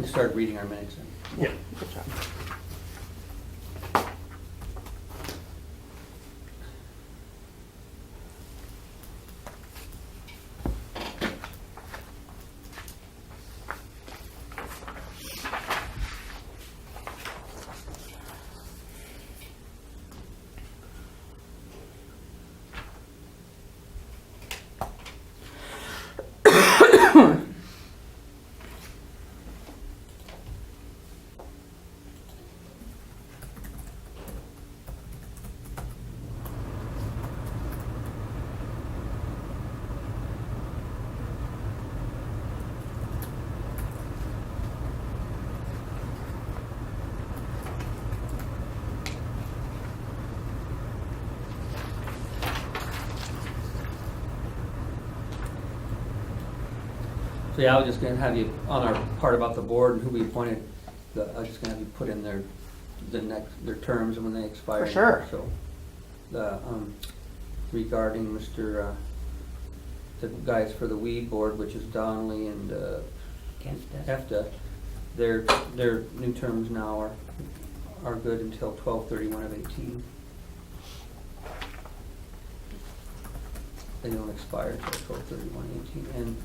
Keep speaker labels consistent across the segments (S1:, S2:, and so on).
S1: We started reading our minutes then.
S2: Yeah.
S3: Good job.
S1: So yeah, I was just gonna have you, on our part about the board and who we appointed, I was just gonna have you put in their terms and when they expire.
S3: For sure.
S1: So, regarding Mr., the guys for the weed board, which is Donnelly and, EFTA, their new terms now are good until 12/31/18. They don't expire until 12/31/18. And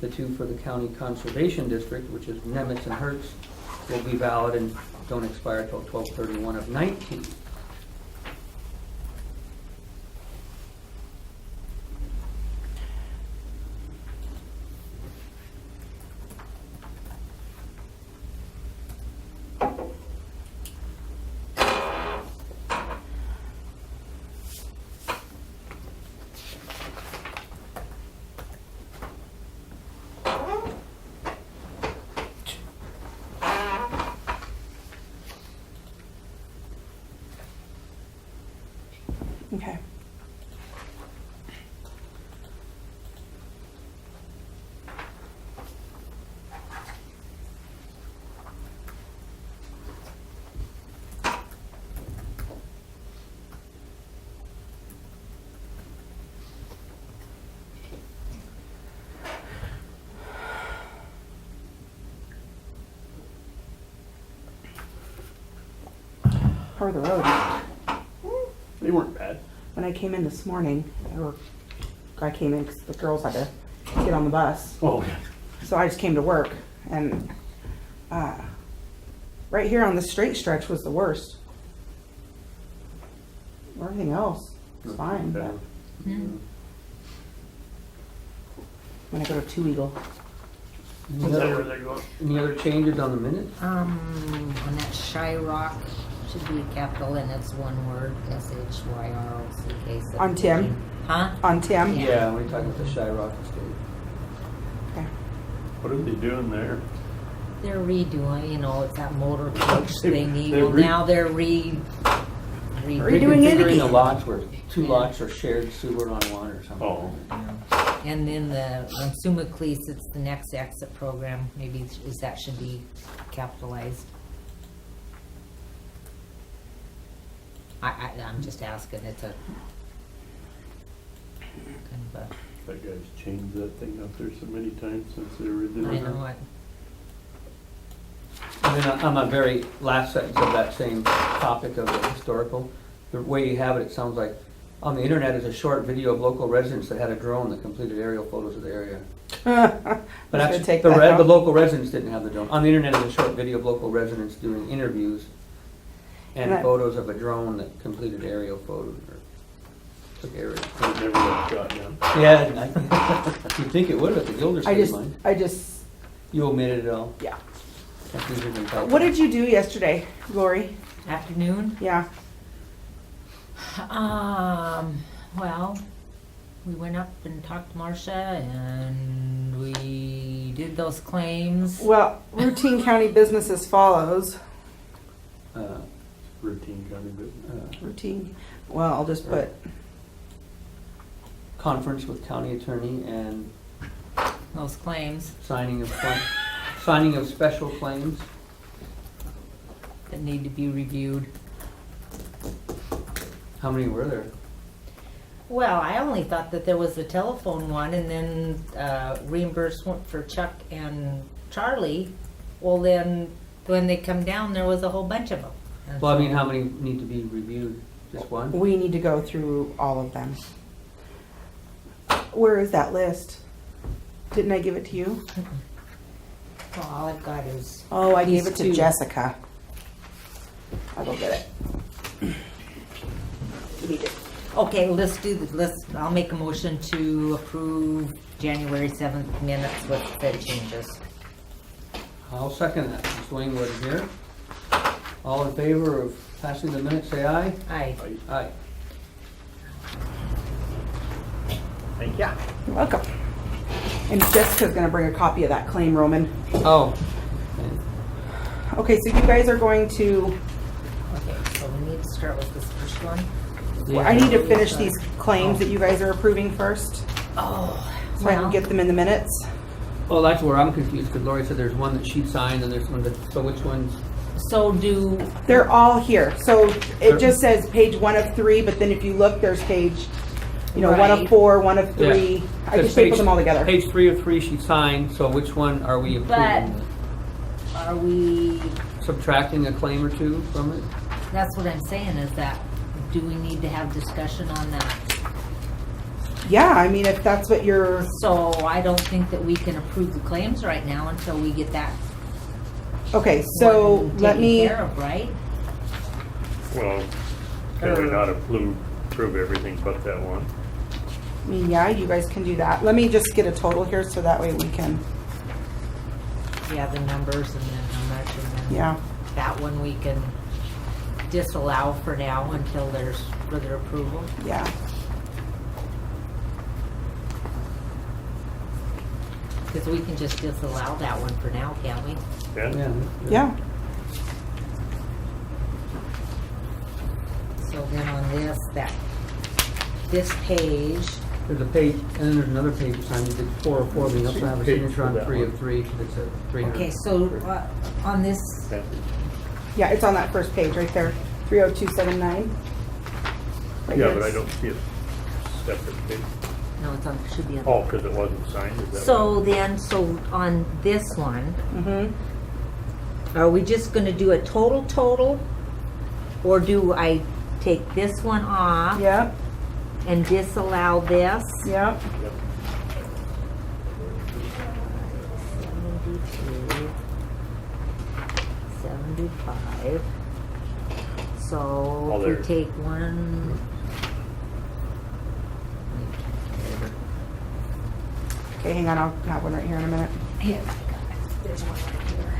S1: the two for the county conservation district, which is Nemitz and Hertz, will be valid and don't expire until 12/31/19.
S3: Okay. How are the roads?
S2: They weren't bad.
S3: When I came in this morning, I came in because the girls had to get on the bus.
S2: Oh, yeah.
S3: So I just came to work, and right here on the straight stretch was the worst. Everything else was fine. But when I go to Two Eagle,
S2: Is that where they're going?
S1: Any other changes on the minutes?
S4: On that Shyrock, should be a capital and it's one word, SHYROCK.
S3: On Tim?
S4: Huh?
S3: on Tim.
S4: Yeah.
S1: Yeah, we're talking about the Shyrock Estate.
S3: Okay.
S2: What are they doing there?
S4: They're redoing, it's that motor coach thingy.
S2: They're
S4: Well, now they're redoing
S3: Redoing it
S1: Reconfiguring the
S3: again.
S1: lots where two lots are shared sewer on one or something.
S2: Oh,
S4: And then on Sumacleese, it's the next exit program. Maybe that should be capitalized. I'm just asking. It's a kind of a.
S2: that guy's changed that thing up there so many times since the
S4: I
S2: original.
S4: know it.
S1: And then on the very last sentence of that same topic of the historical, the way you have it, it sounds like on the internet is a short video of local residents that had a drone that completed aerial photos of the area. But
S3: Gonna
S1: actually,
S3: take
S1: the,
S3: that
S1: the
S3: out.
S1: local residents didn't have the drone. On the internet is a short video of local residents doing interviews and
S3: Right.
S1: photos of a drone that completed aerial photos or took aerial.
S2: It never got shot down.
S1: Yeah, you'd think it would have at the Gilder State mine.
S3: I just,
S1: You omitted it all.
S3: yeah.
S1: That's easier than typing.
S3: What did you do yesterday, Lori?
S4: Afternoon.
S3: Yeah.
S4: Well, we went up and talked to Marcia and we did those claims.
S3: Well, routine county business as follows.
S2: Routine county business.
S3: Routine. Well, I'll just put
S1: Conference with county attorney and
S4: Those claims
S1: signing of special claims.
S4: that need to be reviewed.
S1: How many were there?
S4: Well, I only thought that there was the telephone one and then reimbursement for Chuck and Charlie. Well, then, when they come down, there was a whole bunch of them. And
S1: Well, I mean,
S4: so-
S1: how many need to be reviewed? Just one?
S3: We need to go through all of them. Where is that list? Didn't I give it to you?
S4: Well, all I've got is.
S3: Oh, I gave
S4: these
S3: it to
S4: two.
S3: Jessica. I'll go get it. You need it.
S4: Okay, let's do the, I'll make a motion to approve January 7th minutes with said changes.
S1: I'll second that. Ms. Wingwood is here. All in favor of passing the minutes, say aye.
S4: Aye.
S1: Aye.
S2: Thank you.
S3: You're welcome. And Jessica's gonna bring a copy of that claim, Roman.
S1: Oh.
S3: Okay, so you guys are going to,
S4: Okay, so we need to start with this first one.
S3: I need to finish these claims that you guys are approving first,
S4: Oh,
S3: so I can get them in the minutes.
S1: Well, that's where I'm confused, because Lori said there's one that she signed and there's one that, so which one's?
S4: so do,
S3: They're all here, so it just says page 1 of 3, but then if you look, there's page, 1 of
S4: Right.
S3: 4, 1 of 3.
S1: Yeah.
S3: I
S1: Because
S3: just stapled
S1: page-
S3: them all together.
S1: Page 3 of 3 she signed, so which one are we
S4: but
S1: approving?
S4: are we,
S1: Subtracting a claim or two from it?
S4: that's what I'm saying is that, do we need to have discussion on that?
S3: Yeah, I mean, if that's what you're,
S4: So I don't think that we can approve the claims right now until we get that
S3: okay, so
S4: one
S3: let
S4: taken
S3: me,
S4: care of, right?
S2: Well, can we not approve everything but that one?
S3: I mean, yeah, you guys can do that. Let me just get a total here so that way we can,
S4: Yeah, the numbers and then how much and then
S3: yeah.
S4: that one we can disallow for now until there's further approval.
S3: Yeah.
S4: Because we can just disallow that one for now, can't we?
S2: Yeah?
S3: Yeah.
S4: So then on this page,
S1: There's a page, and then there's another page signed, you did 4 of 4, but you also have a
S2: Page
S1: signature
S2: for
S1: on
S2: that
S1: 3
S2: one.
S1: of 3, so it's a 300.
S4: okay, so on this,
S2: Yeah.
S3: Yeah, it's on that first page right there, 30279. Right
S2: Yeah,
S3: here.
S2: but I don't see a separate page.
S4: no, it's on, should be on.
S2: Oh, because it wasn't signed, is that?
S4: So then, so on this one,
S3: Mm-hmm.
S4: are we just gonna do a total? Or do I take this one off
S3: Yep,
S4: and disallow this?
S3: yep.
S2: Yep.
S4: 72, 75. So
S2: Oh,
S4: if
S2: there.
S4: we take one.
S3: Okay, hang on, I'll have one right here in a minute.
S4: Here, there's one right here.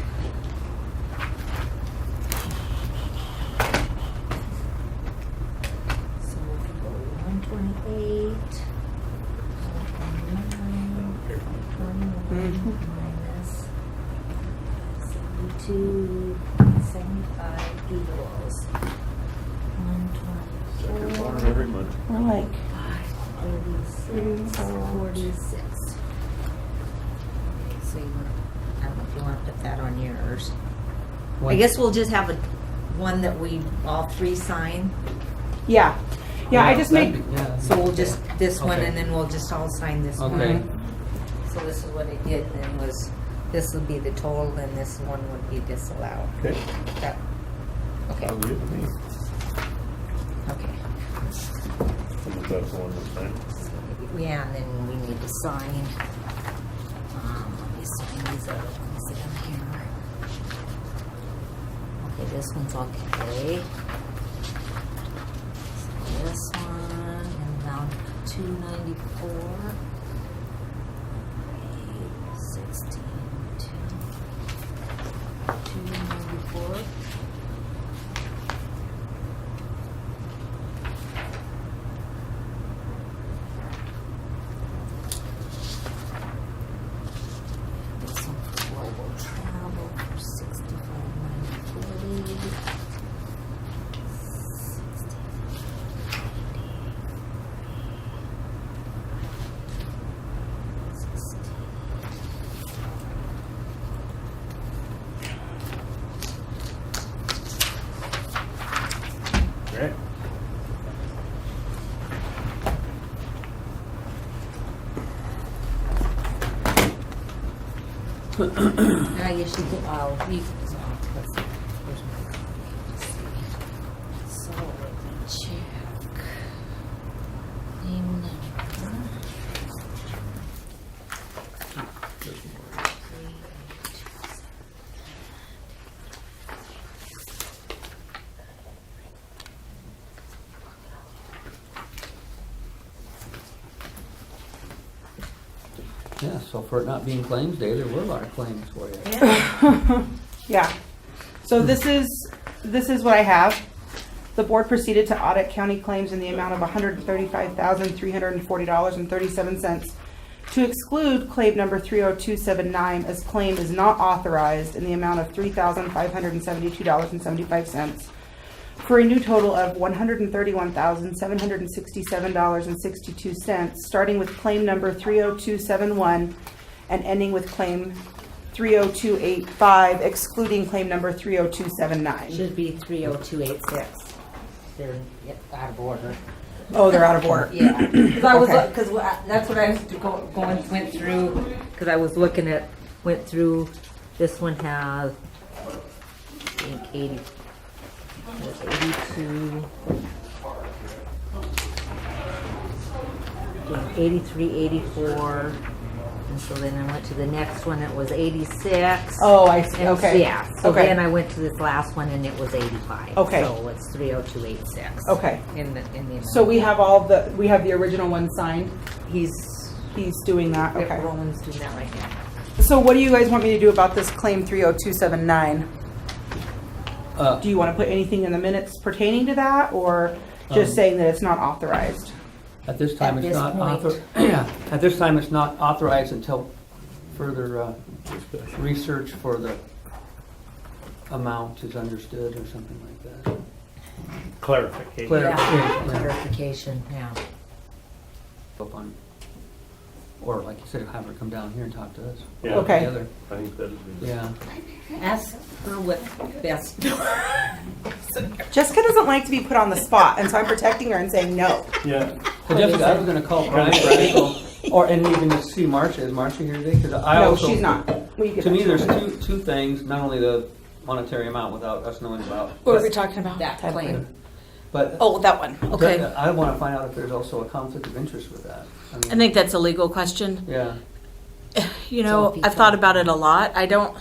S4: So if we go 128, 129, minus 72, 75 equals
S2: Second
S4: 124.
S2: one every month.
S3: We're like,
S4: 36, 46. So you want, I don't know if you want to put that on yours. I guess we'll just have one that we all three sign.
S3: yeah. Yeah, I just
S1: that'd
S3: made,
S1: be- yeah.
S4: So we'll just, this one,
S1: Okay.
S4: and then we'll just all sign this one.
S1: Okay.
S4: So this is what I did then was, this would be the total, and this one would be disallowed.
S2: Okay.
S4: That, okay,
S2: Sounds good to me.
S4: okay.
S2: And that's the one that's signed.
S4: Yeah, and then we need to sign, let me sign these other ones in here. Okay, this one's okay. So this one, and down 294. 16, 294. This one for global travel for 65,940.
S2: Okay.
S4: I usually do, let's see, where's my, let's see. So, let me check. Name number.
S1: Yeah, so for it not being claims day, there were a lot of claims for you.
S4: Yeah.
S3: Yeah. So this is what I have. The board proceeded to audit county claims in the amount of $135,340.37 to exclude claim number 30279 as claim is not authorized in the amount of $3,572.75 for a new total of $131,767.62, starting with claim number 30271 and ending with claim 30285, excluding claim number 30279.
S4: Should be 30286. They're out of order.
S3: Oh, they're out of order.
S4: Yeah, because I was,
S3: Okay.
S4: because that's what I was went through, because I was looking at, went through, this one has, I think 82, yeah, 83, 84, and so then I went to the next one, it was 86.
S3: Oh, I see.
S4: And
S3: Okay.
S4: Yeah, so
S3: Okay.
S4: then I went to this last one and it was 85.
S3: Okay.
S4: So it's 30286.
S3: Okay.
S4: In the.
S3: So we have we have the original one signed. He's doing that.
S4: Yep,
S3: Okay.
S4: Roland's doing that right now.
S3: So what do you guys want me to do about this claim 30279? Do you want to put anything in the minutes pertaining to that, or just saying that it's not authorized?
S1: At this time,
S4: At
S1: it's
S4: this
S1: not
S4: point.
S1: yeah, at this time, it's not authorized until further research for the amount is understood or something like that.
S2: Clarification.
S1: Clarification.
S4: Clarification, yeah.
S1: Up on- Or like you said, have her come down here and talk to us.
S2: Yeah.
S3: Okay.
S1: Together.
S2: I think that'd be.
S1: Yeah.
S4: Ask her what best.
S3: Jessica doesn't like to be put on the spot, and so I'm protecting her and saying no.
S2: Yeah.
S1: So Jessica, I was gonna call Brian Bradshaw, or, and even just see Marcia. Is Marcia here today? Because I
S3: No,
S1: also.
S3: she's not. We get
S1: To me,
S3: that.
S1: there's two things, not only the monetary amount without us knowing about.
S3: What are we talking about?
S4: That claim.
S1: But.
S5: Oh, that one, okay.
S1: I wanna find out if there's also a conflict of interest with that. mean,
S5: I think that's a legal question.
S1: Yeah.
S5: You
S4: So
S5: know,
S4: if you
S5: I've thought
S4: told-
S5: about it a lot. I don't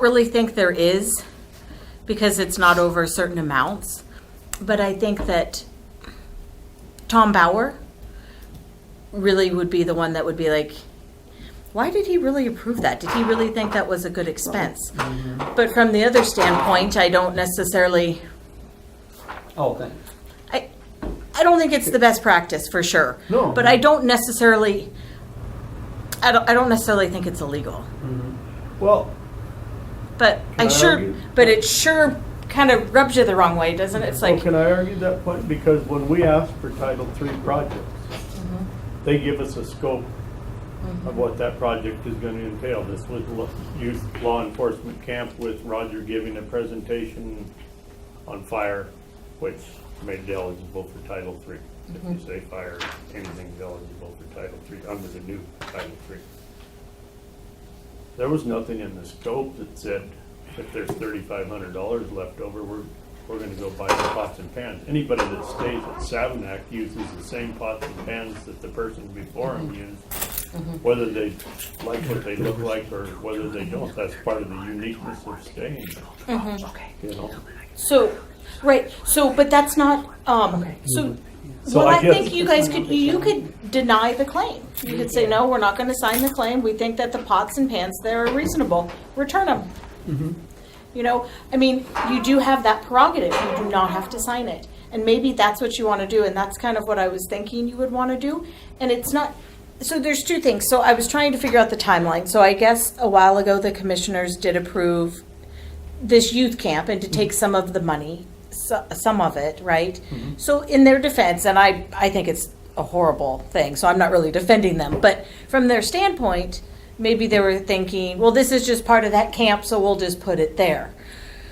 S5: really think there is, because it's not over certain amounts. But I think that Tom Bauer really would be the one that would be like, why did he really approve that? Did he really think that was a good expense? But from the other standpoint, I don't necessarily,
S1: Oh, thanks.
S5: I don't think it's the best practice for sure.
S2: No.
S5: But I don't necessarily think it's illegal.
S2: Well,
S5: But
S2: Can I argue?
S5: but it sure kind of rubs you the wrong way, doesn't it? It's
S2: well,
S5: like,
S2: can I argue that point? Because when we ask for Title III projects, they give us a scope of what that project is going to entail. This was youth law enforcement camp with Roger giving a presentation on fire, which made it eligible for Title III. If you say fire, anything's eligible for Title III under the new Title III. There was nothing in the scope that said if there's $3,500 left over, we're going to go buy the pots and pans. Anybody that stays at Savanac uses the same pots and pans that the person before them used. Whether they like what they look like or whether they don't, that's part of the uniqueness of staying. You know?
S5: so, right. So, but that's not, so
S2: So
S5: well,
S2: I
S5: I
S2: guess-
S5: think you guys could deny the claim. You could say, no, we're not going to sign the claim. We think that the pots and pans there are reasonable. Return them. You know, I mean, you do have that prerogative. You do not have to sign it. And maybe that's what you want to do. And that's kind of what I was thinking you would want to do. And it's not, so there's two things. So I was trying to figure out the timeline. So I guess a while ago, the commissioners did approve this youth camp and to take some of the money, some of it, right? So in their defense, and I think it's a horrible thing, so I'm not really defending them, but from their standpoint, maybe they were thinking, well, this is just part of that camp, so we'll just put it there.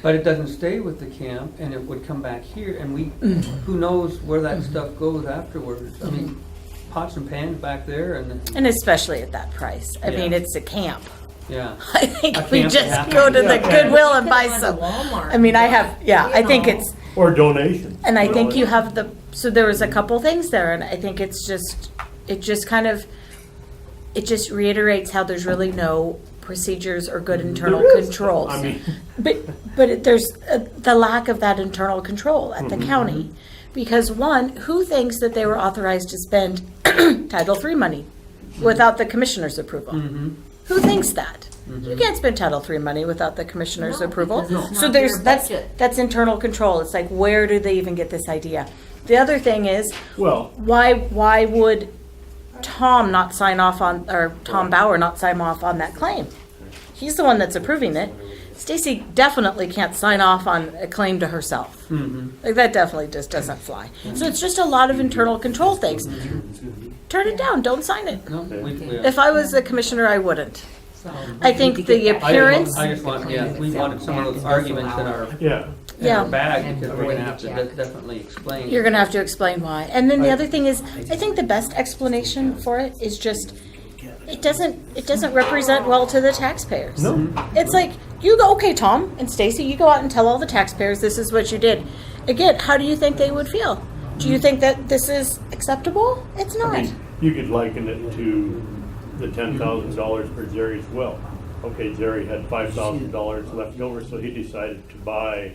S1: But it doesn't stay with the camp, and it would come back here, and we, who knows where that stuff goes afterwards. I mean, pots and pans back there
S5: And especially at that price. I mean,
S1: Yeah.
S5: it's a camp.
S1: yeah.
S5: I think
S1: A
S5: we
S1: camp,
S5: just
S1: yeah.
S5: go to the
S2: Yeah.
S5: Goodwill and buy
S4: Go to
S5: some.
S4: Walmart.
S5: I mean, I have, yeah, I think
S4: You know.
S5: it's,
S2: Or donations.
S5: and I think you have so there was a couple things there, and I think it just reiterates how there's really no procedures or good internal
S2: There is.
S5: controls.
S2: I mean,
S5: There's the lack of that internal control at the county. Because one, who thinks that they were authorized to spend Title III money without the commissioner's approval? Who thinks that? You can't spend Title III money without the commissioner's
S4: No,
S5: approval.
S4: because it's
S5: So
S4: not
S5: there's,
S4: their
S5: that's,
S4: budget.
S5: that's internal control. It's like, where do they even get this idea? The other thing is,
S2: well,
S5: why would Tom not sign off on, or Tom Bauer not sign off on that claim? He's the one that's approving it. Stacy definitely can't sign off on a claim to herself. Like, that definitely just doesn't fly. So it's just a lot of internal control things. Turn it down, don't sign it.
S1: No,
S5: If I was a commissioner, I wouldn't.
S4: So,
S5: I think
S4: we need to
S5: the
S4: get that-
S5: appearance-
S1: I just want, yeah, we wanted some of those arguments in our
S2: yeah.
S5: Yeah.
S1: bag, because we're gonna have to definitely explain.
S5: You're gonna have to explain why. And then the other thing is, I think the best explanation for it is just, it doesn't represent well to the taxpayers.
S2: No.
S5: It's like, you go, okay, Tom and Stacy, you go out and tell all the taxpayers this is what you did. Again, how do you think they would feel? Do you think that this is acceptable? It's
S2: I
S5: not.
S2: mean, you could liken it to the $10,000 for Jerry's well. Okay, Jerry had $5,000 left over, so he decided to buy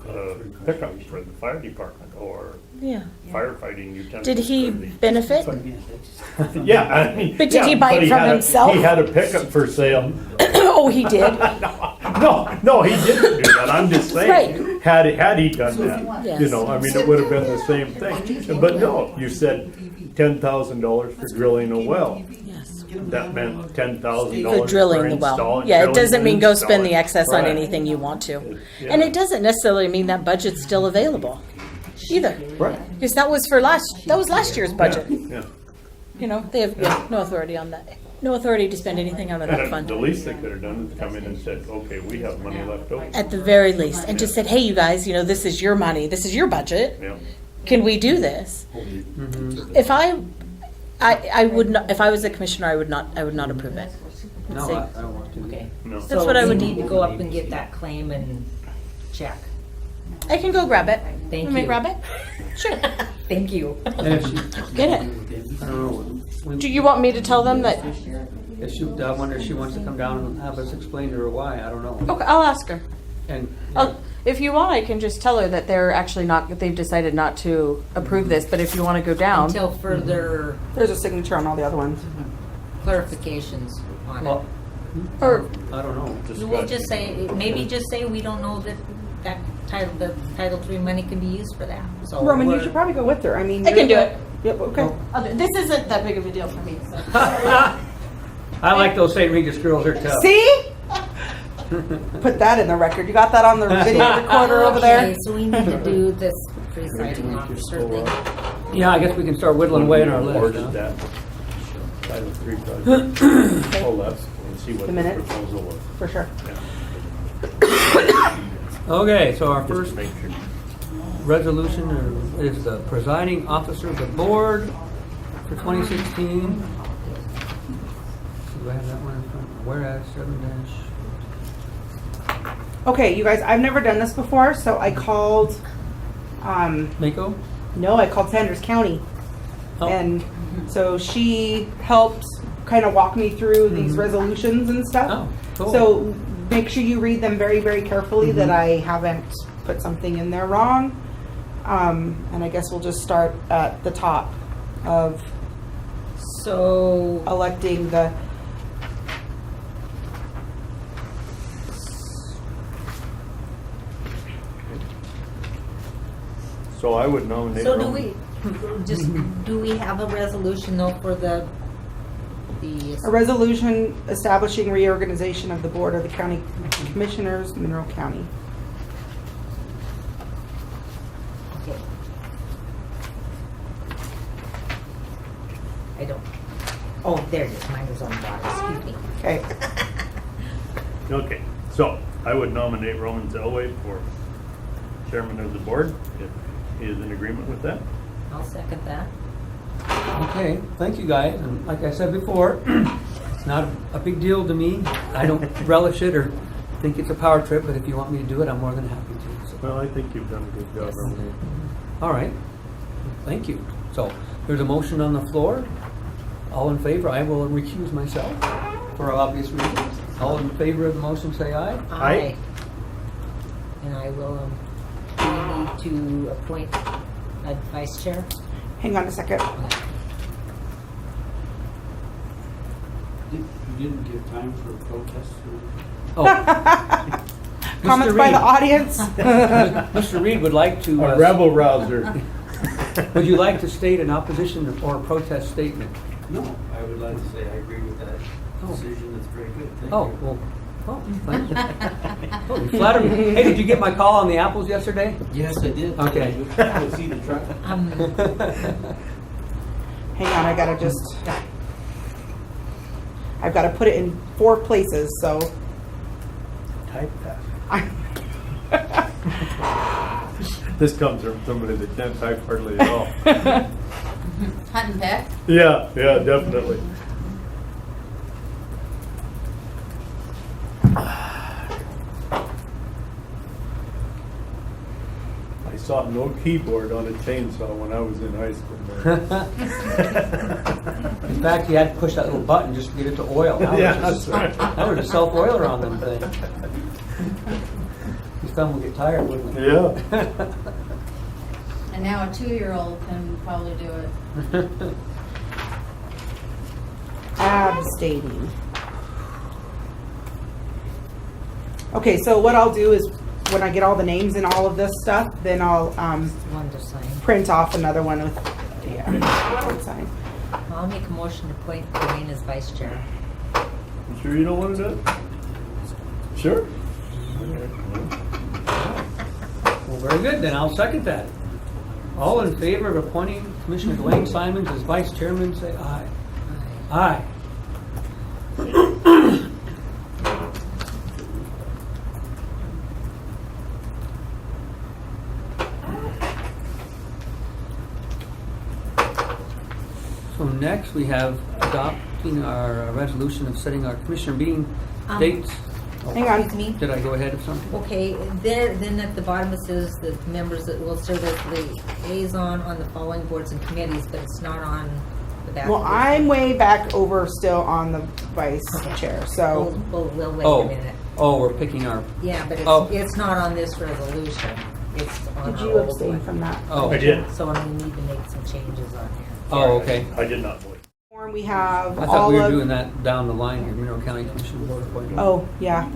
S2: a pickup for the fire department or
S5: Yeah.
S2: firefighting utensils.
S5: Did he
S2: for the-
S5: benefit?
S2: Yeah, I mean.
S5: But did he buy it
S2: but
S5: from
S2: had
S5: himself?
S2: He had a pickup for sale.
S5: Oh, he did?
S2: No, he didn't do that. I'm just saying,
S5: Right.
S2: had he done that,
S5: Yes.
S2: you know, I mean, it would have been the same thing. But no, you said $10,000 for drilling a well.
S5: Yes.
S2: That meant $10,000
S5: For drilling the well.
S2: installing.
S5: Yeah, it
S2: drilling
S5: doesn't
S2: and
S5: mean go spend the
S2: installing.
S5: excess on
S2: Right.
S5: anything you want to.
S2: Yeah.
S5: And it doesn't necessarily mean that budget's still available either.
S2: Right.
S5: Because that was last year's budget.
S2: Yeah.
S5: You know, they have no authority on that. No authority to spend anything out of that
S2: And
S5: fund.
S2: the least they could have done is come in and said, okay, we have money left over.
S5: At the very least. And just said, hey, you guys, you know, this is your money. This is your budget.
S2: Yeah.
S5: Can we do this? If I would not, if I was a commissioner, I would not approve it.
S1: No,
S5: See?
S1: I don't want to.
S4: Okay.
S2: No.
S5: That's what I would
S4: need to go up and get that claim and check.
S5: I can go grab it.
S4: Thank
S5: Want me to
S4: you.
S5: grab it? Sure.
S4: Thank you.
S1: And if she,
S5: Get it.
S1: I don't know.
S5: Do you want me to tell them that?
S1: I wonder if she wants to come down and have us explain to her why, I don't know.
S5: Okay, I'll ask her.
S1: And,
S5: If you want, I can just tell her that they're actually not, they've decided not to approve this, but if you want to go down.
S4: Until further
S3: There's a signature on all the other ones.
S4: clarifications on
S1: well,
S4: it.
S5: Or,
S1: I don't know.
S4: You will just say, maybe just say, we don't know that the Title III money can be used for that. So
S3: Roman, you
S4: we're-
S3: should probably go with her. I mean,
S5: I can do it.
S3: Yep, okay.
S5: This isn't that big of a deal for me, so.
S1: I like those St. Regis girls, they're tough.
S3: See? Put that in the record. You got that on the video recorder over there?
S4: Okay, so we need to do this presiding officer thing.
S1: Yeah, I guess we can start whittling away on our list.
S2: Awarded
S1: huh?
S2: that Title III project. Pull up and see what
S3: The
S2: the
S3: minutes?
S2: proposal was.
S3: For sure.
S1: Okay, so our
S2: Just
S1: first
S2: to make sure.
S1: resolution is the presiding officer of the board for 2016. Do I have that one in front? Whereas 7
S3: Okay, you guys, I've never done this before, so I called,
S1: Mako?
S3: no, I called Sanders County.
S1: Oh.
S3: And so she helped kind of walk me through these resolutions and stuff.
S1: Oh, cool.
S3: So make sure you read them very, very carefully that I haven't put something in there wrong. And I guess we'll just start at the top of
S4: So,
S3: electing the,
S2: So I would nominate.
S4: so do
S2: Roman.
S4: we, do we have a resolution though for the,
S3: a resolution establishing reorganization of the Board of the County Commissioners, Mineral County.
S4: okay. I don't, oh, there it is, mine was on the bottom, excuse me.
S3: Okay.
S2: Okay, so I would nominate Roman Zellway for chairman of the board, if he is in agreement with that.
S4: I'll second that.
S1: Okay, thank you guys, and like I said before, it's not a big deal to me. I don't relish it or think it's a power trip, but if you want me to do it, I'm more than happy to. So.
S2: Well, I think you've done a good job. Emily.
S1: All right, thank you. So, there's a motion on the floor. All in favor, I will recuse myself for obvious reasons. All in favor of the motion, say aye.
S2: Aye.
S4: And I will, do we need to appoint a vice chair?
S3: Hang on a second.
S6: You didn't give time for protests or?
S1: Oh.
S3: Comments
S1: Mr.
S3: by
S1: Reed.
S3: the audience?
S1: Mr. Reed would like to.
S2: A rebel rouser.
S1: Would you like to state an opposition or a protest statement?
S6: No, I would like to say I agree with that decision. That's very good. Thank
S1: Oh,
S6: you.
S1: well, oh, thank you. Oh, you flatter me. Hey, did you get my call on the apples yesterday?
S6: Yes, I did.
S1: Okay.
S6: Go see the truck.
S3: Hang on, I gotta just. I've got to put it in 4 places, so.
S2: Type that.
S3: I-
S2: This comes from somebody that can't type hardly at all.
S7: Hunt and peck.
S2: Yeah, definitely. I saw no keyboard on a chainsaw when I was in high school.
S1: In fact, you had to push that little button just to get it to oil. Now
S2: Yeah,
S1: there's
S2: that's right.
S1: now there's a self-oiler on them things. These thumb will get tired, wouldn't they?
S2: Yeah.
S7: And now a 2-year-old can probably do it.
S3: Abstaining. Okay, so what I'll do is when I get all the names and all of this stuff, then I'll
S4: One to sign.
S3: print off another one with, yeah, sign.
S4: I'll make a motion to appoint Doreen as vice chair.
S2: You sure you don't want to do it? Sure.
S1: Well, very good, then I'll second that. All in favor of appointing Commissioner Dwayne Simons as vice chairman, say aye. Aye. So next, we have adopting our resolution of setting our commissioner meeting dates. Oh,
S3: Hang on.
S4: Excuse me.
S1: Did I go ahead of something?
S4: Okay, then at the bottom it says the members that will serve as liaison on the following boards and committees, but it's not on the back.
S3: Well, I'm way back over still on the vice chair, so.
S4: We'll wait
S1: Oh,
S4: a minute.
S1: oh, we're picking our,
S4: Yeah, but
S1: Oh.
S4: it's not on this resolution. It's on
S3: Did
S4: our
S3: you
S4: old
S3: abstain
S4: one.
S3: from that?
S1: oh,
S2: I did.
S4: So we need to make some changes on here.
S1: oh, okay.
S2: I did not vote.
S3: Form we have
S1: I thought
S3: all
S1: we were doing
S3: of,
S1: that down the line here, Mineral County Commission Board appointment.
S3: oh, yeah,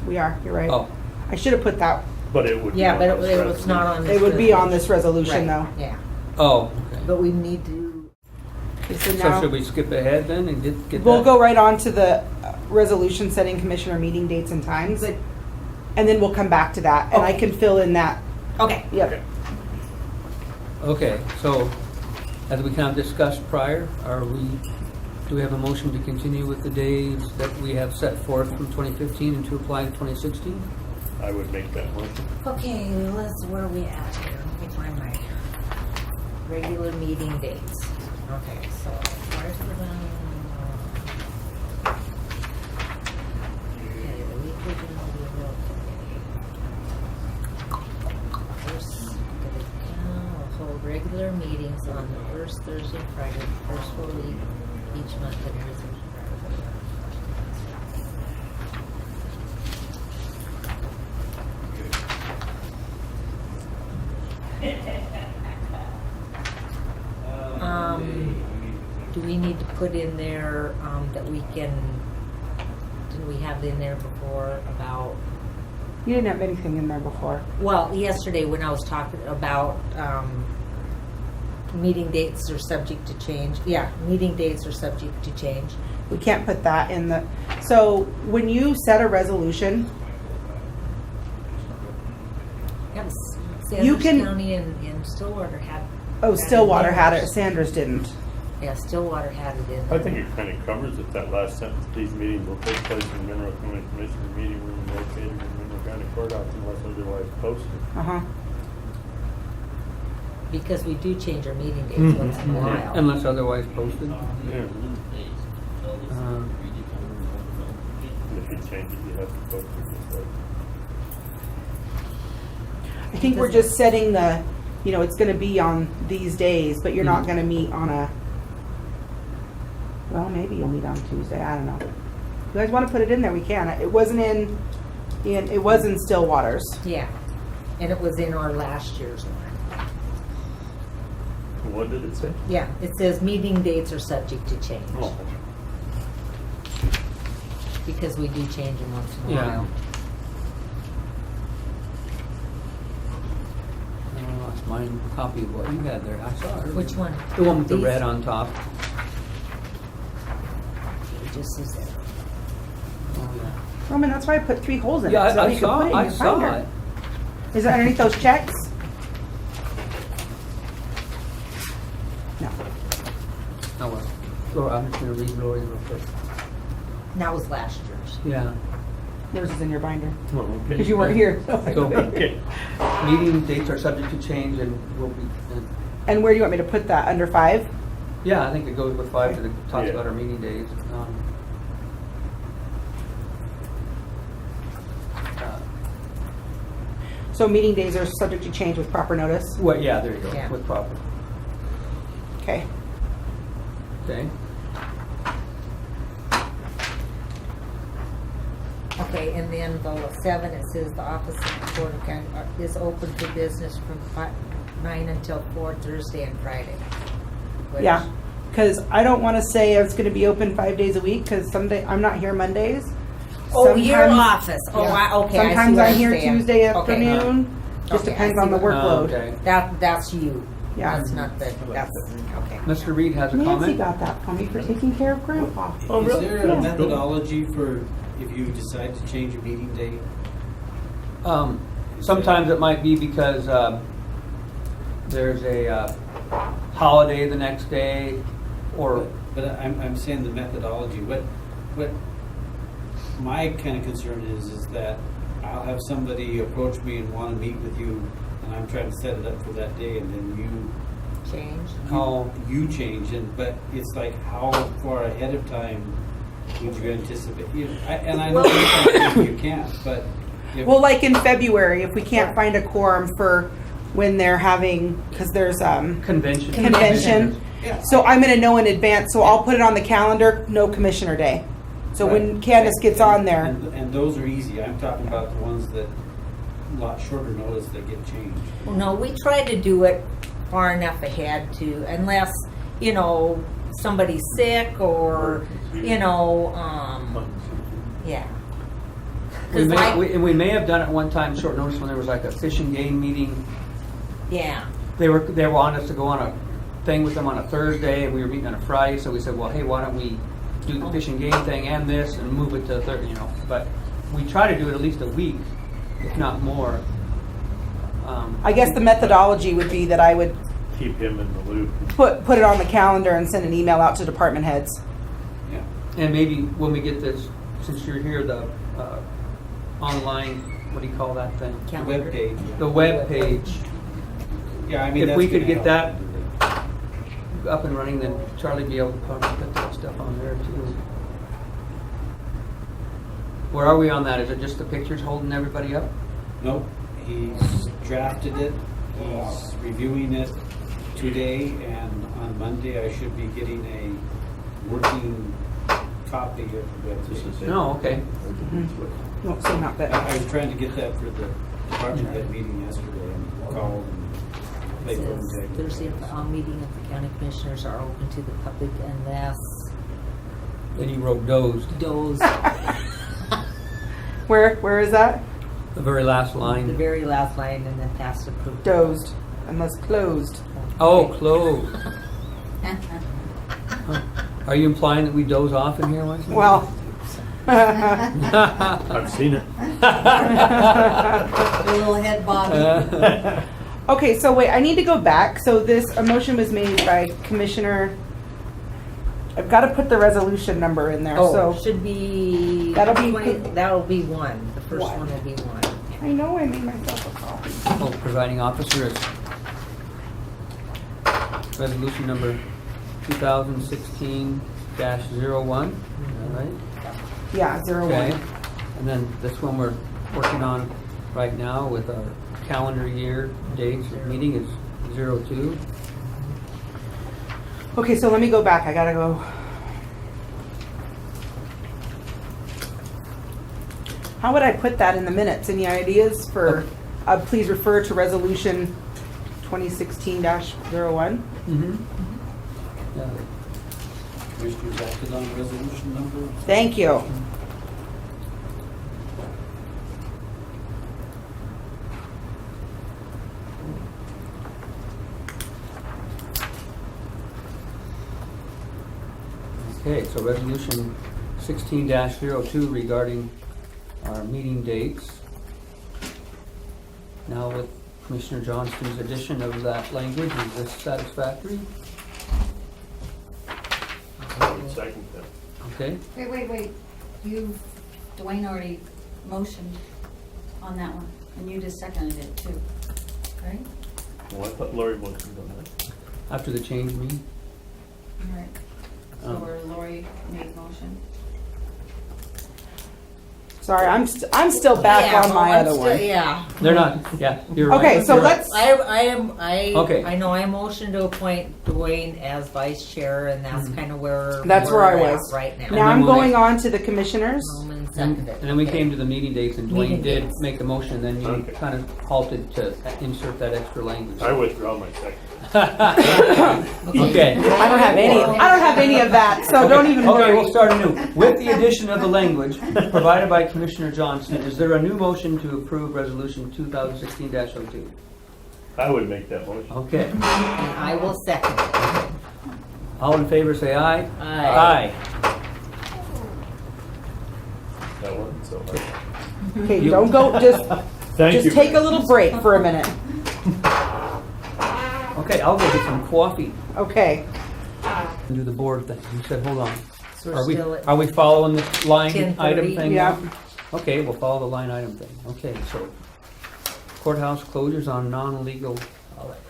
S3: we are, you're right.
S1: Oh,
S3: I should have put that,
S2: But it would be
S4: Yeah,
S2: on
S4: but
S2: this
S4: it was not on this.
S3: it would be on this resolution
S4: Right,
S3: though.
S4: Yeah,
S1: oh, okay.
S4: but we need to,
S3: Okay, so
S1: So
S3: now,
S1: should we skip ahead then and get that?
S3: we'll go right on to the resolution setting commissioner meeting dates and times.
S4: Good.
S3: And then we'll come back to that, and I
S4: Okay.
S3: can fill in that,
S4: okay.
S3: yep.
S1: Okay, so as we kind of discussed prior, do we have a motion to continue with the days that we have set forth from 2015 and to apply to 2016?
S2: I would make that motion.
S4: Okay, where are we at here? Let me find my regular meeting dates. Okay, so where's the okay, the weekly general review committee. First, we'll hold regular meetings on the first Thursday and Friday, first full week each month of the Thursday and do we need to put in there, that we can, didn't we have in there before about,
S3: You didn't have anything in there before.
S4: well, yesterday when I was talking about, meeting dates are subject to change. Yeah, meeting dates are subject to change.
S3: We can't put that in the, so when you set a resolution,
S4: Yeah,
S3: You
S4: Sanders
S3: can-
S4: County and Stillwater had.
S3: oh,
S4: that
S3: Stillwater
S4: in
S3: had
S4: theirs.
S3: it, Sanders didn't.
S4: Yeah, Stillwater had it in.
S2: I think it kind of covers it, that last sentence. These meetings will take place in Mineral County Commissioner meeting room located in Mineral County Courthouse unless otherwise posted.
S3: Uh-huh.
S4: Because we do change our meeting dates once in a while.
S1: Unless otherwise posted.
S2: Yeah.
S1: Um,
S2: If you change it, you have to post it this way.
S3: I think we're just setting the, you know, it's gonna be on these days, but you're not gonna meet on a, well, maybe you'll meet on Tuesday, I don't know. If you guys wanna put it in there, we can. It wasn't it was in Stillwater's.
S4: Yeah, and it was in our last year's one.
S2: What did it say?
S4: Yeah, it says meeting dates are subject to change,
S2: Oh.
S4: because we do change them once in a
S1: Yeah.
S4: while.
S1: I lost mine, copy of what you had there. I saw it.
S4: Which one?
S1: The one with the
S4: These?
S1: red on top.
S4: It just says that.
S1: Oh, yeah.
S3: Roman, that's why I put 3 holes in it.
S1: Yeah,
S3: so that
S1: I
S3: you could
S1: saw,
S3: put it in
S1: I
S3: your
S1: saw
S3: binder.
S1: it.
S3: Is it underneath those checks? No.
S1: Oh, well. So I'm just gonna read Lori real quick.
S4: And that was last year's.
S1: Yeah.
S3: Yours is in your binder.
S2: Oh, okay.
S3: Because you weren't here.
S1: So,
S2: Okay.
S1: meeting dates are subject to change and will be,
S3: And where do you want me to put that? Under 5?
S1: yeah, I think it goes with 5 because it talks
S2: Yeah.
S1: about our meeting days.
S3: So meeting days are subject to change with proper notice?
S1: Well, yeah, there you go,
S4: Yeah.
S1: with proper.
S3: Okay.
S1: Okay.
S4: Okay, and then the 7, it says the office of the Board of County is open for business from 9 until 4, Thursday and Friday. Which-
S3: Yeah, because I don't want to say it's going to be open 5 days a week because someday I'm not here Mondays.
S4: Oh, your
S3: Sometimes-
S4: office. Oh,
S3: yeah.
S4: okay. I see
S3: Sometimes
S4: what
S3: I'm
S4: you're
S3: here
S4: saying.
S3: Tuesday
S4: Okay.
S3: afternoon. Just
S4: Okay, I
S3: depends
S4: see
S3: on the
S4: what-
S3: workload.
S1: Okay.
S4: That's you.
S3: Yeah.
S4: That's not the, that's, okay.
S1: Mr. Reed has a
S3: Nancy
S1: comment?
S3: got that for me for taking care of Grandpa.
S2: Oh,
S6: Is
S2: really?
S6: there a
S3: Yeah.
S6: methodology for if you decide to change a meeting date?
S1: Sometimes it might be because there's a holiday the next day, or
S6: But I'm saying the methodology. What my kind of concern is that I'll have somebody approach me and want to meet with you, and I'm trying to set it up for that day, and then
S4: Change.
S6: you change, but it's like how far ahead of time would you anticipate? And I know sometimes you can't, but if,
S3: Well, like in February, if we can't find a quorum for when they're having, because there's
S1: convention.
S3: convention.
S6: yeah,
S3: So I'm going to know in advance, so I'll put it on the calendar, no commissioner day. So when
S6: Right.
S3: Candace gets on there,
S6: and those are easy. I'm talking about the ones that a lot shorter notice that get changed.
S4: Well, no, we try to do it far enough ahead to, unless, you know, somebody's sick or, you know, yeah.
S1: We
S4: 'Cause
S1: may,
S4: like-
S1: we may have done it one time short notice when there was like a fish and game meeting.
S4: Yeah.
S1: They wanted us to go on a thing with them on a Thursday, and we were meeting on a Friday, so we said, well, hey, why don't we do the fish and game thing and this and move it to Thursday, you know. But we try to do it at least a week, if not more.
S3: I guess the methodology would be that I would
S2: Keep him in the loop.
S3: put it on the calendar and send an email out to department heads.
S6: Yeah.
S1: And maybe when we get this, since you're here, the online, what do you call that thing?
S6: The
S4: Calendar.
S6: web page.
S1: The web page.
S6: Yeah, I mean,
S1: If
S6: that's
S1: we could
S6: gonna
S1: get
S6: help.
S1: that up and running, then Charlie be able to probably put that stuff on there too. Where are we on that? Is it just the pictures holding everybody up?
S6: Nope, he's drafted it, he's reviewing it today, and on Monday I should be getting a working copy of the web page.
S1: No, okay.
S3: Won't say not that.
S6: I was trying to get that for the department head meeting yesterday, and called and
S4: It
S6: played phone
S4: says
S6: tag.
S4: Thursday, all meeting of the county commissioners are open to the public unless
S1: Then you wrote dozed.
S4: those,
S3: Where is that?
S1: The very last
S4: the
S1: line.
S4: very last line, and then past approved.
S3: Dozed, unless closed.
S1: Oh, closed. Are you implying that we doze off in here once? in a
S3: Well.
S2: I've seen it.
S7: The little head bobbing.
S3: Okay, so wait, I need to go back. So a motion was made by Commissioner, I've got to put the resolution number in there,
S4: Oh,
S3: so.
S4: should be.
S3: That'll be-
S4: That'll be 1. The first
S3: One.
S4: one will be 1.
S3: I know I made myself a copy.
S1: Oh, presiding officer is resolution number 2016-01, is that right?
S3: Yeah, 01.
S1: Okay, and then this one we're working on right now with our calendar year dates of meeting is 02.
S3: Okay, so let me go back. I gotta go. How would I put that in the minutes? Any ideas for, please refer to resolution 2016-01?
S1: Mm-hmm. Yeah.
S6: Commissioners acted on resolution number.
S3: Thank you.
S1: Okay, so resolution 16-02 regarding our meeting dates. Now with Commissioner Johnston's addition of that language, is this satisfactory?
S2: I would second that.
S1: Okay,
S7: Wait. Dwayne already motioned on that one, and you just seconded it too, right?
S2: Well, I thought Lori motioned on that.
S1: after the change meeting?
S7: All right. So where Lori made motion.
S3: Sorry, I'm still back
S4: Yeah,
S3: on my
S4: I'm
S3: other
S4: still-
S3: one.
S4: Yeah.
S1: They're not, yeah, you're right.
S3: Okay, so
S1: You're right.
S3: let's,
S1: Okay.
S4: I know I motioned to appoint Dwayne as vice chair, and that's kind of where.
S3: That's where I
S4: we're at
S3: was.
S4: right now.
S3: now I'm
S1: we'll
S3: going
S1: make-
S3: on to the commissioners.
S4: Roman
S1: And
S4: seconded.
S1: and then we
S4: Okay.
S1: came to the meeting dates and Dwayne
S4: Meeting
S1: did
S4: dates.
S1: make the motion, then you
S2: Okay.
S1: kind of halted to insert that extra language.
S2: I withdraw my second.
S1: Okay.
S3: I don't have any of that, so don't even
S1: Okay,
S3: worry.
S1: we'll start anew. With the addition of the language provided by Commissioner Johnston, is there a new motion to approve resolution 2016-02?
S2: I would make that motion.
S1: Okay.
S4: And I will second it.
S1: All in favor, say aye.
S4: Aye.
S2: That wasn't so hard.
S3: Okay,
S1: You-
S3: don't go, just
S2: Thank you.
S3: take a little break for a minute.
S1: Okay, I'll go get some coffee
S3: Okay.
S1: and do the board thing. You said, hold on.
S4: So
S1: Are
S4: we're
S1: we,
S4: still at
S1: are we following the line
S4: 10:30?
S1: item thing?
S3: Yeah.
S1: now? Okay, we'll follow the line item thing. Okay, so courthouse closures on non-legal holidays.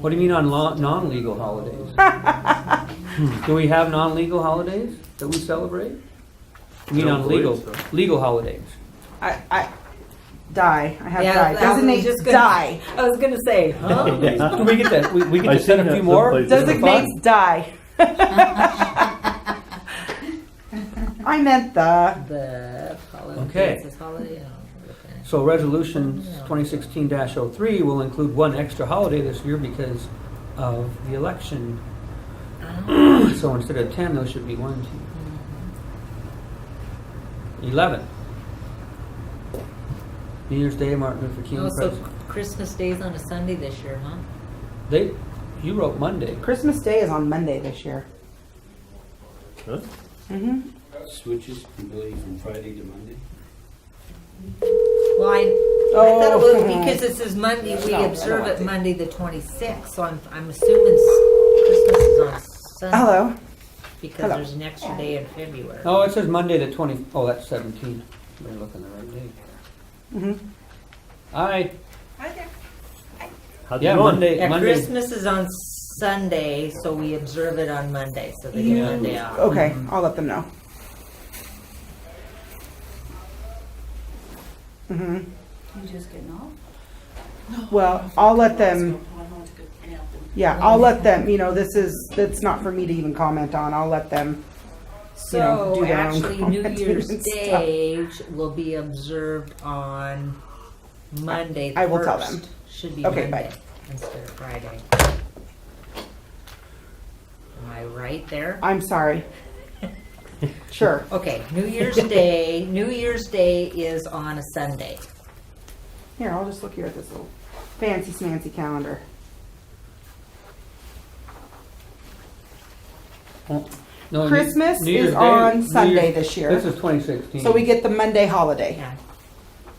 S1: What do you mean on non-legal holidays? Do we have non-legal holidays that we celebrate? You mean
S2: I don't
S1: on legal,
S2: believe so.
S1: legal holidays?
S3: Die. I have
S4: Yeah,
S3: die.
S4: I was
S3: Designate
S4: just gonna-
S3: die.
S4: I was gonna say, huh?
S1: Do we get that? We get
S2: I
S1: to set
S2: seen
S1: a few
S2: that
S1: more?
S2: someplace.
S3: Designates die. I meant
S4: The holiday.
S1: Okay.
S4: This is holiday. Oh, okay.
S1: So resolution 2016-03 will include one extra holiday this year because of the election.
S4: Oh.
S1: So instead of 10, those should be 1, 2. 11. New Year's Day, Martin Luther King.
S4: Oh, so
S1: Pres-
S4: Christmas Day's on a Sunday this year, huh?
S1: You wrote Monday.
S3: Christmas Day is on Monday this year.
S2: Huh?
S3: Mm-hmm.
S6: Switches completely from Friday to Monday.
S4: Well, I
S3: Oh.
S4: thought it was because this is Monday, we
S3: No, I don't
S4: observe
S3: want
S4: it
S3: to.
S4: Monday the 26th, so I'm assuming Christmas is on Sunday.
S3: Hello.
S4: Because
S3: Hello.
S4: there's an extra day in February.
S1: Oh, it says Monday the 20. Oh, that's 17. We're looking at the right day.
S3: Mm-hmm.
S1: Aye.
S2: How's it
S1: Yeah,
S2: going?
S1: Monday.
S4: Yeah,
S1: Monday.
S4: Christmas is on Sunday, so we observe it on Monday, so they get Monday off.
S3: Okay, I'll let them know. Mm-hmm.
S7: You just getting off?
S3: Well, I'll let them. Yeah, I'll let them. You know, that's not for me to even comment on. I'll let them. You know,
S4: So
S3: do their own
S4: actually, New
S3: commenting
S4: Year's
S3: and stuff.
S4: Day will be observed on Monday.
S3: I will tell
S4: 1st.
S3: them.
S4: Should be
S3: Okay,
S4: Monday
S3: bye.
S4: instead of Friday. Am I right there?
S3: I'm sorry. Sure.
S4: Okay, New Year's Day. New Year's Day is on a Sunday.
S3: Here, I'll just look here at this little fancy smancy calendar.
S1: Oh, no,
S3: Christmas
S1: New Year's
S3: is
S1: Day-
S3: on
S1: New
S3: Sunday
S1: Year's-
S3: this year.
S1: This is 2016.
S3: So we get the Monday holiday.
S4: Yeah.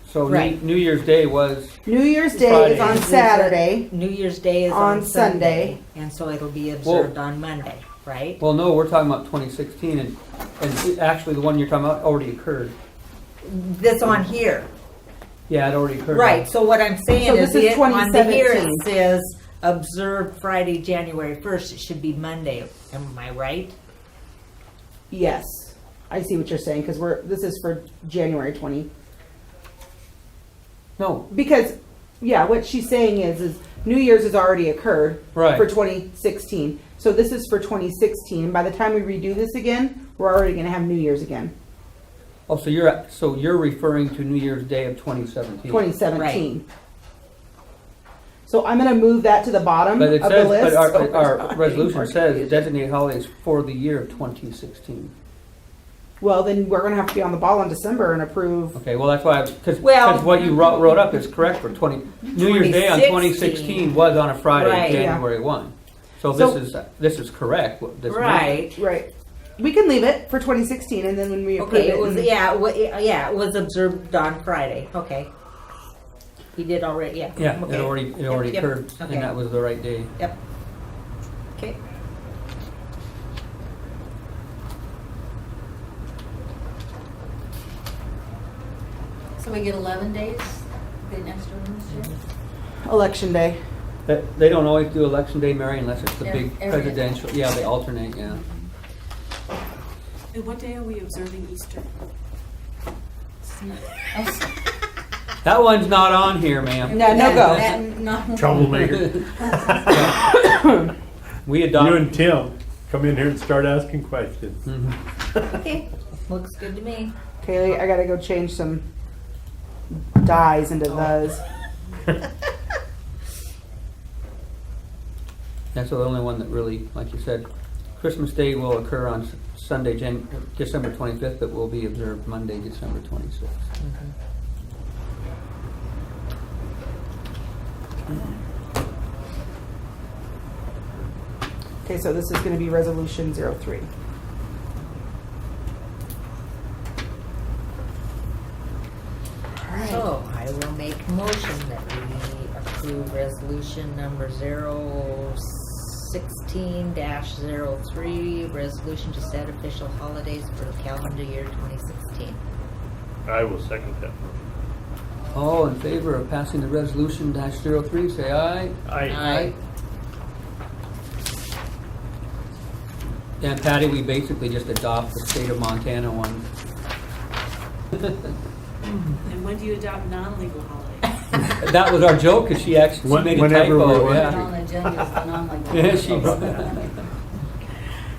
S1: So
S3: Right.
S1: New Year's Day was
S3: New Year's Day
S1: Friday.
S3: is on
S4: Is it-
S3: Saturday.
S4: New Year's Day is
S3: On
S4: on
S3: Sunday.
S4: Sunday, and so it'll be observed on Monday, right?
S1: well, no, we're talking about 2016, and actually the one you're talking about already occurred.
S4: That's on here.
S1: Yeah, it already occurred.
S4: Right, so what I'm saying
S3: So
S4: is,
S3: this is
S4: on the here it
S3: 2017.
S4: says observed Friday, January 1st, it should be Monday, am I right?
S3: Yes, I see what you're saying, because this is for January 20.
S1: No,
S3: Because, yeah, what she's saying is New Year's has already occurred
S1: Right.
S3: for 2016. So this is for 2016. And by the time we redo this again, we're already going to have New Year's again,
S1: oh, so you're referring to New Year's Day of 2017.
S3: 2017. So I'm going to move that to the bottom
S1: But it
S3: of the
S1: says,
S3: list.
S1: but
S3: so there's
S1: our
S3: not
S1: resolution
S3: any more
S1: says
S3: confusion.
S1: designate holidays for the year of 2016.
S3: Well, then we're going to have to be on the ball in December and approve.
S1: Okay, well, that's why, because
S4: Well-
S1: what you wrote up is correct for New Year's Day on 2016 was on a Friday,
S4: Right.
S1: January 1. So
S3: So-
S1: this is correct. this
S4: Right.
S3: Right. We can leave it for 2016, and then when we approve
S4: Okay,
S3: it,
S4: it was,
S3: and-
S4: it was observed on Friday, okay. He did already, yeah.
S1: Yeah,
S4: okay.
S1: it already
S4: Yep,
S1: occurred,
S4: okay.
S1: and that was the right day.
S4: Yep. Okay.
S7: So we get 11 days, get an extra one this year?
S3: Election Day.
S1: They don't always do Election Day, Mary, unless it's the big
S7: Every-
S1: presidential, yeah, they alternate, yeah.
S8: And what day are we observing Easter?
S1: That one's not on here, ma'am.
S3: No, no go.
S7: No.
S2: Troublemaker.
S1: We
S2: You
S1: adopt.
S2: and Tim come in here and start asking questions.
S1: Mhm.
S4: Okay, looks good to me.
S3: Okay, I gotta go change some dies into those.
S1: That's the only one that really, like you said, Christmas Day will occur on Sunday, December 25th, but will be observed Monday, December 26th.
S3: Okay, so this is gonna be resolution 03.
S4: So I will make a motion that we approve resolution number 016-03, resolution to set official holidays for the calendar year 2016.
S2: I will second that.
S1: All in favor of passing the resolution -03, say aye.
S4: Aye.
S1: And Patty, we basically just adopt the state of Montana one.
S8: And when do you adopt non-legal holidays?
S1: That was our joke, because she actually made a
S2: Whenever
S1: typo,
S2: we
S7: Put it
S1: yeah.
S7: on the agenda, it's been on like.
S1: Yeah, she-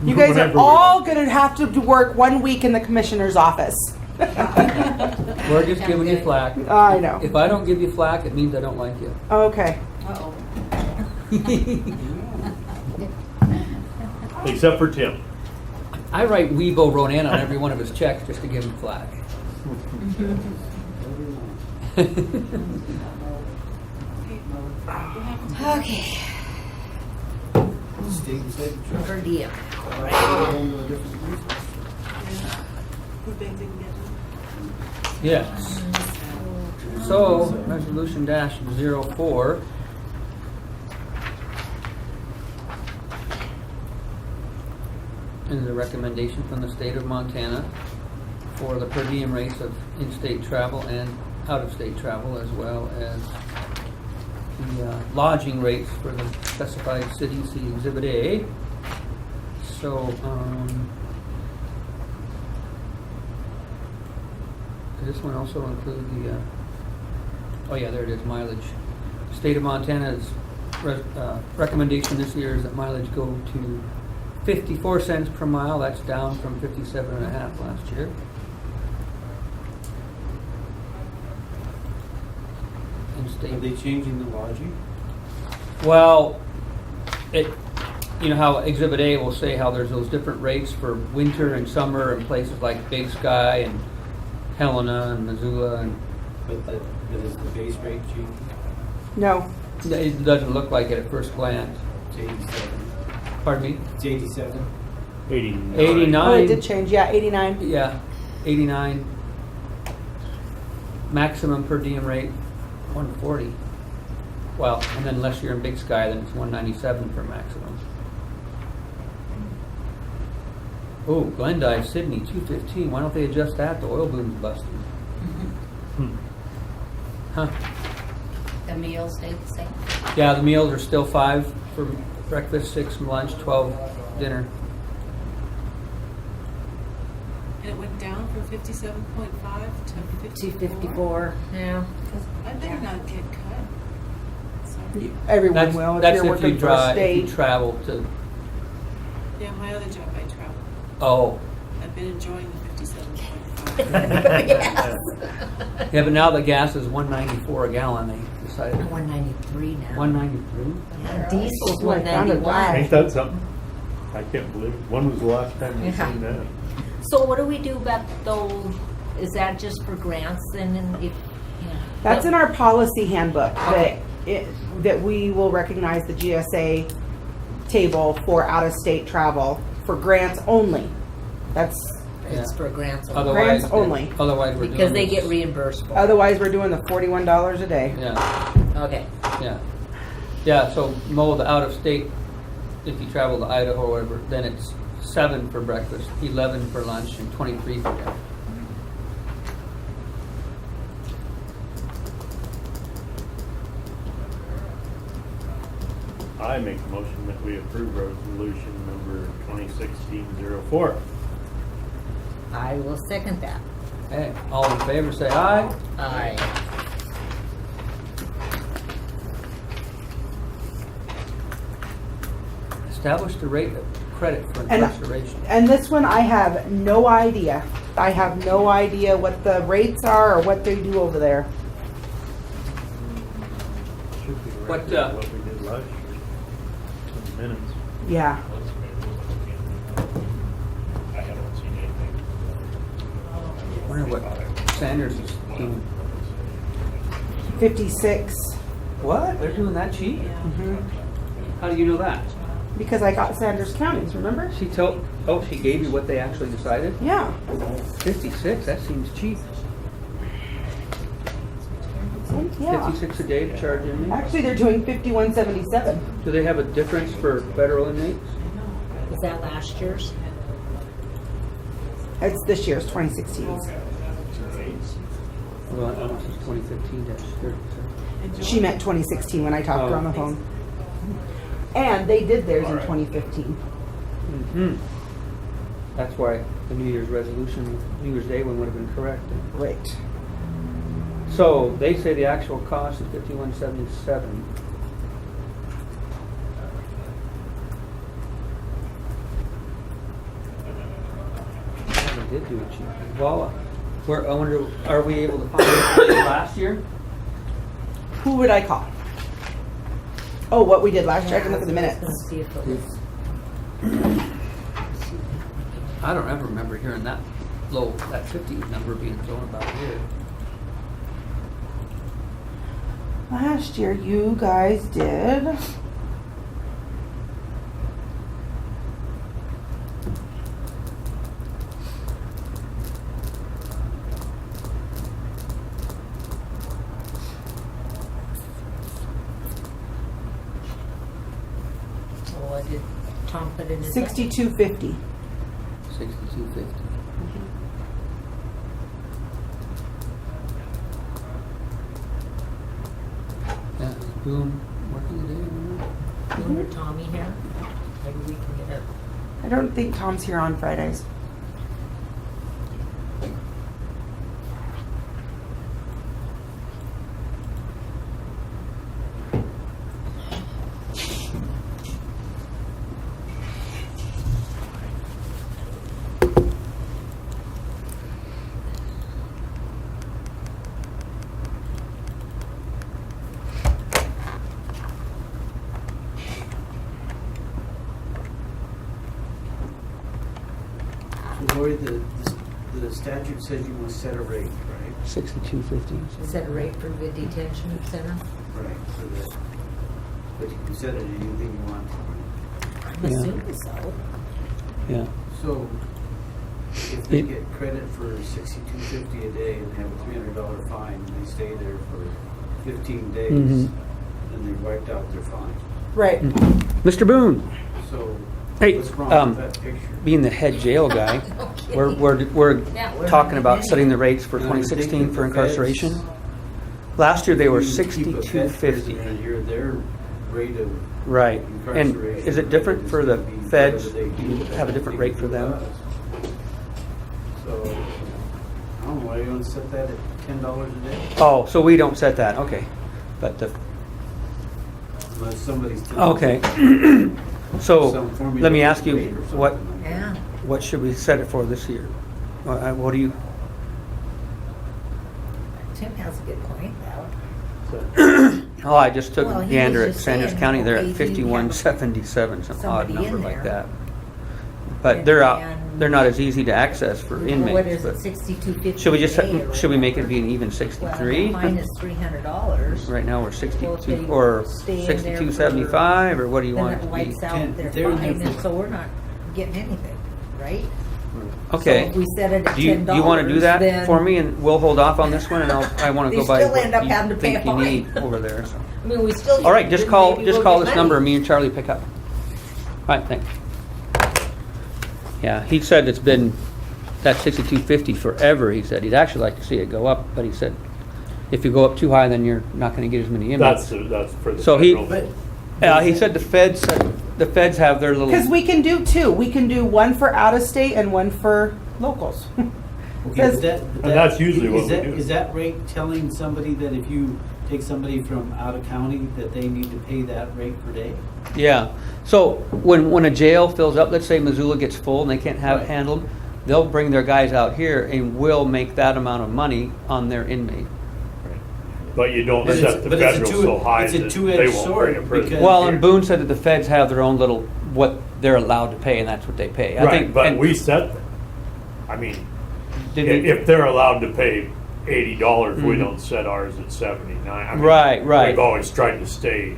S3: You guys
S2: Whenever
S3: are
S2: we
S3: all gonna have to work 1 week in the commissioner's office.
S1: We're just giving you flack.
S3: I know.
S1: If I don't give you flack, it means I don't like you.
S3: Okay.
S7: Uh-oh.
S2: Except for Tim.
S1: I write Weibo Ronan on every one of his checks just to give him flack.
S4: Okay.
S6: State and state.
S4: For Diem.
S8: Who begged didn't get one?
S1: Yes. So, resolution -04. Is a recommendation from the state of Montana for the per diem rates of in-state travel and out-of-state travel, as well as the lodging rates for the specified cities, see Exhibit A. So, does this one also include the, oh yeah, there it is, mileage. State of Montana's recommendation this year is that mileage go to 54 cents per mile. That's down from 57.5 last year. And
S6: Are
S1: state,
S6: they changing the lodging?
S1: well, you know how Exhibit A will say how there's those different rates for winter and summer in places like Big Sky and Helena and Missoula, and
S6: But is the base rate changing?
S3: No.
S1: it doesn't look like it at first glance.
S6: It's 87.
S1: Pardon me?
S6: It's 87.
S2: 89.
S1: 89.
S3: Oh, it did change. Yeah, 89.
S1: Yeah, 89. Maximum per diem rate, 140. Well, and then unless you're in Big Sky, then it's 197 for maximum. Oh, Glendive, Sydney, 215. Why don't they adjust that? The oil boom's busting. Huh?
S7: The meals stayed the same?
S1: Yeah, the meals are still 5 for breakfast, 6 lunch, 12 dinner.
S8: And it went down from 57.5 to 54.
S4: 254, yeah.
S8: I better not get cut. Sorry.
S3: Everyone will if
S1: That's
S3: you're
S1: if
S3: working
S1: you
S3: for a
S1: drive, if you
S3: state.
S1: travel to,
S8: Yeah, my other job, I travel.
S1: oh.
S8: I've been enjoying the 57.5.
S4: Yes.
S1: Yeah, but now the gas is $1.94 a gallon, they decided.
S4: 193 now.
S1: $1.93?
S4: Yeah, diesel's
S3: Well, I found it
S4: 191.
S2: Ain't that something? I can't believe it. When was the last time you
S4: Yeah.
S2: seen that?
S4: So what do we do about those, is that just for grants then, and if, yeah.
S3: That's in our policy handbook,
S4: Okay.
S3: that we will recognize the GSA table for out-of-state travel for grants only. That's,
S4: It's for grants only,
S1: Otherwise,
S3: Grants only.
S1: Otherwise, we're doing
S4: because they
S1: this-
S4: get reimbursed for it.
S3: otherwise we're doing the $41 a day.
S1: Yeah,
S4: Okay,
S1: yeah. Yeah, so Mo, the out of state, if you travel to Idaho or whatever, then it's 7 for breakfast, 11 for lunch, and 23 for dinner.
S2: I make a motion that we approve resolution number 2016-04.
S4: I will second that.
S1: Hey, all in favor, say aye.
S4: Aye.
S1: Establish the rate of credit for
S3: And-
S1: incarceration.
S3: And this one, I have no idea. I have no idea what the rates are or what they do over there.
S2: Should be
S1: What,
S2: right with what we did last year. In minutes.
S3: Yeah.
S9: I haven't seen anything.
S1: I wonder what Sanders is doing.
S3: 56.
S1: What? They're doing that cheap?
S3: Mhm.
S1: How do you know that?
S3: Because I got Sanders counties, remember?
S1: She told, oh, she gave you what they actually decided?
S3: Yeah.
S1: 56, that seems cheap.
S3: Yeah.
S1: 56 a day to charge inmates?
S3: Actually, they're doing 51.77.
S1: Do they have a difference for federal inmates?
S4: Is that last year's?
S3: It's this year's 2016.
S1: Well, I don't know, it's 2015-30.
S3: She meant 2016 when I talked to her on the phone. And they did theirs in 2015.
S1: Mm-hmm. That's why the New Year's resolution, New Year's Day one would have been correct.
S3: Right.
S1: So they say the actual cost is $51.77. Yeah, they did do it cheap. Well, I wonder, are we able to find it last year?
S3: Who would I call? Oh, what we did last year? I can look at the minutes.
S4: Let's see if it was.
S1: I don't ever remember hearing that low, that 50 number being thrown about here.
S3: Last year, you guys did.
S4: So what did Tom put in his?
S3: 62.50.
S1: 62.50. Yeah, is Boone working today?
S4: Boone or Tommy here? Maybe we can get it.
S3: I don't think Tom's here on Fridays.
S6: So Lori, the statute says you must set a rate, right?
S1: 62.50.
S4: Set a rate for the detention center?
S6: Right. So that, but you can set it at anything you want.
S4: I'm
S1: Yeah.
S4: assuming so.
S1: Yeah.
S6: So if they
S1: It-
S6: get credit for $62.50 a day and have a $300 fine, and they stay there for 15 days,
S1: Mhm.
S6: then they wiped out their fine.
S3: Right.
S1: Mr. Boone,
S6: So
S1: Hey,
S6: what's wrong with that picture?
S1: being the head jail guy,
S4: No
S1: we're
S4: kidding. Yeah, we're
S1: talking
S4: not
S1: about
S4: getting
S1: setting the
S4: it.
S1: rates for
S6: And I would think
S1: 2016
S6: that
S1: for
S6: the feds-
S1: incarceration. Last year they were
S6: If you keep a Fed
S1: $62.50.
S6: prisoner in here, their rate of
S1: Right. And
S6: incarceration
S1: is it different for the
S6: is gonna be
S1: feds?
S6: whatever they
S1: Do you
S6: do.
S1: have a different rate for them?
S6: So, I don't know, why you want to set that at $10 a day?
S1: Oh, so we don't set that, okay. But the,
S6: Unless somebody's. telling
S1: okay. So,
S6: Some formula
S1: let me ask you,
S6: rate or something.
S4: Yeah.
S1: what should we set it for this year? What do you,
S4: Tim has a good point, though.
S1: oh, I just took
S4: Well,
S1: a
S4: he
S1: gander
S4: was
S1: at
S4: just
S1: Sanders
S4: saying,
S1: County, they're
S4: okay,
S1: at
S4: do you have
S1: 5177, some odd
S4: somebody
S1: number
S4: in
S1: like
S4: there?
S1: that. But they're out,
S4: And-
S1: they're not as easy to access for
S4: What
S1: inmates,
S4: is it,
S1: but
S4: 62.50?
S1: should we just,
S4: a day or
S1: should we make it
S4: whatever?
S1: be an even
S4: Well,
S1: 63?
S4: mine is $300.
S1: Right now, we're
S4: Well, if
S1: 62,
S4: they
S1: or
S4: stay in there
S1: 6275, or what do you
S4: Then
S1: want
S4: it
S1: it to be?
S4: wipes out their
S6: They're
S4: fine, and
S6: different.
S4: so we're not getting anything, right?
S1: Okay.
S4: So if we set it at
S1: Do you want to do
S4: $10,
S1: that
S4: then
S1: for me, and we'll hold off on this one, and I want to
S4: They
S1: go by
S4: still
S1: what
S4: end up
S1: you
S4: having to pay
S1: think
S4: a
S1: you
S4: fine.
S1: need over there, so.
S4: I mean, we still.
S1: All right, just
S4: then
S1: call,
S4: maybe
S1: just
S4: we'll
S1: call
S4: get
S1: this
S4: money.
S1: number, me and Charlie pick up. All right, thanks. Yeah, he said it's been, that 6250 forever, he said. He'd actually like to see it go up, but he said, if you go up too high, then you're not going to get as many inmates.
S2: That's for the
S1: So he-
S2: federal.
S1: He said the feds have their little.
S3: Because we can do two. We can do one for out of state and one for locals.
S6: Okay, but
S2: And that's usually what
S6: is
S2: we
S6: that-
S2: do.
S6: Is that rate telling somebody that if you take somebody from out of county, that they need to pay that rate per day?
S1: Yeah, so when a jail fills up, let's say Missoula gets full and they can't
S6: Right.
S1: handle them, they'll bring their guys out here and we'll make that amount of money on their inmate.
S2: But you don't
S6: But it's-
S2: set the
S6: but it's a
S2: federal
S6: two-
S2: so high
S6: it's a
S2: that
S6: two-edged
S2: they won't
S6: sword,
S2: bring a prisoner.
S6: because-
S1: Well,
S2: here.
S1: and Boone said that the feds have their own little, what they're allowed to pay, and that's what they pay. I
S2: Right,
S1: think,
S2: but
S1: and
S2: we set them. I mean,
S1: did we-
S2: if they're allowed to pay $80, we
S1: Mhm.
S2: don't set ours at 79. I mean,
S1: Right, right.
S2: We've always tried to stay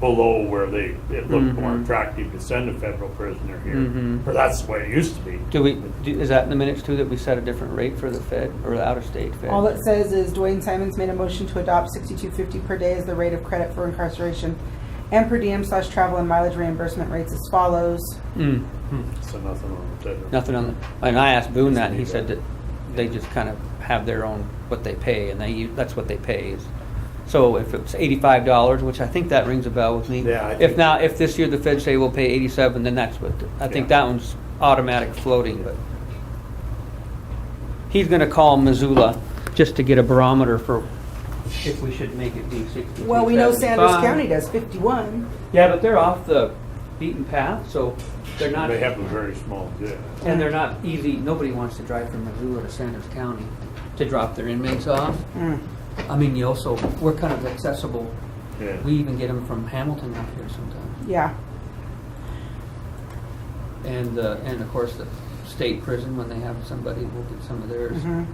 S2: below where it looked more
S1: Mhm.
S2: attractive to send a federal prisoner here.
S1: Mhm.
S2: Or that's the way it used to be.
S1: is that in the minutes too, that we set a different rate for the fed, or the out-of-state fed?
S3: All it says is Dwayne Simons made a motion to adopt 6250 per day as the rate of credit for incarceration and per diem/travel and mileage reimbursement rates as follows.
S1: Mm,
S2: So nothing on the federal.
S1: nothing on the, and I asked Boone that, and he said that they just kind of have their own, what they pay, and that's what they pay is. So if it's $85, which I think that rings a bell with me.
S2: Yeah, I
S1: If
S2: think-
S1: not, if this year the feds say we'll pay 87, then that's what, I think
S2: Yeah.
S1: that one's automatic floating, but. He's gonna call Missoula just to get a barometer for if we should make it be 62.
S3: Well, we know Sanders County does 51.
S1: Yeah, but they're off the beaten path, so they're not.
S2: They have a very small jail.
S1: And they're not easy, nobody wants to drive from Missoula to Sanders County to drop their inmates off.
S3: Mm.
S1: I mean, you also, we're kind of accessible.
S2: Yeah.
S1: We even get them from Hamilton out here sometimes.
S3: Yeah.
S1: And of course, the state prison, when they have somebody, we'll get some of theirs.
S3: Mhm.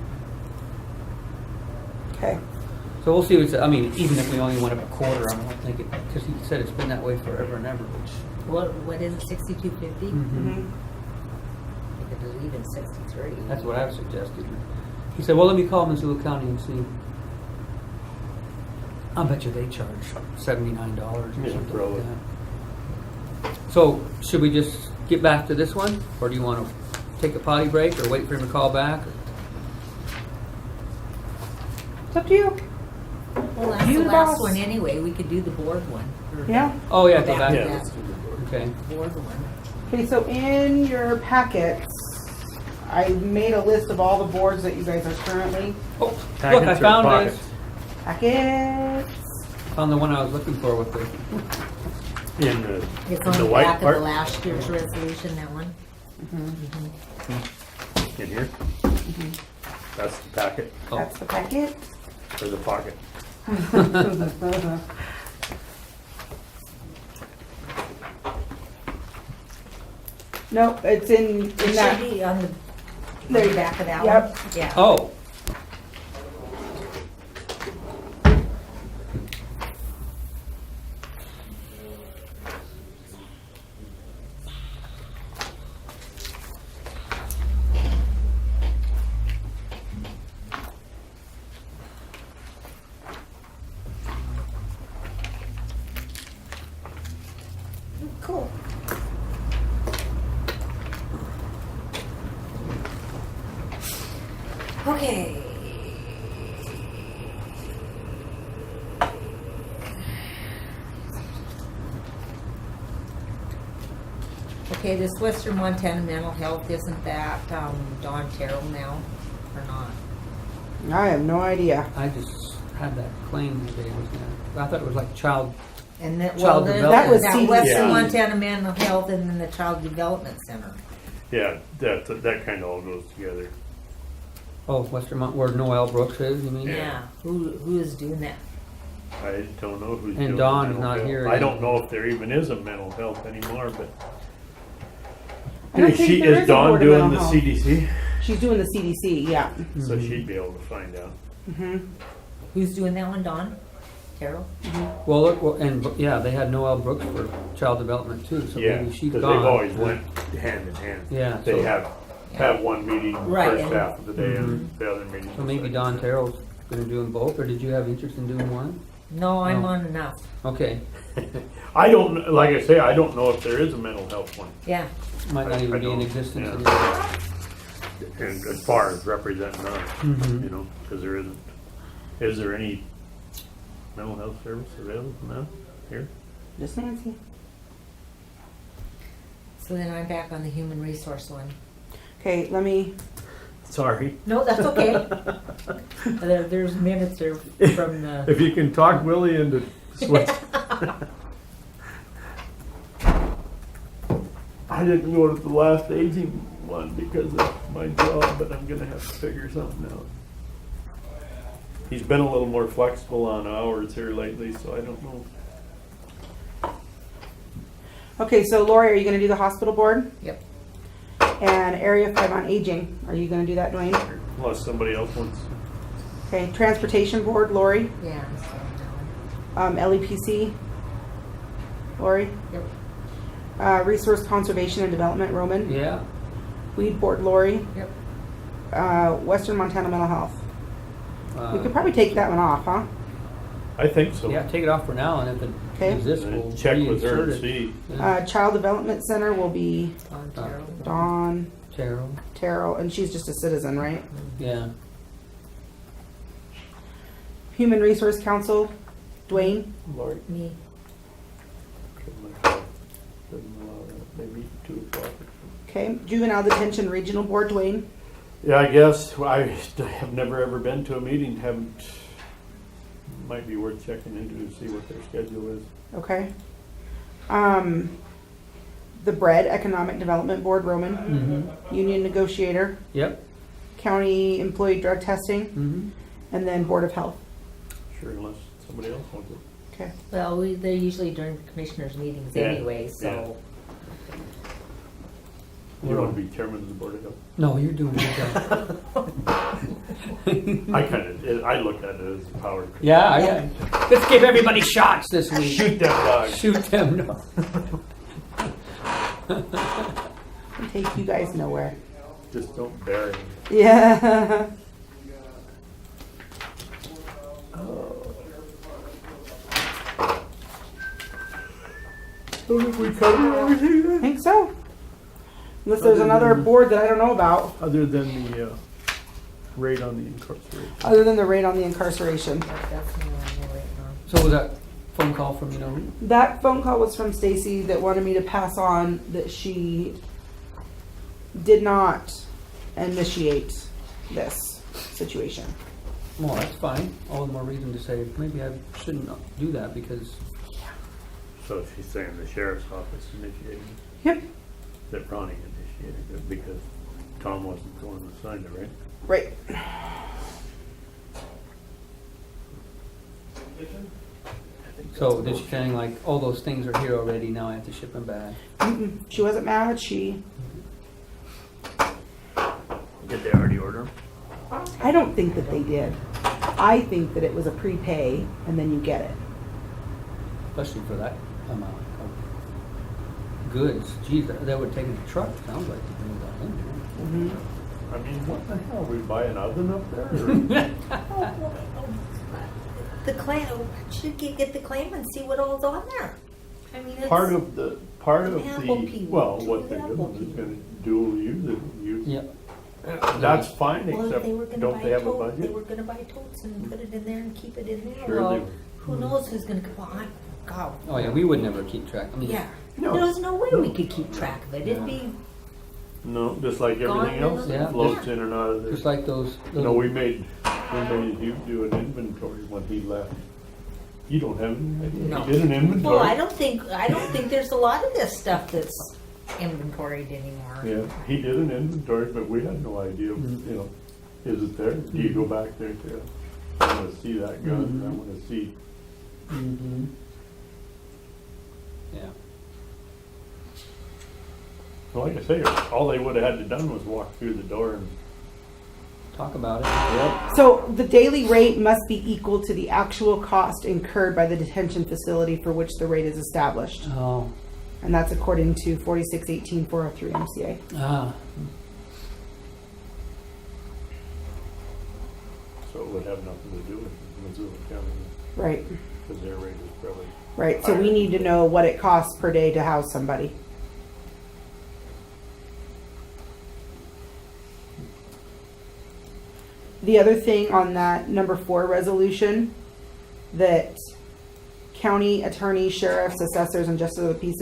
S3: Okay.
S1: So we'll see what's, I mean, even if we only went up a quarter, I don't think it, because he said it's been that way forever and ever, which.
S4: What is it, 62.50?
S1: Mhm.
S4: I think it was even 63.
S1: That's what I've suggested. He said, well, let me call Missoula County and see. I'll bet you they charge $79 or
S2: Yeah,
S1: something
S2: probably.
S1: like that. So, should we just get back to this one? Or do you want to take a potty break or wait for him to call back?
S3: It's up to you.
S4: Well, that's
S3: You
S4: the
S3: the
S4: last
S3: boss.
S4: one anyway. We could do the board one. Or
S3: Yeah.
S1: Oh, yeah, go
S4: Back
S1: back.
S4: to
S2: Yeah,
S4: that
S2: let's do the board.
S1: Okay.
S4: board one.
S3: Okay, so in your packets, I made a list of all the boards that you guys are currently.
S1: Oh, look, I
S2: Packets or
S1: found
S2: pockets?
S1: this.
S3: Packets.
S1: Found the one I was looking for with the,
S2: In
S4: It's
S2: the
S4: on the
S2: white
S4: back of
S2: part?
S4: the last year's resolution, that one.
S2: In here? That's the packet
S1: oh,
S3: That's the packet.
S2: or the pocket?
S3: Nope, it's in
S4: It should
S3: that.
S4: be on the
S3: There you go.
S4: back of that
S3: Yep.
S4: one. Yeah.
S1: oh.
S4: Cool. Okay. Okay, this Western Montana Mental Health, isn't that Dawn Terrell now, or not?
S3: I have no idea.
S1: I just had that claim today. I thought it was like child.
S4: And that,
S1: Child
S4: there's
S1: Development.
S3: That was
S4: that
S3: CDC.
S4: Western
S2: Yeah.
S4: Montana Mental Health and then the Child Development Center.
S2: Yeah, that kind of all goes together.
S1: Oh, Western Mont, where Noel Brooks is, you mean?
S4: Yeah, who is doing that?
S2: I don't know who's
S1: And
S2: doing
S1: Dawn's
S2: mental
S1: not
S2: health.
S1: here
S2: I don't
S1: anymore.
S2: know if there even is a mental health anymore, but
S3: I don't think there is a
S2: Dawn
S3: board of
S2: doing
S3: mental
S2: the
S3: health.
S2: CDC?
S3: She's doing the CDC, yeah.
S2: So she'd be able to find out.
S4: Who's doing that one, Dawn Terrell?
S1: Well, look, yeah, they had Noel Brooks for child development too, so
S2: Yeah,
S1: maybe she's
S2: because
S1: gone.
S2: they've always went hand in hand.
S1: Yeah,
S2: They
S1: so-
S2: have one meeting
S4: Right,
S2: first
S4: and-
S2: half of the day and the other meeting.
S1: So maybe
S2: the
S1: Don
S2: second.
S1: Terrell's gonna do them both, or did you have interest in doing one?
S4: No, I'm
S1: No.
S4: on enough.
S1: Okay,
S2: I don't, like I say, I don't know if there is a mental health one.
S4: Yeah.
S1: might not
S2: I
S1: even be in
S2: don't-
S1: existence
S2: yeah.
S1: anymore.
S2: And as far as representing us,
S1: Mhm.
S2: you know, because there isn't. Is there any mental health service available now here?
S3: Just Nancy.
S4: So then I'm back on the human resource one.
S3: Okay, let me,
S2: Sorry.
S4: No, that's okay. There's minutes there from the.
S2: If you can talk Willie into switch. I didn't go to the last aging one because of my job, but I'm gonna have to figure something out. He's been a little more flexible on hours here lately, so I don't know.
S3: okay, so Lori, are you gonna do the hospital board?
S4: Yep.
S3: And Area 5 on aging, are you gonna do that, Dwayne?
S2: Unless somebody else wants.
S3: Okay, transportation board, Lori.
S4: Yeah. So,
S3: LEPC, Lori.
S4: Yep.
S3: Resource conservation and development, Roman.
S1: Yeah,
S3: Weed board, Lori.
S4: Yep.
S3: Western Montana mental health. We could
S1: uh,
S3: probably take that one off, huh?
S2: I think so.
S1: yeah, take it off for now, and if it
S3: Okay.
S1: exists,
S2: And
S1: we'll
S2: check with her
S1: reinsert
S2: and
S1: it.
S2: see.
S1: Yeah.
S3: Child development center will be
S4: Dawn Terrell.
S3: Dawn
S1: Terrell,
S3: Terrell, and she's just a citizen, right?
S1: yeah.
S3: Human resource council, Dwayne.
S2: Lori.
S4: Me.
S2: Doesn't allow that. They meet at 2 o'clock.
S3: Okay, juvenile detention regional board, Dwayne.
S2: Yeah, I guess I have never ever been to a meeting. Haven't. Might be worth checking into to see what their schedule is.
S3: Okay. The BRED Economic Development Board, Roman.
S1: Mm-hmm.
S3: Union negotiator,
S1: Yep.
S3: county employee drug testing,
S1: Mm-hmm.
S3: and then board of health.
S2: Sure, unless somebody else wants it.
S3: Okay.
S4: Well, they're usually during commissioners' meetings
S2: Yeah,
S4: anyway, so.
S2: You want to be chairman of the board of health?
S1: No, you're doing your job.
S2: I look at it as a power. trip.
S1: Yeah, let's give everybody shots this week.
S2: Shoot that dog.
S1: Shoot them. No.
S3: Can take you guys nowhere.
S2: Just don't bury him.
S3: Yeah.
S2: So have we covered everything
S3: I
S2: then?
S3: think so. Unless there's
S2: Other
S3: another
S2: than-
S3: board that I don't know about,
S2: Other than the rate on the incarceration.
S3: other than the rate on the incarceration.
S4: That's the one we're waiting on.
S1: So was that phone call from, you know,
S3: That phone call was from Stacy that wanted me to pass on that she did not initiate this situation.
S1: well, that's fine. All the more reason to say, maybe I shouldn't do that because,
S2: So she's saying the sheriff's office initiated,
S3: Yep.
S2: that Ronnie initiated it because Tom wasn't the one who signed it, right?
S3: Right.
S1: so did she saying like, all those things are here already, now I have to ship them back?
S3: Mm-mm. She wasn't mad. She.
S2: Did they already order them?
S3: I don't think that they did. I think that it was a prepay and then you get it.
S1: Especially for that amount of goods. Geez, that would take a truck, sounds like, to bring that in there.
S3: Mm-hmm.
S2: I mean, what the hell, we buy an oven up there? or-
S4: The claim, should get the claim and see what all's on there. I mean, it's.
S2: Part of the,
S4: Apple pee.
S2: well, what they're
S4: Apple
S2: doing is
S4: pee.
S2: gonna dual use it,
S1: Yep.
S2: That's fine,
S4: Well, if
S2: except,
S4: they were gonna
S2: don't
S4: buy
S2: they have a
S4: totes, they
S2: budget?
S4: were gonna buy totes and put it in there and keep it in there.
S2: Sure they
S4: Well,
S2: would.
S4: who knows who's gonna come on? God.
S1: Oh yeah, we would never keep track. I mean,
S4: Yeah.
S2: No.
S4: There's no way we could keep track of it. It'd be,
S2: No, just like everything
S4: Gone.
S2: else,
S1: Yeah.
S2: it floats in and out of there.
S1: Just like those.
S2: No, we made you do an inventory when he left. You don't have any idea.
S4: No.
S2: He did an inventory.
S4: well, I don't think there's a lot of this stuff that's inventoried anymore.
S2: Yeah, he did an inventory, but we had no idea, you know, is it there? Do you go back there and say, I wanna see that gun, and I wanna see.
S1: Mm-hmm. Yeah.
S2: So like I say, all they would've had to done was walk through the door and.
S1: Talk about it.
S3: So the daily rate must be equal to the actual cost incurred by the detention facility for which the rate is established.
S1: Oh.
S3: And that's according to 4618-403 MCA.
S1: Ah.
S2: So it would have nothing to do with Missoula County,
S3: Right,
S2: because their rate is probably.
S3: right. So we need to know what it costs per day to house somebody. The other thing on that number 4 resolution, that county attorneys, sheriffs, assessors, and justice of the peace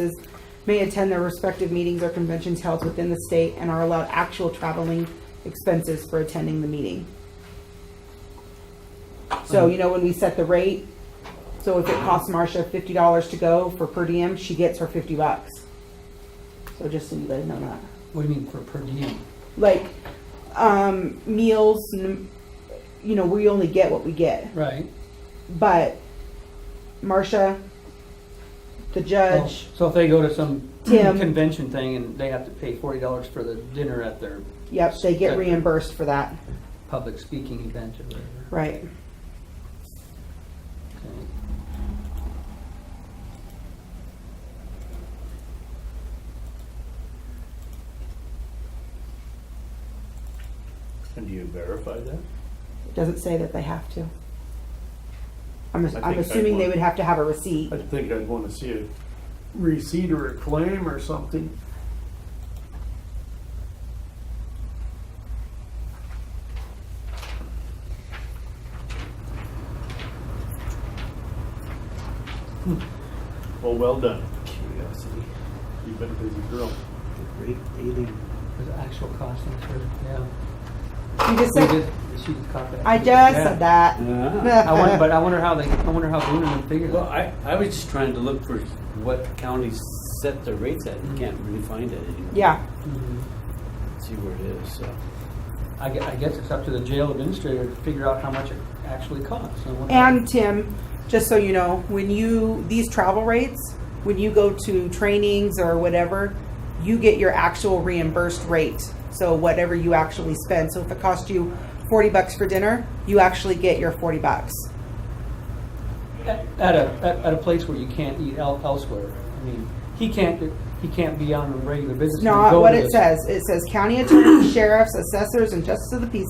S3: may attend their respective meetings or conventions held within the state and are allowed actual traveling expenses for attending the meeting. So, you know, when we set the rate, so if it costs Marcia $50 to go for per diem, she gets her $50. So just so you guys know that.
S1: What do you mean for per diem?
S3: Like, meals, you know, we only get what we get.
S1: Right.
S3: But Marcia, the judge,
S1: So if they go to some
S3: Tim.
S1: convention thing and they have to pay $40 for the dinner at their
S3: yep, they get reimbursed for that.
S1: public speaking event or whatever.
S3: Right.
S1: Okay.
S2: And do you verify that?
S3: It doesn't say that they have to. I'm
S2: think
S3: assuming
S2: I'd
S3: they
S2: want-
S3: would have to have a receipt.
S2: I think I'd wanna see a receipt or a claim or something. Well done.
S6: Curiosity.
S2: You've been a busy girl.
S6: Great alien.
S1: Was it actual costing for, yeah.
S3: You just
S1: We
S3: said,
S1: did, she just caught that.
S3: I just
S1: Yeah.
S3: said that.
S1: But I wonder how Boone and them figured
S6: Well,
S1: that.
S6: I was just trying to look for what counties set their rates at. You can't really find it anymore.
S3: Yeah.
S1: Mhm.
S6: See where it is, so.
S1: I guess it's up to the jail administrator to figure out how much it actually costs. I wonder-
S3: And Tim, just so you know, these travel rates, when you go to trainings or whatever, you get your actual reimbursed rate. So whatever you actually spend. So if it cost you $40 for dinner, you actually get your $40.
S1: At a place where you can't eat elsewhere. I mean, he can't be on a regular business.
S3: Not
S1: Go
S3: what
S1: to
S3: it
S1: this-
S3: says. It says county attorneys, sheriffs, assessors, and justice of the peace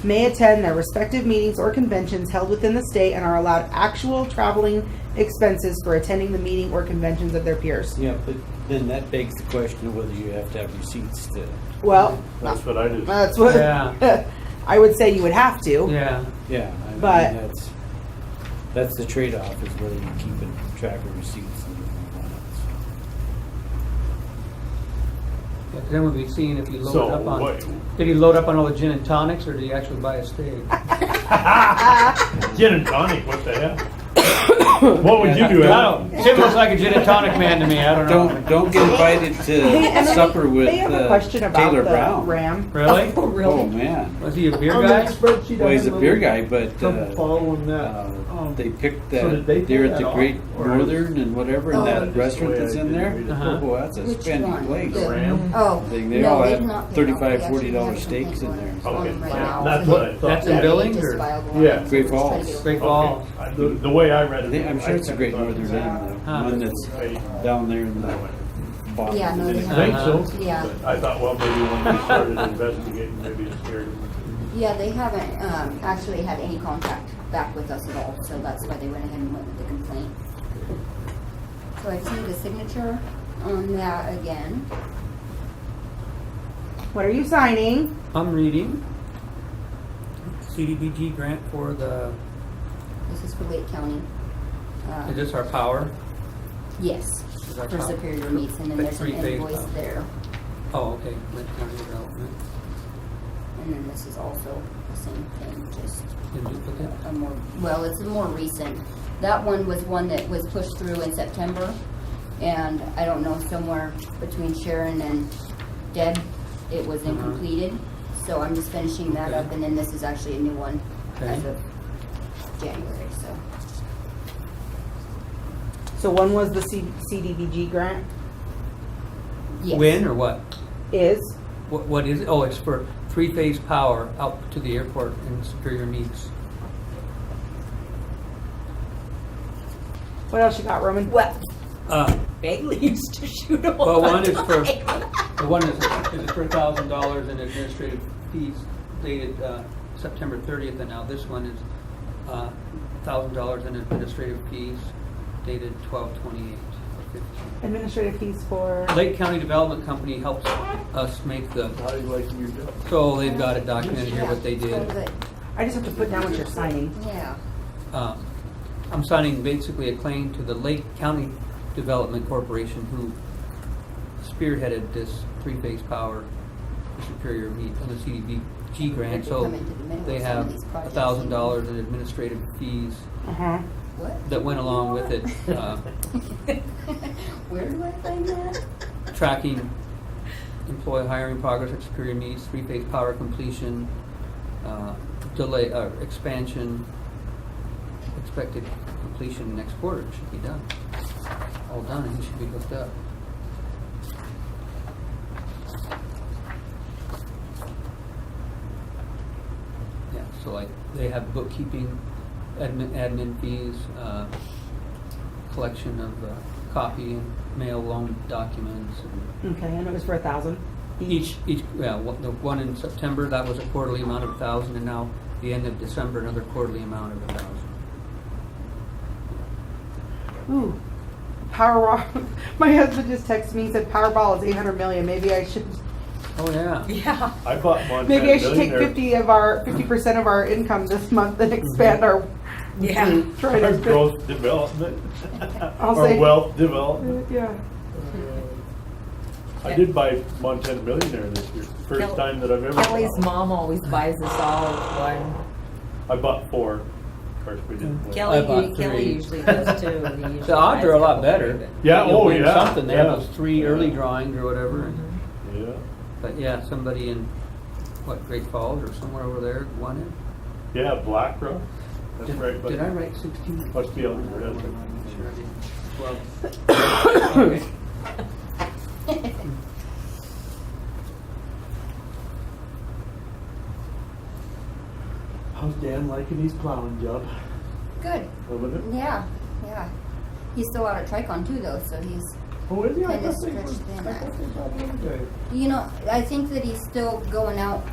S3: may attend their respective meetings or conventions held within the state and are allowed actual traveling expenses for attending the meeting or conventions of their peers.
S6: Yeah, but then that begs the question of whether you have to have receipts to.
S3: Well,
S2: That's what I did.
S3: that's what
S1: Yeah.
S3: I would say you would have to.
S1: Yeah.
S6: Yeah, I
S3: But-
S6: mean, that's the trade-off is whether you keep a track of receipts and whatnot.
S1: Yeah, 'cause then we'll be seeing if he
S2: So,
S1: loaded up on.
S2: what-
S1: Did he load up on all the gin and tonics, or did he actually buy a steak?
S2: Gin and tonic, what the hell? What would you do,
S1: I
S2: Al?
S1: don't. Tim looks like a gin and tonic man to me. I don't know.
S6: Don't get invited
S3: Hey,
S6: to
S3: Emily,
S6: supper with
S3: they have a question about
S6: Taylor
S3: the
S6: Brown.
S3: RAM.
S1: Really?
S4: Oh, really?
S6: Oh, man.
S1: Was he a beer
S2: On
S1: guy?
S2: that spreadsheet,
S6: Well,
S2: I
S6: he's a
S2: have
S6: beer
S2: little
S6: guy, but
S2: trouble following that.
S6: they picked
S2: So
S6: that
S2: did they
S6: there
S2: pay
S6: at the
S2: that
S6: Great
S2: off, or-
S6: Northern and whatever,
S7: Oh,
S6: and
S7: just
S6: that
S2: the
S6: restaurant
S2: way I
S6: that's in
S2: did
S6: there.
S2: read it.
S1: Uh-huh.
S6: Oh, boy, that's a
S7: Which
S6: spendy
S7: one?
S6: place.
S2: The Ram?
S7: Oh,
S6: They
S7: no,
S6: all
S7: they
S6: had
S7: did not pay
S6: $35,
S7: off. They actually
S6: $40
S7: have a
S6: steaks in
S7: complaint
S6: there.
S7: going
S2: Okay,
S7: on right
S2: yeah,
S7: now.
S2: that's what I thought.
S1: That's in
S7: Yeah,
S1: Billings,
S7: just
S1: or?
S7: filed one.
S2: Yeah.
S6: Great
S7: Just trying to
S6: Falls.
S7: get
S1: Great
S7: it.
S1: Falls.
S2: The way I read it.
S6: I'm sure it's a Great Northern Inn, the
S1: Huh.
S6: one that's down there in the bottom.
S7: Yeah, no,
S2: I
S7: they
S2: didn't
S7: haven't.
S2: think so.
S7: Yeah.
S2: But I thought, well, maybe when we started investigating, maybe it scared him.
S7: Yeah, they haven't actually had any contact back with us at all, so that's why they went ahead and went with the complaint. So I see the signature on that again.
S3: What are you signing?
S1: I'm reading. CDBG grant for the,
S7: This is for Wake County.
S1: is this our power?
S7: Yes.
S1: is our
S7: for
S1: top.
S7: Superior Meats, and then there's an
S1: Three-phase
S7: invoice
S1: power.
S7: there.
S1: Oh, okay, Lake County Development,
S7: And then this is also the same thing, just
S1: in duplicate.
S7: a more, well, it's a more recent. That one was one that was pushed through in September, and I don't know, somewhere between Sharon and Deb, it was incompleted. So I'm just finishing that
S1: Okay.
S7: up, and then this is actually a new one as
S1: Okay.
S7: of January, so.
S3: So when was the CDBG grant?
S7: Yes.
S1: When or what?
S3: Is?
S1: What is it? Oh, it's for three-phase power out to the airport in Superior Meats.
S3: What else you got, Roman?
S4: Well,
S1: Uh,
S4: Bailey used to shoot them all
S1: Well,
S4: the
S1: one is for,
S4: time.
S1: the one is for $1,000 in administrative fees dated September 30th, and now this one is $1,000 in administrative fees dated 12/28.
S3: Administrative fees for?
S1: Lake County Development Company helps us make the,
S2: How do you like your job?
S1: so they've got it documented here what they
S7: So
S1: did.
S7: good.
S3: I just have to put down what you're signing.
S7: Yeah.
S1: I'm signing basically a claim to the Lake County Development Corporation, who spearheaded this three-phase power for Superior Meat on the CDBG grant.
S7: They
S1: So
S7: come into the middle of
S1: they
S7: some
S1: have
S7: of these projects.
S1: $1,000 in administrative fees
S3: Uh-huh.
S7: What?
S1: that went along with it,
S7: Where do I find that?
S1: tracking employee hiring progress at Superior Meats, three-phase power completion, delay, expansion, expected completion next quarter. It should be done. All done, and he should be hooked up. Yeah, so like, they have bookkeeping, admin fees, collection of copy and mail loan documents. And
S3: Okay, and it was for 1,000?
S1: yeah, the one in September, that was a quarterly amount of 1,000, and now the end of December, another quarterly amount of 1,000.
S3: Ooh, Powerball. My husband just texted me and said Powerball is 800 million. Maybe I should.
S1: Oh, yeah.
S4: Yeah.
S2: I bought one.
S3: Maybe I should take 50% of our income this month and expand our.
S4: Yeah.
S3: Try
S2: Our
S3: to.
S2: growth development.
S3: I'll
S2: Or
S3: say-
S2: wealth development.
S3: Yeah.
S2: I did buy Montana Millionaire this year. First
S4: Kel-
S2: time that I've ever
S4: Kelly's
S2: bought.
S4: mom always buys us all one.
S2: I bought 4. Of course, we didn't win.
S1: I bought
S4: Kelly
S1: 3.
S4: usually does too. He usually
S1: The odds
S4: buys
S1: are a lot
S4: couple
S1: better.
S4: of it.
S2: Yeah,
S1: You'll
S2: oh,
S1: win
S2: yeah,
S1: something. They
S2: yeah.
S1: have those 3 early
S2: Yeah.
S1: drawings or whatever. and-
S2: Yeah.
S1: But yeah, somebody in, what, Great Falls or somewhere over there won it.
S2: Yeah, Black Rock. That's right. But
S1: Did I write 16?
S2: Must be on the red.
S1: Sure I did. Well, okay.
S2: How's Dan liking his plowing job?
S7: Good.
S2: Loving it?
S7: Yeah, yeah. He's still out at Tricon too, though, so he's,
S2: Oh, is he? I
S7: Kinda
S2: thought they
S7: stretched
S2: were-
S7: thin.
S2: I thought they brought another guy.
S7: you know, I think that he's still going out,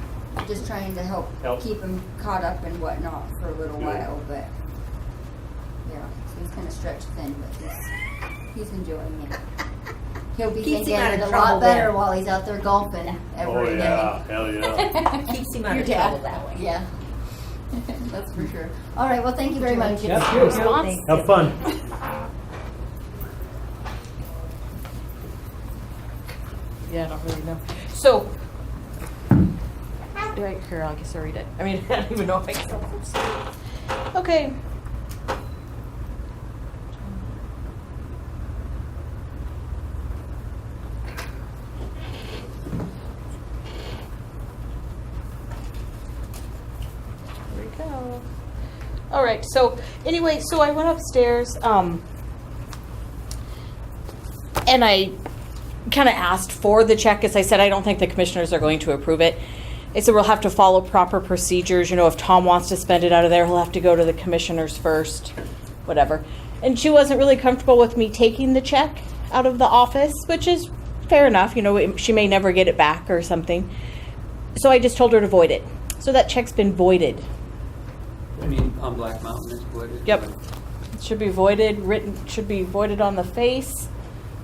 S7: just trying to help
S2: Help.
S7: keep him caught up and whatnot for a little
S2: Good.
S7: while, but yeah, so he's kind of stretched thin, but he's enjoying it. He'll be
S4: Keeps him
S7: thinking
S4: out of
S7: it a
S4: trouble
S7: lot better
S4: then.
S7: while he's out there golfing
S2: Oh,
S7: every day.
S2: yeah. Hell yeah.
S4: Keeps him out
S7: Your
S4: of trouble
S7: dad.
S4: that way.
S7: Yeah. That's for sure. All right, well, thank you very much.
S1: Yep.
S7: It's-
S5: Response?
S2: Have fun.
S5: Yeah, I don't really know. So, right here, I guess I'll read it. I mean, I don't even know if I can. Okay. Here we go. All right, so anyway, so I went upstairs, and I kind of asked for the check, as I said, I don't think the commissioners are going to approve it. I said we'll have to follow proper procedures. You know, if Tom wants to spend it out of there, he'll have to go to the commissioners first, whatever. And she wasn't really comfortable with me taking the check out of the office, which is fair enough. You know, she may never get it back or something. So I just told her to void it. So that check's been voided.
S1: I mean, on Black Mountain, it's what it.
S5: Yep. It should be voided, should be voided on the face,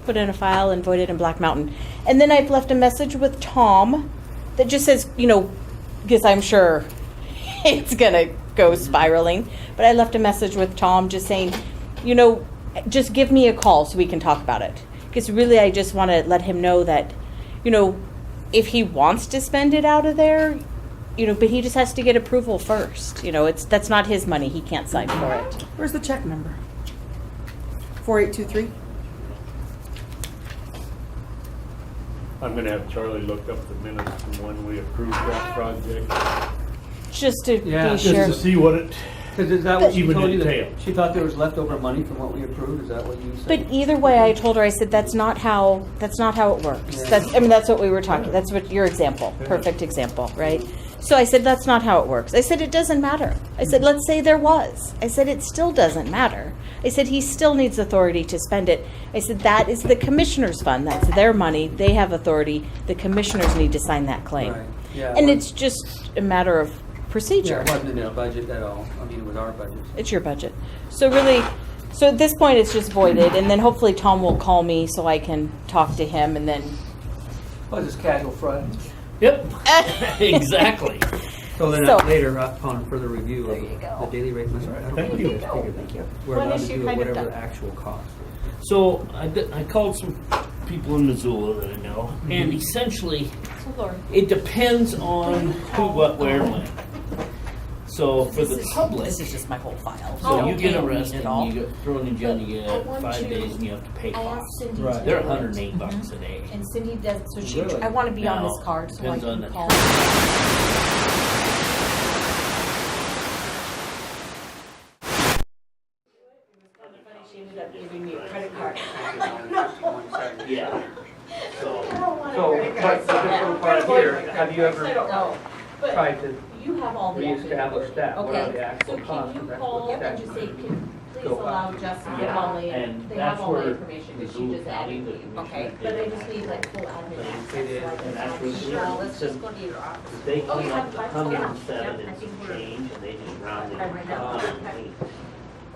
S5: put in a file and voided in Black Mountain. And then I've left a message with Tom that just says, you know, because I'm sure it's gonna go spiraling, but I left a message with Tom just saying, you know, just give me a call so we can talk about it. Because really, I just want to let him know that, you know, if he wants to spend it out of there, you know, but he just has to get approval first. You know, that's not his money. He can't sign for it.
S3: Where's the check number? 4823?
S2: I'm gonna have Charlie look up the minutes from when we approved that project,
S5: Just to
S1: Yeah,
S5: be
S1: just
S2: just
S5: sure.
S2: to see what it
S1: Cause is that what she
S2: even
S1: told you,
S2: entailed.
S1: that she thought there was leftover money from what we approved, is that what you said?
S5: But either way, I told her, I said, that's not how it works.
S1: Yeah.
S5: That's what we were talking, that's what your example, perfect example, right? So I said, that's not how it works. I said, it doesn't matter. I said, let's say there was. I said, it still doesn't matter. I said, he still needs authority to spend it. I said, that is the commissioner's fund. That's their money. They have authority. The commissioners need to sign that claim.
S1: Right, yeah.
S5: And
S1: it
S5: it's just a matter of
S1: Yeah,
S5: procedure.
S1: it wasn't in our budget at all. I mean, it was our budget.
S5: It's your budget. So really, so at this point, it's just voided, and then hopefully Tom will call me so I can talk to him, and then,
S1: Well, it's casual Friday.
S9: Yep, exactly.
S1: So then
S5: So-
S1: later, upon further review of
S5: you go.
S1: the daily rate, I don't
S2: Thank
S1: think
S2: you.
S1: it's bigger than- we're
S5: When
S1: allowed
S5: is
S1: to
S5: your
S1: do it
S5: kind of
S1: whatever
S5: done?
S1: the actual cost is.
S9: So I called some people in Missoula that I know, and essentially, it depends on who, what, where, when. So for the public,
S5: This is just my whole file.
S9: so you get
S5: don't
S9: arrested,
S5: read it all.
S9: you get thrown in jail, you
S5: I
S9: get
S5: want
S9: 5
S5: to-
S9: days, and you have to pay
S5: I asked
S9: costs.
S5: Cindy
S1: Right.
S5: to
S9: They're
S5: do it.
S9: $108 a day.
S5: And Cindy does, so she,
S1: Really?
S5: I want to be on
S9: Now,
S5: this card so I
S9: depends on
S5: can
S9: the-
S5: call. She ended up giving me a credit card.
S9: Yeah. So,
S1: So, but the different part here, have you ever
S5: No, but
S1: tried to
S5: you have all the.
S1: reestablish that? What are
S5: Okay,
S1: the
S5: so
S1: actual
S5: can
S1: costs
S5: you
S1: of that?
S5: call
S1: What's
S5: and just say,
S1: that?
S5: can please
S1: Go up.
S5: allow Justin to
S9: Yeah,
S5: call me,
S9: and
S5: and they
S9: that's
S5: have all my
S9: where
S5: information, because she
S9: Missoula
S5: just
S9: County,
S5: added
S9: the
S5: me,
S9: commissioner
S5: okay?
S9: did
S5: But I
S9: an
S5: just need like full admin
S1: And
S5: access,
S1: they did,
S5: so I can
S9: and that's
S5: talk
S9: what
S5: to
S9: we
S5: you.
S9: were-
S7: Let's just go to your office.
S9: they
S5: Oh,
S9: came
S5: you
S9: up
S5: have
S9: to
S5: five?
S9: 107
S5: Yeah, I
S9: and
S5: think
S9: some
S5: we're-
S9: change, and they just rounded
S5: I
S9: it
S5: read
S9: to
S5: that.
S9: 108.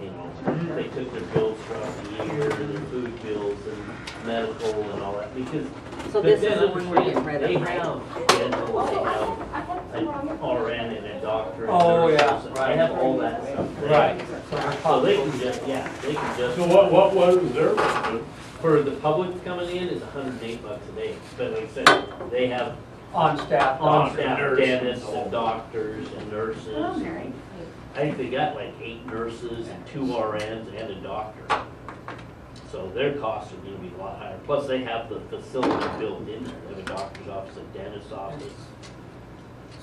S9: You know, they took their bills throughout the year, their food bills and medical and all that, because.
S7: So
S9: but
S7: this
S9: then
S7: is the one we're getting rid
S9: they
S7: of, right?
S9: have dental, they have an RN and a doctor. and
S1: Oh,
S9: nurses,
S1: yeah,
S9: and
S1: right.
S9: They have all that stuff there.
S1: Right.
S9: So they can just, yeah, they can just.
S2: So what was their budget?
S9: For the public coming in is $108 a day, but like I said, they have
S1: On staff.
S9: on-staff
S2: nurses.
S9: dentists and doctors and nurses.
S7: Oh, Mary.
S9: I think they got like 8 nurses and 2 RNs and a doctor. So their costs are gonna be a lot higher. Plus they have the facility built in there. They have a doctor's office, a dentist's office.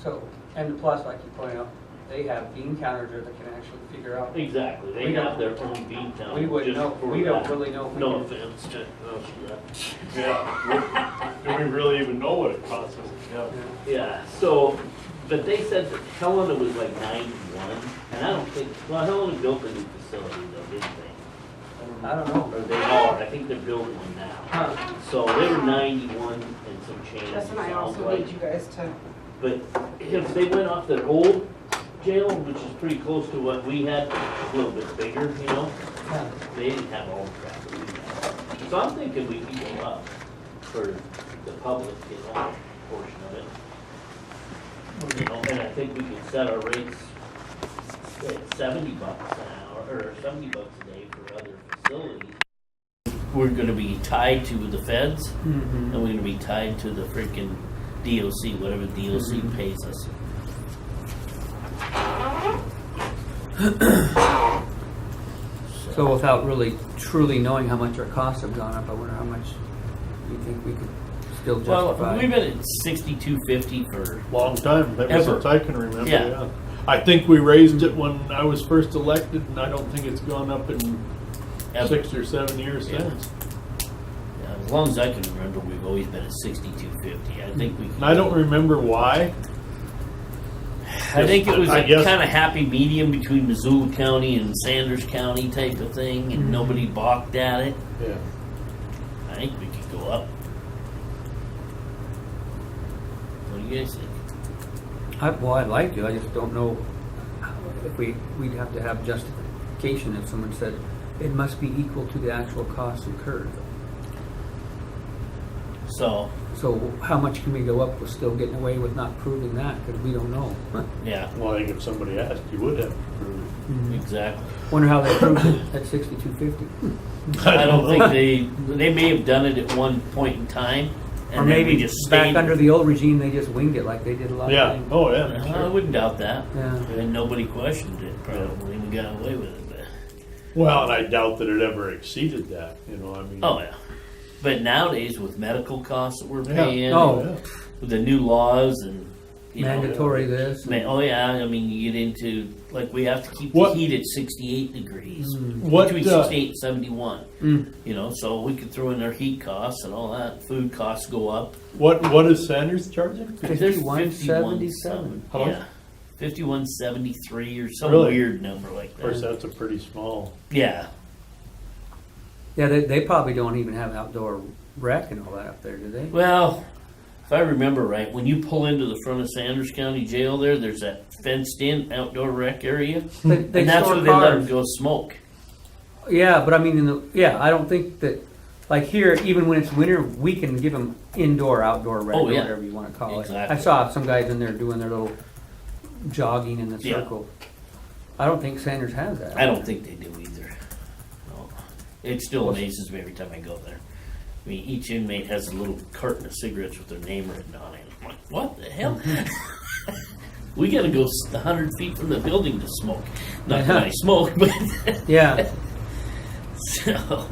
S1: So, and plus, like you pointed out, they have bean counters there that can actually figure out.
S9: Exactly, they
S1: We
S9: have
S1: don't-
S9: their own bean count.
S1: We wouldn't
S9: just
S1: know,
S9: for
S1: we don't
S9: that.
S1: really know if we
S9: No
S1: can.
S9: offense to,
S2: Yeah. Do we really even know what it costs us? Yeah.
S9: yeah, so, but they said that Helena was like 91, and I don't think, well, Helena built a new facility though, didn't they?
S1: I don't know.
S9: Or they are, I think they're building one now.
S1: Huh.
S9: So they were 91 and some change.
S3: Justin, I
S9: sounds
S3: also
S9: like.
S3: need you guys to.
S9: But if they went off their old jail, which is pretty close to what we had, a little bit bigger, you know,
S1: Yeah.
S9: they didn't have all the crap that we had. So I'm thinking we could go up for the public, you know, portion of it. You know, and I think we can set our rates at $70 an hour, or $70 a day for other facilities. We're gonna be tied to the feds,
S1: Mm-hmm.
S9: and we're gonna be tied to the freaking DOC, whatever DOC pays us.
S1: So without really truly knowing how much our costs have gone up, I wonder how much you think we could still
S9: Well,
S1: justify?
S9: we've been at 62.50 for,
S2: Long time, ever
S9: Ever.
S2: since I can remember,
S9: Yeah.
S2: yeah. I think we raised it when I was first elected, and I don't think it's gone up in
S9: Ever.
S2: 6 or 7 years
S9: Yeah.
S2: since.
S9: as long as I can remember, we've always been at 62.50. I think we can.
S2: And I don't remember why.
S9: I think it was
S2: I
S9: a
S2: guess-
S9: kind of happy medium between Missoula County and Sanders County type of thing, and nobody balked at it.
S2: Yeah.
S9: I think we could go up. What do you guys think?
S1: Well, I'd like to, I just don't know if we'd have to have justification if someone said it must be equal to the actual costs incurred.
S9: So,
S1: So how much can we go up with still getting away with not proving that, because we don't know.
S9: yeah,
S2: Well, I think if somebody asked, you would have to prove it.
S9: exactly.
S1: Wonder how they proved it at 6250.
S9: I don't think they may have done it at one point in time, and
S1: Or
S9: then
S1: maybe
S9: we just
S1: back
S9: stayed.
S1: under the old regime, they just winged it like they did a lot
S2: Yeah,
S1: of things.
S2: oh, yeah.
S9: I
S2: sure.
S9: wouldn't doubt that.
S1: Yeah.
S9: And nobody questioned it, probably, and got away with it. But,
S2: Well, and I doubt that it ever exceeded that, I mean.
S9: oh yeah. But nowadays, with medical costs that we're
S2: Yeah.
S9: paying,
S1: Oh.
S2: Yeah.
S9: with the new laws and
S1: Mandatory this.
S9: oh yeah, I mean, you get into like we have to keep
S2: What-
S9: the heat at 68 degrees,
S2: What,
S9: between 68 and 71.
S1: Mm.
S9: So we could throw in their heat costs and all that. Food costs go up.
S2: What is Sanders charging?
S9: They're
S1: 51.77.
S2: How much?
S9: Yeah, 51.73 or some
S2: Really?
S9: weird number like
S2: Of course,
S9: that.
S2: that's a pretty small.
S9: Yeah,
S1: Yeah, they probably don't even have outdoor rec and all that up there, do they?
S9: well, if I remember right, when you pull into the front of Sanders County Jail there's that fenced-in outdoor rec area,
S1: They
S9: and that's
S1: store
S9: where they let
S1: cars.
S9: them go smoke.
S1: Yeah, but I mean, I don't think that, like here, even when it's winter, we can give them indoor, outdoor rec,
S9: Oh,
S1: or
S9: yeah.
S1: whatever you want to call it.
S9: Exactly.
S1: I saw some guys in there doing their little jogging in the
S9: Yeah.
S1: circle. I don't think Sanders has that.
S9: I don't think they do either. No. It still amazes me every time I go there. I mean, each inmate has a little carton of cigarettes with their name written on it. I'm like, what the hell? We got to go 100 feet from the building to smoke. Not that I smoke, but
S1: Yeah.
S9: so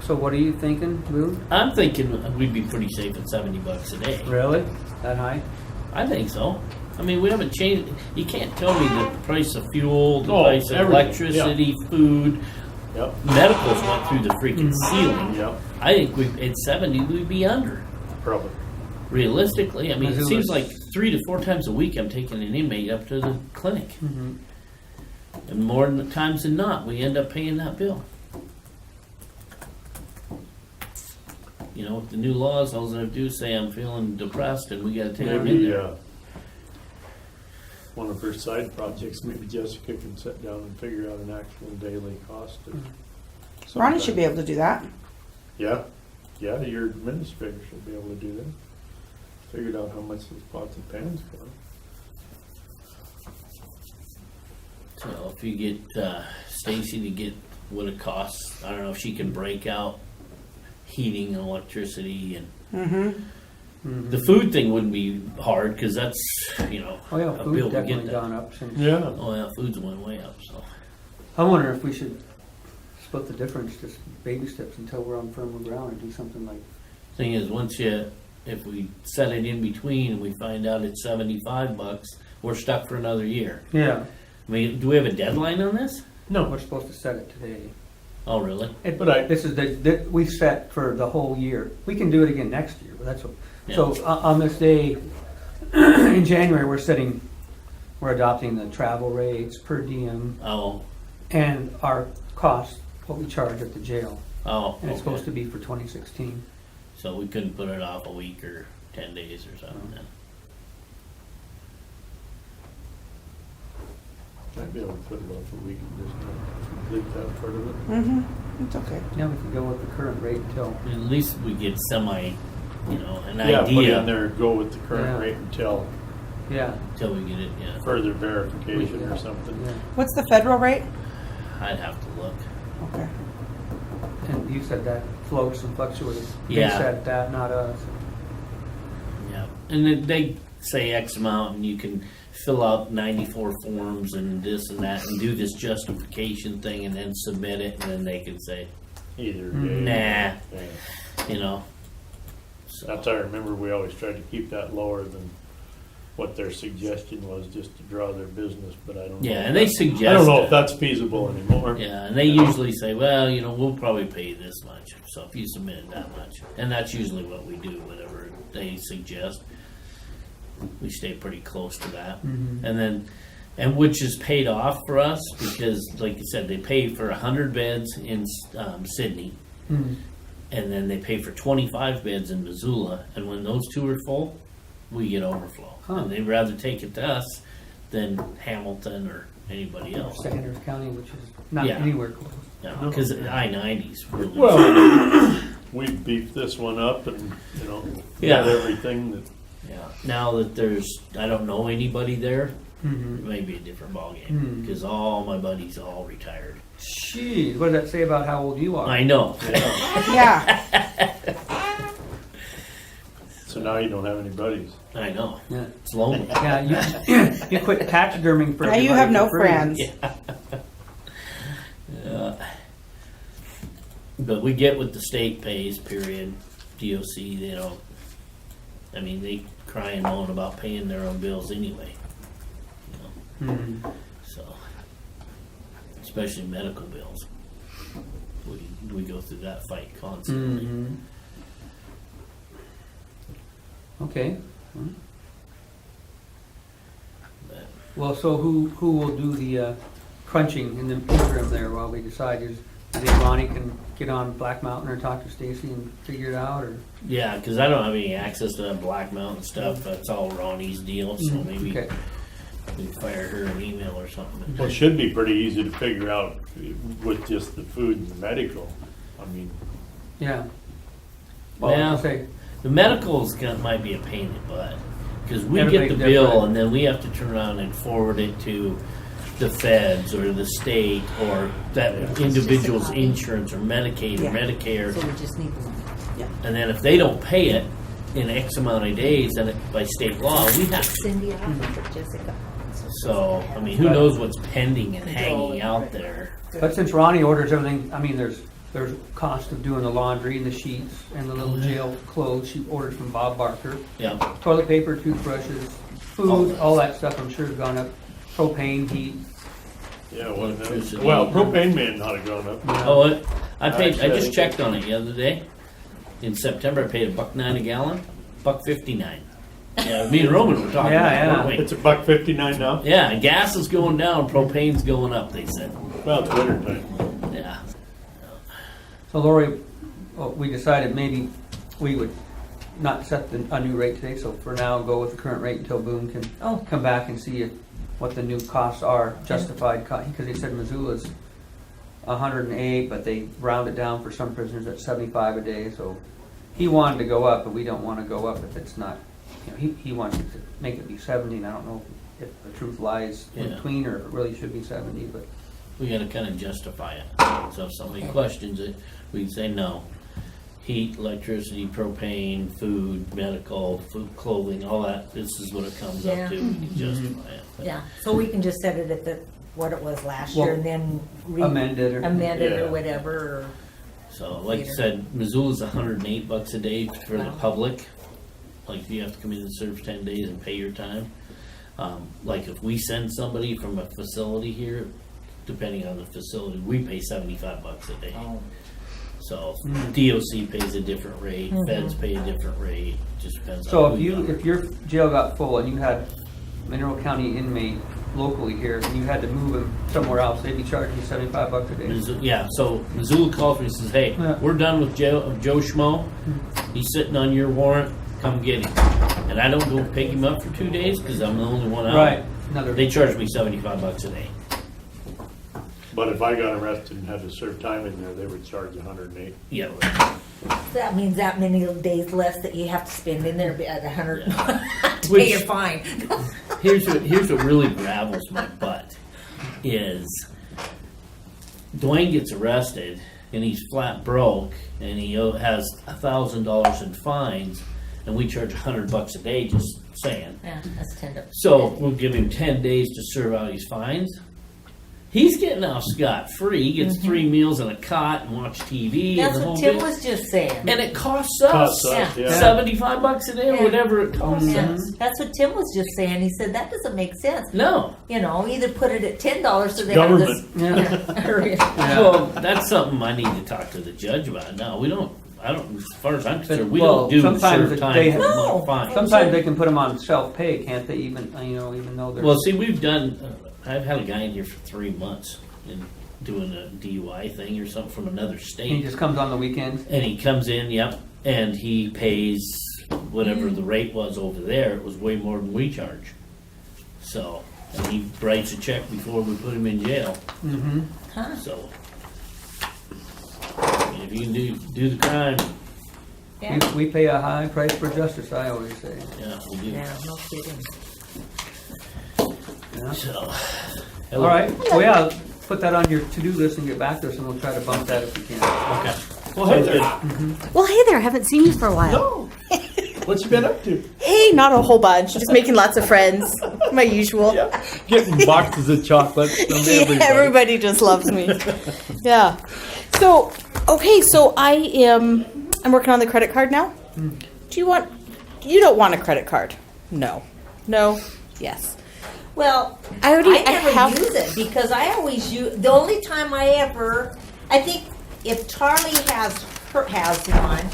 S1: So what are you thinking, Lou?
S9: I'm thinking we'd be pretty safe at $70 a day.
S1: Really? That high?
S9: I think so. I mean, we haven't changed. You can't tell me the price of fuel, the
S2: Oh,
S9: price of
S2: everything,
S9: electricity, food.
S2: Yep,
S9: Medicals went through the freaking ceiling.
S2: yep,
S9: I think at 70 we'd be under.
S2: probably.
S9: Realistically, I mean, it
S1: Missoula's-
S9: seems like 3 to 4 times a week I'm taking an inmate up to the clinic,
S1: Mm-hmm.
S9: and more than times than not, we end up paying that bill. With the new laws, all I have to do is say I'm feeling depressed, and we got to take them in
S2: Maybe,
S9: there.
S2: one of her side projects, maybe Jessica can sit down and figure out an actual daily cost of.
S3: Ronnie should be able to do that.
S2: Yeah, your administrator should be able to do that. Figured out how much those pots and pans cost.
S9: So if you get Stacy to get what it costs, I don't know if she can break out heating and electricity, and
S3: Mm-hmm.
S9: the food thing wouldn't be hard because that's
S1: Oh yeah,
S9: a bill
S1: food's
S9: to get
S1: definitely
S9: that.
S1: gone up since.
S2: Yeah.
S9: Oh yeah, food's went way up. So
S1: I wonder if we should split the difference, just baby steps until we're on firmer ground, and do something like.
S9: thing is, if we set it in between and we find out it's $75, we're stuck for another year.
S1: Yeah.
S9: I mean, do we have a deadline on this?
S1: No, we're supposed to set it today.
S9: Oh really?
S2: But
S1: This is we set for the whole year. We can do it again next year, but that's what.
S9: Yeah.
S1: So on this day in January, we're adopting the travel rates per diem
S9: Oh,
S1: and our cost, what we charge at the jail,
S9: oh.
S1: and it's
S9: Okay.
S1: supposed to be for 2016.
S9: So we couldn't put it off a week or 10 days or something. Then.
S2: I'd be able to put it off a week and just not complete that part of it.
S3: Mm-hmm. It's okay.
S1: Yeah, we can go with the current rate until.
S9: At least we get an
S2: Yeah, put
S9: idea
S2: in there, go with the current
S1: Yeah.
S2: rate until
S1: Yeah.
S9: until we get it. Yeah,
S2: further verification
S1: Yeah.
S2: or something.
S1: Yeah.
S3: What's the federal rate?
S9: I'd have to look.
S3: Okay.
S1: And you said that floats and fluctuates.
S9: Yeah.
S1: They said that, not us.
S9: Yeah, and then they say X amount, and you can fill out 94 forms and this and that, and do this justification thing, and then submit it, and then they can say,
S2: Either
S1: Mm.
S2: day.
S9: nah,
S2: Yeah.
S9: So,
S2: That's I remember we always tried to keep that lower than what their suggestion was, just to draw their business, but I don't know.
S9: yeah, and they suggest.
S2: I don't know if
S9: it.
S2: that's feasible anymore.
S9: Yeah, and they usually say, well, we'll probably pay you this much. So if you submitted that much, and that's usually what we do, whatever they suggest, we stay pretty close to that.
S1: Mhm.
S9: And which is paid off for us because, like you said, they pay for 100 beds in Sydney,
S1: Mhm.
S9: and then they pay for 25 beds in Missoula. And when those two are full, we get overflow.
S1: Huh.
S9: And they'd rather take it to us than Hamilton or anybody else.
S1: Sanders County, which is not
S9: Yeah.
S1: anywhere close.
S9: Because I-90's really.
S2: Well, we beefed this one up and, you know,
S10: Yeah.
S2: got everything that,
S10: Yeah. Now that I don't know anybody there, it
S1: Mhm.
S10: may be a different ballgame
S1: Hmm.
S10: because all my buddies all retired.
S1: Jeez, what does that say about how old you are?
S10: I know.
S3: Yeah,
S2: so now you don't have any buddies.
S10: I know.
S1: Yeah.
S10: It's lonely.
S1: Yeah, you quit taxiderming for
S3: now you
S1: everybody
S3: have
S1: for
S3: no
S1: free.
S3: friends.
S10: Yeah. But we get what the state pays, period. DOC, you know, I mean, they cry and moan about paying their own bills anyway. You know,
S1: Mhm.
S10: so, especially medical bills. We go through that fight constantly.
S1: Mhm. Okay.
S10: But,
S1: Well, so who will do the crunching in the interim there while we decide? Is it Ronnie can get on Black Mountain or talk to Stacy and figure it out, or?
S10: yeah, because I don't have any access to that Black Mountain stuff. That's all Ronnie's deal. So maybe
S1: Okay.
S10: we fire her an email or something.
S2: Well, it should be pretty easy to figure out with just the food and the medical. I mean,
S1: Yeah. Well,
S10: Yeah.
S1: I say,
S10: The medicals might be a pain in the butt because we get
S1: Everybody's
S10: the bill
S1: different.
S10: and then we have to turn around and forward it to the feds or the state or that individual's insurance or Medicaid or
S4: Yeah.
S10: Medicare.
S4: So we just need one.
S10: And then if they don't pay it in X amount of days, then by state law, we have to.
S4: Cindy, I'll look at Jessica.
S10: So, I mean, who knows what's pending and hanging out there?
S1: but since Ronnie orders everything, I mean, there's cost of doing the laundry and the sheets and the little jail clothes she orders from Bob Barker.
S10: Yeah.
S1: Toilet paper, toothbrushes, food, all that stuff I'm sure has gone up. Propane, heat.
S2: yeah,
S10: Electricity.
S2: well, propane may not have gone up.
S10: Oh, I paid. I
S2: Actually, I
S10: just
S2: think
S10: checked on it the other day. In September, I paid $1.09 a gallon, $1.59. Yeah, me and Roman were talking
S1: Yeah,
S10: about it,
S1: yeah.
S10: weren't we?
S2: It's $1.59 now.
S10: Yeah, gas is going down, propane's going up. They said.
S2: Well, it's winter time.
S10: Yeah.
S1: So Lori, we decided maybe we would not set a new rate today, so for now, go with the current rate until Boone can
S4: Oh.
S1: come back and see what the new costs are, justified cost, because he said Missoula's 108, but they round it down for some prisoners at 75 a day, so he wanted to go up, but we don't want to go up if it's not, you know, he wants to make it be 70, and I don't know if the truth lies in
S10: Yeah.
S1: between, or if it really should be 70, but.
S10: We got to kind of justify it. So if somebody questions it, we can say no. Heat, electricity, propane, food, medical, food, clothing, all that. This is what it comes
S4: Yeah.
S10: up to. We can justify it.
S4: Yeah, so we can just set it at what it was last
S1: Well,
S4: year and then
S1: amend it or-
S4: amend it
S2: Yeah.
S4: or whatever. Or,
S10: So, like you
S4: Later.
S10: said, Missoula's $108 a day for the
S4: Wow.
S10: public. Like you have to come in and serve 10 days and pay your time. Like if we send somebody from a facility here, depending on the facility, we pay $75 a day.
S4: oh,
S10: So
S1: Mm.
S10: DOC pays a different rate,
S4: Mhm.
S10: feds pay a different rate. Just depends
S1: So
S10: on
S1: if
S10: who
S1: you,
S10: are.
S1: if your jail got full and you had Mineral County inmate locally here, and you had to move him somewhere else, they'd be charging you $75 a day.
S10: Yeah, so Missoula calls me and says, hey,
S1: Yeah.
S10: we're done with Joe Schmo. He's sitting on your warrant. Come get him. And I don't go pick him up for 2 days because I'm the only one out.
S1: Right, another,
S10: They charge me $75 a day.
S2: But if I got arrested and had to serve time in there, they would charge 108.
S10: Yeah.
S4: that means that many days less that you have to spend in there at 100 to
S10: Which-
S4: pay your fine.
S10: Here's what really gravels my butt is Dwayne gets arrested and he's flat broke and he has $1,000 in fines and we charge $100 a day, just saying.
S4: Yeah, that's $10.
S10: So we'll give him 10 days to serve out his fines. He's getting out scot-free. He gets 3 meals and a cot and watch TV.
S4: That's
S10: and the
S4: what
S10: whole
S4: Tim
S10: bit.
S4: was just saying.
S10: And it costs us
S2: Costs us,
S4: Yeah.
S2: yeah.
S10: $75 a day or
S4: Yeah.
S10: whatever it costs
S4: Yeah,
S10: us.
S4: that's what Tim was just saying. He said that doesn't make sense.
S10: No.
S4: You know, either put it at $10 so they
S2: Government.
S4: have this.
S1: yeah.
S10: Well, that's something I need to talk to the judge about. No, we don't. I don't. As far as I'm concerned, we
S1: Well,
S10: don't do
S1: sometimes
S10: serve time.
S1: they-
S10: for
S4: No.
S10: fines.
S1: Sometimes they can put them on self-pay, can't they, even, you know, even though they're.
S10: Well, see, we've done. I've had a guy in here for 3 months and doing a DUI thing or something from another
S1: He
S10: state,
S1: just comes on the weekends.
S10: and he comes in, yep, and he pays whatever the rate was over there. It was way more than we charge. So, and he writes a check before we put him in jail.
S1: Mm-hmm.
S4: Huh?
S10: So, I mean, if you can do the crime,
S4: Yeah.
S1: We pay a high price for justice, I always say.
S10: Yeah, we do.
S4: Yeah, no kidding.
S1: Yeah.
S10: So,
S1: All right, well, yeah, put that on your to-do list and get back to us, and we'll try to bump that if we can.
S10: okay.
S2: Well, hey there.
S5: Well, hey there, I haven't seen you for a while.
S2: No. What you been up to?
S5: Hey, not a whole bunch, just making lots of friends. My usual.
S2: Yeah. Getting boxes of chocolates from everybody.
S5: Everybody just loves me. Yeah. So, okay, so I'm working on the credit card now. You don't want a credit card? No. No? Yes.
S4: Well,
S5: I already
S4: never
S5: have.
S4: use it because I always use, the only time I think if Charlie has one,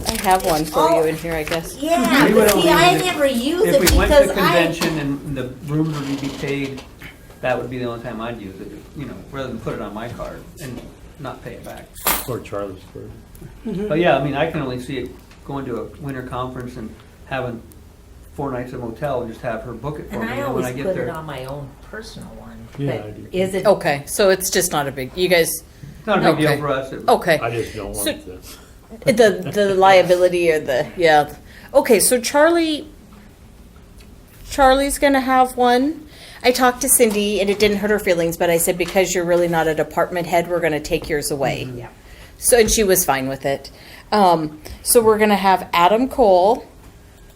S5: I have one for you in here, I guess.
S4: yeah,
S1: We would
S4: but see,
S1: only
S4: I
S1: use it
S4: never use it
S1: If we went
S4: because
S1: to convention and the rooms would be paid, that would be the only time I'd use it, you know, rather than put it on my card and not pay it back.
S2: Or Charlie's card.
S1: But yeah, I mean, I can only see it going to a winter conference and having 4 nights of motel and just have her book it for
S4: and
S1: me.
S4: I
S1: And
S4: always
S1: when I get
S4: put it
S1: there,
S4: on my own personal one.
S2: Yeah,
S4: But
S2: I do.
S4: is it?
S5: Okay, so it's just not a big. You guys.
S1: it's not a big
S5: Okay.
S1: deal for us.
S5: Okay.
S2: I just don't want
S5: So-
S2: this.
S5: The liability or the yeah. Okay, so Charlie's gonna have one. I talked to Cindy and it didn't hurt her feelings, but I said because you're really not a department head, we're gonna take yours away.
S4: Yeah.
S5: So and she was fine with it. So we're gonna have Adam Cole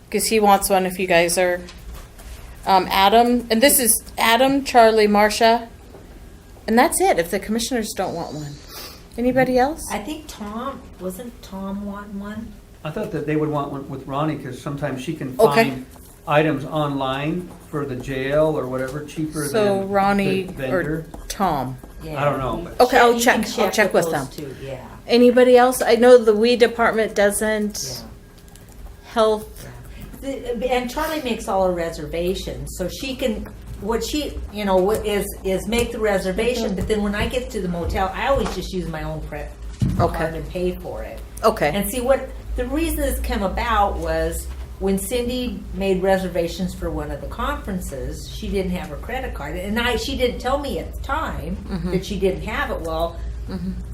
S5: because he wants one. If you guys are Adam, and this is Adam, Charlie, Marcia, and that's it. If the commissioners don't want one, anybody else?
S4: I think wasn't Tom wanting one?
S1: I thought that they would want one with Ronnie because sometimes she can
S5: Okay.
S1: find items online for the jail or whatever cheaper
S5: So
S1: than
S5: Ronnie
S1: the vendor.
S5: or Tom.
S4: Yeah.
S1: I don't know. But
S5: Okay, I'll
S4: You
S5: check.
S4: can
S5: I'll check with
S4: those
S5: them.
S4: Two, yeah.
S5: Anybody else? I know the weed department doesn't.
S4: Yeah.
S5: Health.
S4: And Charlie makes all her reservations, so she can. What she, what is make the reservation. But then when I get to the motel, I always just use my own credit card and pay for it.
S5: Okay.
S4: And see what the reason this came about was when Cindy made reservations for one of the conferences, she didn't have her credit card, and she didn't tell me at the time that she didn't have it. Well,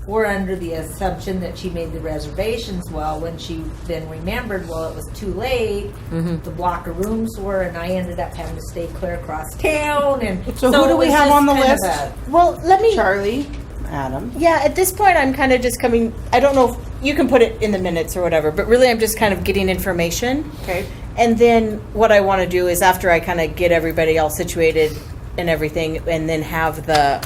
S4: we're under the assumption that she made the reservations. Well, when she then remembered, well, it was too late. The block of rooms were, and I ended up having to stay clear across town. And
S3: So who do
S4: it
S3: we
S4: was
S3: have
S4: just
S3: on the
S4: kind of
S3: list?
S5: Well, let me.
S3: Charlie, Adam.
S5: Yeah, at this point, I'm kind of just coming. I don't know if you can put it in the minutes or whatever, but really, I'm just kind of getting information.
S3: Okay.
S5: And then what I want to do is after I kind of get everybody all situated and everything, and then have the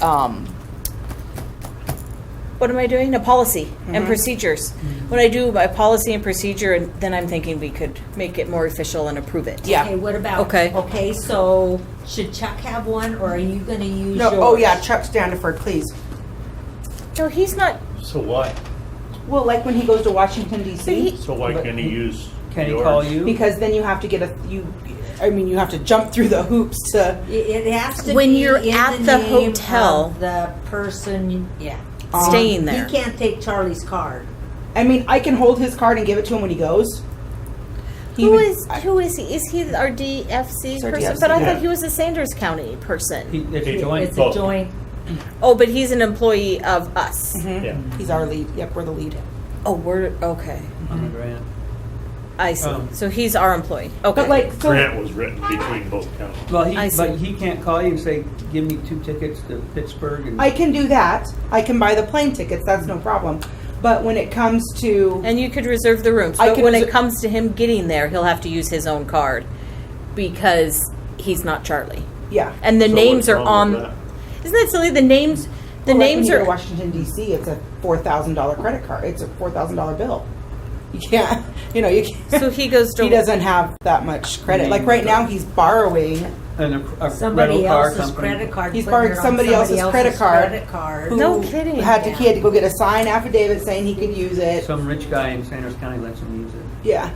S5: what am I doing? A policy and procedures. When I do my policy and procedure, and then I'm thinking we could make it more official and approve it.
S3: Yeah.
S4: Okay, what about?
S5: Okay.
S4: Okay, so should Chuck have one, or are you going to use
S3: No.
S4: yours?
S3: Oh yeah, Chuck Standiford, please.
S5: No, he's not.
S2: So why?
S3: Well, like when he goes to Washington D.C.
S2: So why can't he use
S1: can he
S2: yours?
S1: call you?
S3: because then you have to get you have to jump through the hoops to.
S4: It has to
S5: When
S4: be
S5: you're
S4: in
S5: at
S4: the
S5: the
S4: name
S5: hotel.
S4: of the person. Yeah,
S5: Staying there.
S4: He can't take Charlie's card.
S3: I mean, I can hold his card and give it to him when he goes.
S5: Who is he? Is he our DFC
S3: He's our
S5: person?
S3: DFC,
S5: But I
S2: yeah.
S5: thought he was a Sanders County person.
S1: It's a joint.
S4: It's a
S2: Oh.
S4: joint.
S5: Oh, but he's an employee of us.
S2: Yeah.
S3: He's our lead. Yep, we're the lead.
S5: Oh, we're okay.
S1: on the grant.
S5: I see.
S1: Um,
S5: So he's our employee. Okay.
S3: But like, so
S2: Grant was written between both counties.
S1: Well,
S5: I see.
S1: but he can't call you and say, "Give me 2 tickets to Pittsburgh." And
S3: I can do that. I can buy the plane tickets. That's no problem. But when it comes to
S5: and you could reserve the rooms.
S3: I
S5: But
S3: could
S5: when it
S3: reser-
S5: comes to him getting there, he'll have to use his own card because he's not Charlie.
S3: yeah,
S5: And the
S2: So
S5: names
S2: what's
S5: are
S2: wrong
S5: on.
S2: with that?
S5: Isn't that silly? The names. The
S3: Well, like
S5: names
S3: when you go
S5: are.
S3: to Washington D.C. It's a $4,000 credit card. It's a $4,000 bill. You can't. You can't.
S5: So he goes to.
S3: He doesn't have that much credit. Like right now, he's borrowing.
S1: and a
S4: Somebody
S1: rental car
S4: else's
S1: company.
S4: credit card.
S3: He's
S4: putting
S3: borrowing
S4: it on
S3: somebody else's credit card.
S4: credit card.
S3: who
S5: No kidding.
S3: He had to go get a signed affidavit saying he could use it.
S1: Some rich guy in Sanders County lets him use it.
S3: Yeah,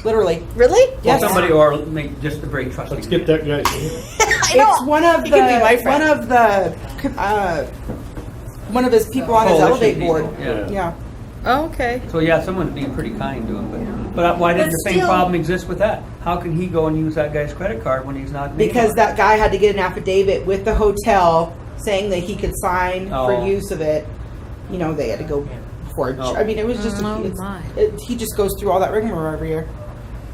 S3: literally.
S5: Really?
S3: Yes.
S1: Well, somebody or make just a very trusting.
S2: Let's get that guy.
S5: I know.
S3: It's one of
S5: He could be my friend.
S3: one of his people on his
S1: Coalition
S3: elevate
S1: people,
S3: board.
S1: Yeah.
S3: Yeah.
S5: Oh, okay.
S1: So yeah, someone's being pretty kind to him, but why didn't
S4: But
S1: the same
S4: still-
S1: problem exist with that? How can he go and use that guy's credit card when he's not? named
S3: Because
S1: on it?
S3: that guy had to get an affidavit with the hotel saying that he could sign
S1: Oh.
S3: for use of it. They had to go before.
S1: Oh.
S3: I mean, it was just
S5: Oh, my.
S3: he just goes through all that rigmarole every year.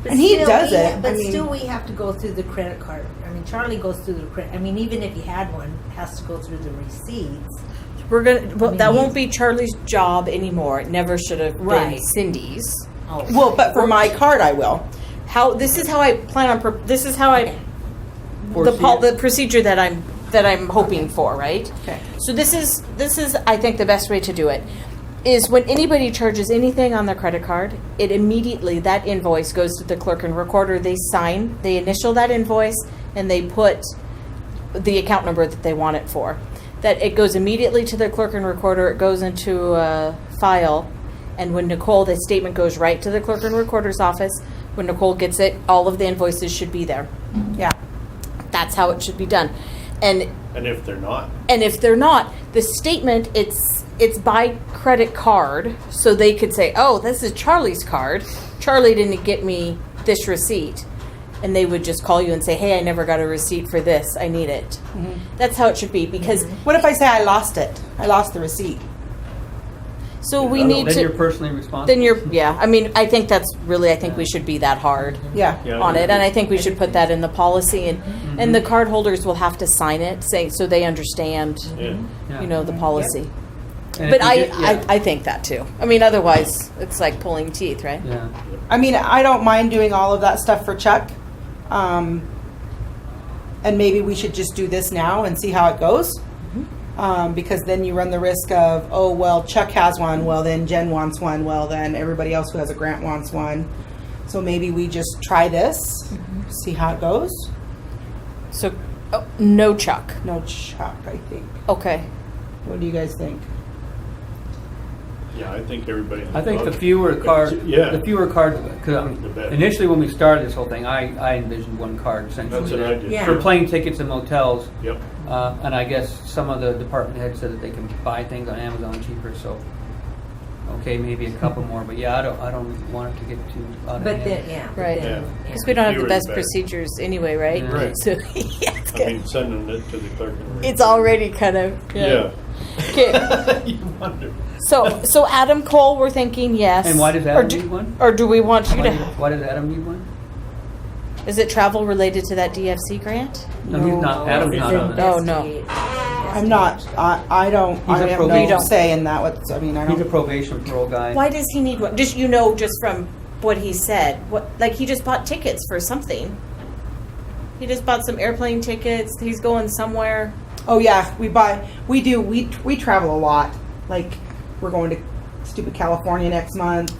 S4: But
S3: And he
S4: still,
S3: does
S4: we-
S3: it.
S4: But
S3: I mean-
S4: still, we have to go through the credit card. I mean, Charlie goes through the credit. I mean, even if he had one, has to go through the receipts.
S5: We're gonna. Well,
S4: mean,
S5: that
S4: he's-
S5: won't be Charlie's job anymore. It never should have been
S4: Right.
S5: Cindy's.
S4: Oh,
S3: Well, but for my card, I will.
S5: How this is how I plan on. This is how I the procedure that I'm hoping for, right?
S3: Okay.
S5: So this is I think the best way to do it is when anybody charges anything on their credit card, it immediately that invoice goes to the clerk and recorder. They initial that invoice, and they put the account number that they want it for. That it goes immediately to the clerk and recorder. It goes into a file, and when the statement goes right to the clerk and recorder's office. When Nicole gets it, all of the invoices should be there.
S3: Yeah.
S5: That's how it should be done. And
S2: if they're not,
S5: if they're not, the statement it's by credit card, so they could say, "Oh, this is Charlie's card. Charlie didn't get me this receipt." And they would just call you and say, "Hey, I never got a receipt for this. I need it." That's how it should be because
S3: What if I say I lost it? I lost the receipt.
S5: so we need
S1: Then you're
S5: to
S1: personally responsible.
S5: then you're I mean, I think we should be that hard.
S3: Yeah.
S2: yeah,
S5: On it, and I think we should put that in the policy, and the card holders will have to sign it, saying so they understand,
S2: yeah.
S1: Yeah.
S5: the policy.
S1: And
S5: But
S1: if you get-
S5: I think that too. I mean, otherwise it's like pulling teeth, right?
S1: Yeah.
S3: I mean, I don't mind doing all of that stuff for Chuck. And maybe we should just do this now and see how it goes. Because then you run the risk of, oh, well, Chuck has one. Well, then Jen wants one. Well, then everybody else who has a grant wants one. So maybe we just try this, see how it goes.
S5: So, no Chuck.
S3: No Chuck, I think.
S5: Okay.
S3: What do you guys think?
S2: Yeah, I think everybody.
S1: I think the fewer cards,
S2: Yeah.
S1: the fewer cards, because
S2: The better.
S1: initially when we started this whole thing, I envisioned one card essentially.
S2: That's what I did.
S4: Yeah.
S1: For plane tickets and motels.
S2: Yep.
S1: And I guess some of the department heads said that they can buy things on Amazon cheaper, so, okay, maybe a couple more, but yeah, I don't want it to get too out of
S4: But
S1: hand.
S4: then, yeah. but
S5: Right.
S4: then,
S2: Yeah.
S5: Because we don't have the
S2: Fewer the
S5: best
S2: better.
S5: procedures anyway, right?
S1: Yeah.
S2: Right.
S5: So yeah, it's
S2: I
S5: good.
S2: mean, sending it to the clerk. and
S5: It's already kind of
S2: Yeah.
S5: Okay.
S2: You wonder.
S5: So Adam Cole, we're thinking yes.
S1: And why does
S5: Or
S1: Adam
S5: do-
S1: need one?
S5: Or do we want you to?
S1: Why does Adam need one?
S5: Is it travel related to that DFC grant?
S1: No, he's not, Adam's not on it.
S5: Oh, no.
S3: I'm not, I don't,
S1: He's
S3: I
S1: a
S3: have
S1: probation.
S3: no say in that. What's, I mean, I
S1: He's a
S3: don't.
S1: probation parole guy.
S5: Why does he need one? Just just from what he said, like he just bought tickets for something. He just bought some airplane tickets. He's going somewhere.
S3: Oh yeah, we we travel a lot. Like we're going to stupid California next month.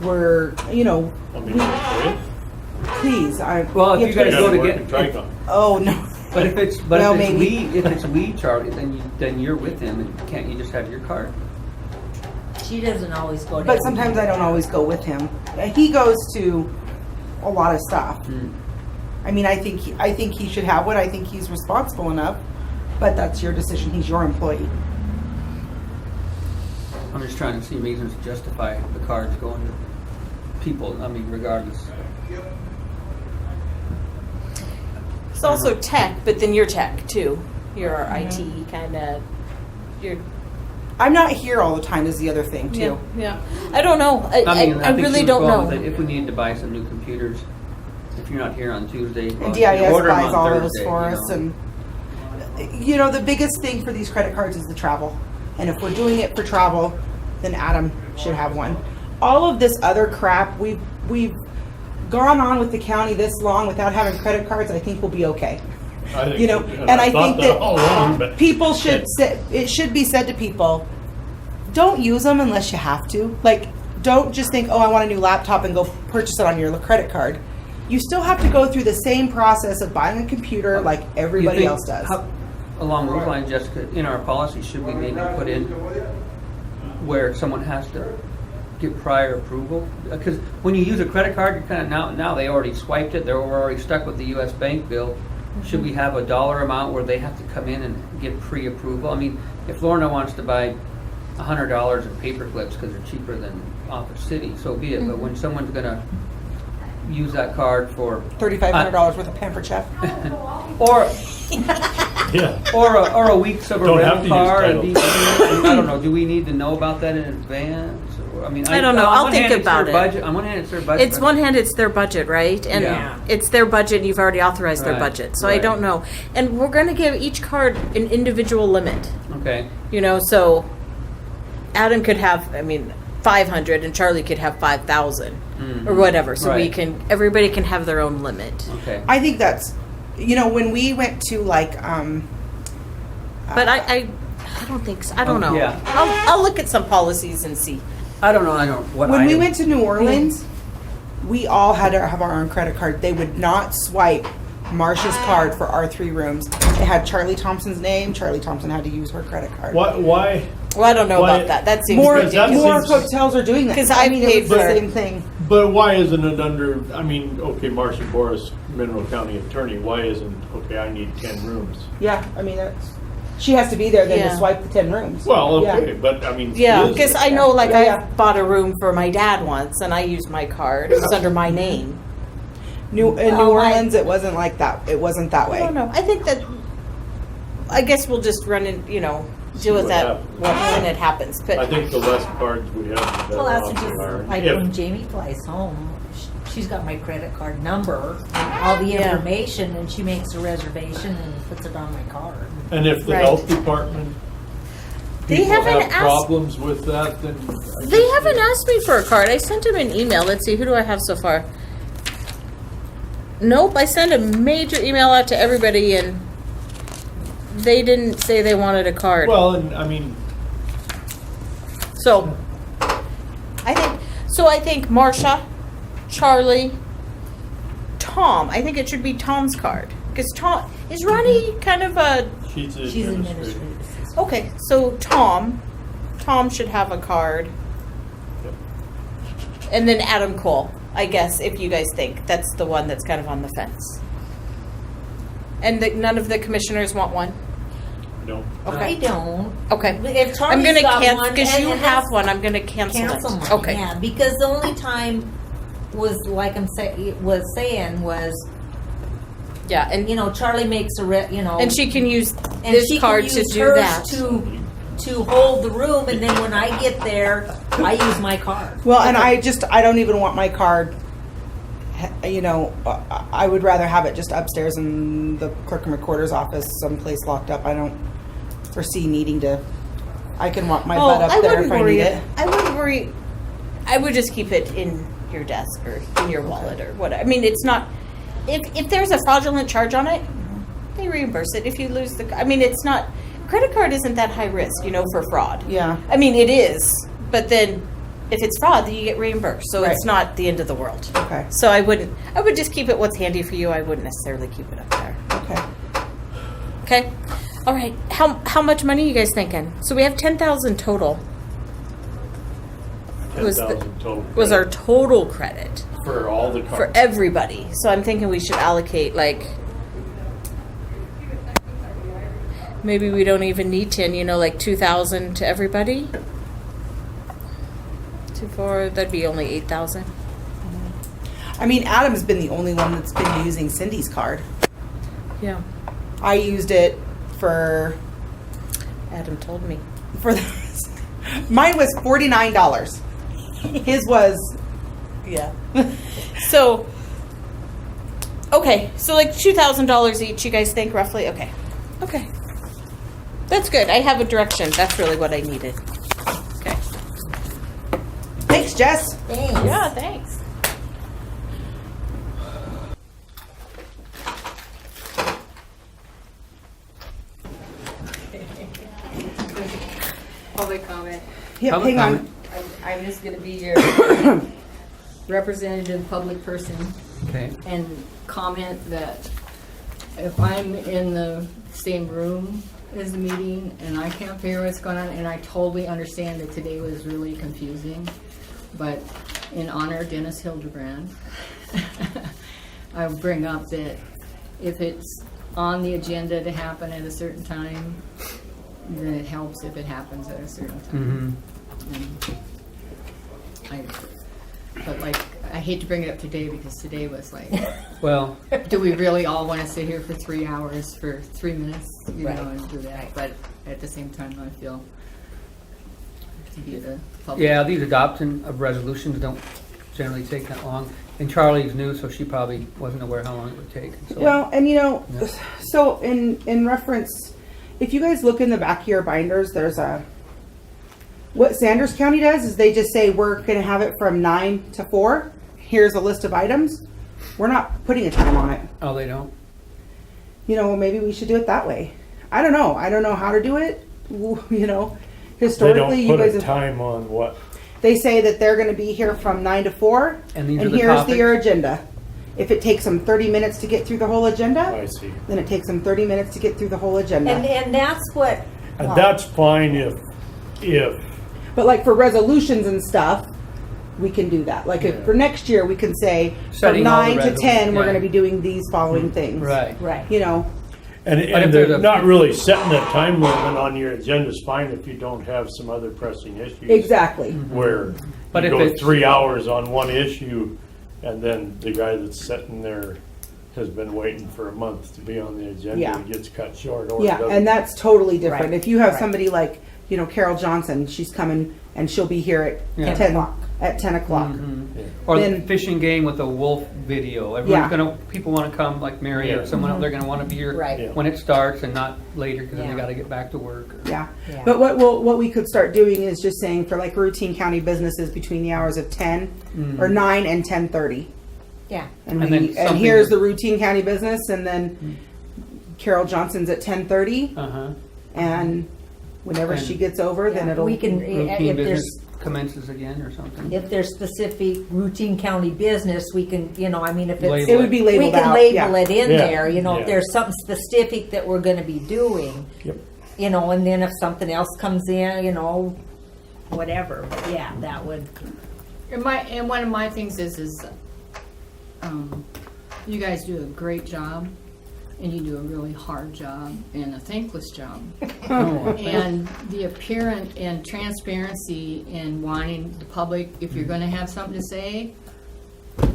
S3: We're
S2: I mean, right?
S3: please.
S1: Well, if you guys
S2: You
S1: go
S2: gotta
S1: to
S2: work
S1: get,
S2: in Tricon.
S3: Oh no.
S1: but if it's
S3: Well, maybe.
S1: if it's we, Charlie, then you're with him, and can't you just have your card?
S4: She doesn't always go to.
S3: But sometimes I don't always go with him. He goes to a lot of stuff. I mean, I think he should have one. I think he's responsible enough. But that's your decision. He's your employee.
S1: I'm just trying to see reasons to justify the cards going to people. I mean, regardless.
S5: It's also tech, but then you're tech too. You're our IT kind of. You're.
S3: I'm not here all the time. Is the other thing too.
S5: Yeah. I don't know. I
S1: think
S5: really
S1: she was
S5: don't
S1: going
S5: know.
S1: with it. If we needed to buy some new computers, if you're not here on Tuesday, well,
S3: And
S1: you
S3: DIS
S1: order 'em
S3: buys
S1: on
S3: all those
S1: Thursday,
S3: for
S1: you
S3: us,
S1: know.
S3: and the biggest thing for these credit cards is the travel. And if we're doing it for travel, then Adam should have one. All of this other crap, we've gone on with the county this long without having credit cards. I think we'll be okay.
S2: I think
S3: You know,
S2: so, too.
S3: and I
S2: thought
S3: think that
S2: all along, but
S3: people should say, it should be said to people, don't use them unless you have to. Like, don't just think, oh, I want a new laptop and go purchase it on your credit card. You still have to go through the same process of buying a computer like
S1: You
S3: everybody
S1: think-
S3: else does.
S1: Along those lines, Jessica, in our policy, should we maybe put in where someone has to get prior approval? Because when you use a credit card, you're kind of now they already swiped it. They're already stuck with the U.S. bank bill. Should we have a dollar amount where they have to come in and get pre-approval? I mean, if Lorna wants to buy $100 in paper clips because they're cheaper than Office City, so be it. But when someone's going to use that card for
S3: $3,500 worth of Pamper Chef.
S1: or
S2: Yeah.
S1: Or a week's of a
S2: Don't have to
S1: rental
S2: use
S1: car, a
S2: title.
S1: DVD. I don't know, do we need to know about that in advance? Or, I mean,
S5: I don't know.
S1: on
S5: I'll
S1: one
S5: think
S1: hand, it's their
S5: about it.
S1: budget- On one hand, it's their budget.
S5: It's one hand, it's their budget, right? And
S1: Yeah.
S5: it's their budget. You've already authorized their
S1: Right,
S5: budget, so I
S1: right.
S5: don't know. And we're going to give each card an individual limit.
S1: Okay,
S5: You know, so Adam could have, I mean, 500, and Charlie could have 5,000 or whatever. So we
S1: Right.
S5: can, everybody can have their own limit.
S1: okay.
S3: I think that's, you know, when we went to like,
S5: But I don't think so. I don't know.
S1: Yeah.
S5: I'll look at some policies and see.
S1: I don't know, what
S3: when we
S1: item-
S3: went to New Orleans, we all had to have our own credit card. They would not swipe Marcia's card for our 3 rooms. It had Charlie Thompson's name. Charlie Thompson had to use her credit card.
S2: Why?
S5: Well, I don't know
S2: Why-
S5: about that. That seems
S3: More,
S2: Because that
S5: ridiculous.
S3: more
S2: seems-
S3: hotels are doing that.
S5: 'Cause I
S3: mean,
S5: paid
S3: it's the
S5: for-
S3: same thing.
S2: But why isn't it under, I mean, okay, Marcia Boris, Mineral County Attorney, why isn't, okay, I need 10 rooms?
S3: Yeah, I mean, she has to be there then
S5: Yeah.
S3: to swipe the 10 rooms.
S2: Well,
S3: Yeah.
S2: okay, but I mean.
S5: Yeah,
S2: is
S5: because
S2: it?
S5: I know, like,
S3: Yeah, yeah.
S5: I bought a room for my dad once, and I used my card. It was under my name.
S3: In New
S5: Oh,
S3: Orleans, it wasn't like that. It wasn't that
S5: I
S3: way.
S5: don't know. I think that, I guess we'll just run in, you know, deal with
S2: what
S5: that
S2: happens.
S5: when it happens.
S2: I
S5: But
S2: think the less cards we have, the better
S4: Well, that's
S2: off
S4: just
S2: we are.
S4: like
S2: If-
S4: when Jamie flies home, she's got my credit card number and all the
S5: Yeah.
S4: information, and she makes a reservation and puts it on my card.
S2: And if the
S5: Right.
S2: health department
S5: They
S2: people
S5: haven't
S2: have
S5: asked-
S2: problems with that, then. I
S5: they
S2: guess
S5: haven't asked me for a card. I sent them an email. Let's see, who do I have so far? Nope, I sent a major email out to everybody, and they didn't say they wanted a card.
S2: Well, and I mean,
S5: So, I think Marcia, Charlie, Tom. I think it should be Tom's card. Because Tom, is Ronnie kind of a,
S2: she's
S4: She's
S2: administrative.
S4: administrative assistant.
S5: okay, so Tom should have a card.
S2: Yep.
S5: And then Adam Cole, I guess, if you guys think. That's the one that's kind of on the fence. And none of the commissioners want one?
S2: No.
S4: I don't.
S5: Okay.
S4: If
S5: I'm
S4: Charlie's
S5: gonna
S4: got
S5: cancel,
S4: one,
S5: because
S4: and-
S5: you
S4: and
S5: have
S4: that's-
S5: one, I'm gonna cancel
S4: Cancel
S5: it.
S4: mine,
S5: Okay.
S4: yeah, because the only time was like was saying was,
S5: Yeah, and
S4: you know, Charlie makes a
S5: and she can use
S4: and
S5: this
S4: she
S5: card
S4: can
S5: to
S4: use
S5: do
S4: hers
S5: that.
S4: to hold the room, and then when I get there, I use my card.
S3: Well, and I don't even want my card. You know, I would rather have it just upstairs in the clerk and recorder's office, someplace locked up. I don't foresee needing to. I can walk my butt
S5: I
S3: up there
S5: wouldn't
S3: if I
S5: worry.
S3: need it.
S5: I wouldn't worry. I would just keep it in your desk or in your wallet or whatever. I mean, it's not. If there's a fraudulent charge on it, they reimburse it. If you lose the, I mean, it's not. Credit card isn't that high risk, you know, for fraud.
S3: Yeah.
S5: I mean, it is, but then if it's fraud, then you get reimbursed. So
S3: Right.
S5: it's not the end of the world.
S3: Okay.
S5: So I would just keep it what's handy for you. I wouldn't necessarily keep it up there.
S3: Okay.
S5: Okay. All right. How much money are you guys thinking? So we have 10,000 total. Was the-
S2: 10,000 total.
S5: Was our
S2: credit
S5: total credit
S2: for all the cards.
S5: for everybody. So I'm thinking we should allocate like maybe we don't even need 10, you know, like 2,000 to everybody. 2, 4, that'd be only 8,000.
S3: I mean, Adam's been the only one that's been using Cindy's card.
S5: Yeah.
S3: I used it for
S5: Adam told me.
S3: mine was $49. His was
S5: Yeah. So, okay. So like $2,000 each, you guys think roughly? Okay. Okay. That's good. I have a direction. That's really what I needed. Okay.
S3: thanks, Jess.
S4: Thanks.
S5: Yeah, thanks.
S11: Public comment.
S3: Yep,
S1: Public
S3: hang on.
S1: comment.
S11: I'm just gonna be your representative public person
S1: Okay.
S11: and comment that if I'm in the same room as the meeting and I can't figure what's going on, and I totally understand that today was really confusing, but in honor of Dennis Hildebrand, I would bring up that if it's on the agenda to happen at a certain time, then it helps if it happens at a certain time.
S1: Mm-hmm.
S11: But like I hate to bring it up today because today was like,
S1: Well,
S11: do we really all want to sit here for 3 hours for 3 minutes, you
S4: Right.
S11: know, and do that? But at the same time, I feel to be the public.
S1: yeah, these adoption of resolutions don't generally take that long. And Charlie's new, so she probably wasn't aware how long it would take. So.
S3: Well, and you know,
S1: Yeah.
S3: so in reference, if you guys look in the back of your binders, there's what Sanders County does is they just say we're going to have it from 9 to 4. Here's a list of items. We're not putting a time on it.
S1: Oh, they don't?
S3: You know, maybe we should do it that way. I don't know. I don't know how to do it. You know,
S2: They
S3: historically,
S2: don't
S3: you
S2: put
S3: guys
S2: a
S3: have,
S2: time on what.
S3: they say that they're going to be here from 9 to 4,
S1: And these are
S3: and
S1: the
S3: here's
S1: topics?
S3: your agenda. If it takes them 30 minutes to get through the whole agenda,
S2: I see.
S3: then it takes them 30 minutes to get through the whole agenda.
S4: And that's what,
S2: And that's fine if
S3: But like for resolutions and stuff, we can do that. Like if
S2: Yeah.
S3: for next year, we can say
S1: Setting
S3: from
S1: all the
S3: 9 to 10,
S1: resolutions,
S3: we're
S1: yeah.
S3: going to be doing these following things.
S1: Right.
S4: right.
S3: You know,
S2: And,
S1: if
S2: and
S1: there's
S2: they're
S1: a-
S2: not really setting a time limit on your agenda is fine if you don't have some other pressing issues.
S3: exactly.
S2: Where
S1: But
S2: you
S1: if
S2: go
S1: it's-
S2: 3 hours on one issue and then the guy that's sitting there has been waiting for a month to be on the agenda,
S3: Yeah.
S2: it gets cut short or
S3: Yeah,
S2: doesn't.
S3: and that's totally different.
S4: Right.
S3: If you have
S4: Right.
S3: somebody like, you know, Carol Johnson, she's coming and she'll be here at
S1: Yeah.
S3: 10
S4: o'clock.
S3: at 10 o'clock.
S1: Mhm.
S2: Yeah.
S1: Or the
S3: Then-
S1: fishing game with the wolf video.
S3: Yeah.
S1: People want to come, like Mary or
S2: Yeah.
S1: someone else, they're going to want to be here
S4: Right.
S2: Yeah.
S1: when it starts and not later because then they
S4: Yeah.
S1: got to get back to work.
S3: Yeah.
S4: Yeah.
S3: But what we could start doing is just saying for like routine county businesses between the hours of 10 or 9 and 10:30.
S4: Yeah.
S3: And,
S1: And then
S3: and
S1: something
S3: here's
S1: that-
S3: the routine county business, and then Carol Johnson's at 10:30,
S1: Uh-huh.
S3: and whenever
S1: And-
S3: she gets over, then
S4: Yeah,
S3: it'll.
S4: we can,
S1: Routine
S4: if
S1: business
S4: there's,
S1: commences again or something.
S4: if there's specific routine county business, we can, you know, I mean, if
S1: Label
S4: it's.
S3: It would be
S4: We
S3: labeled
S4: can
S3: out.
S4: label
S3: Yeah.
S4: it in
S2: Yeah.
S4: there, you know,
S2: Yeah.
S4: if there's something specific that we're gonna be doing.
S2: Yep.
S4: You know, and then if something else comes in, you know, whatever, but yeah, that would,
S11: And one of my things is, you guys do a great job, and you do a really hard job and a thankless job. And the appearance and transparency in wanting the public, if you're gonna have something to say,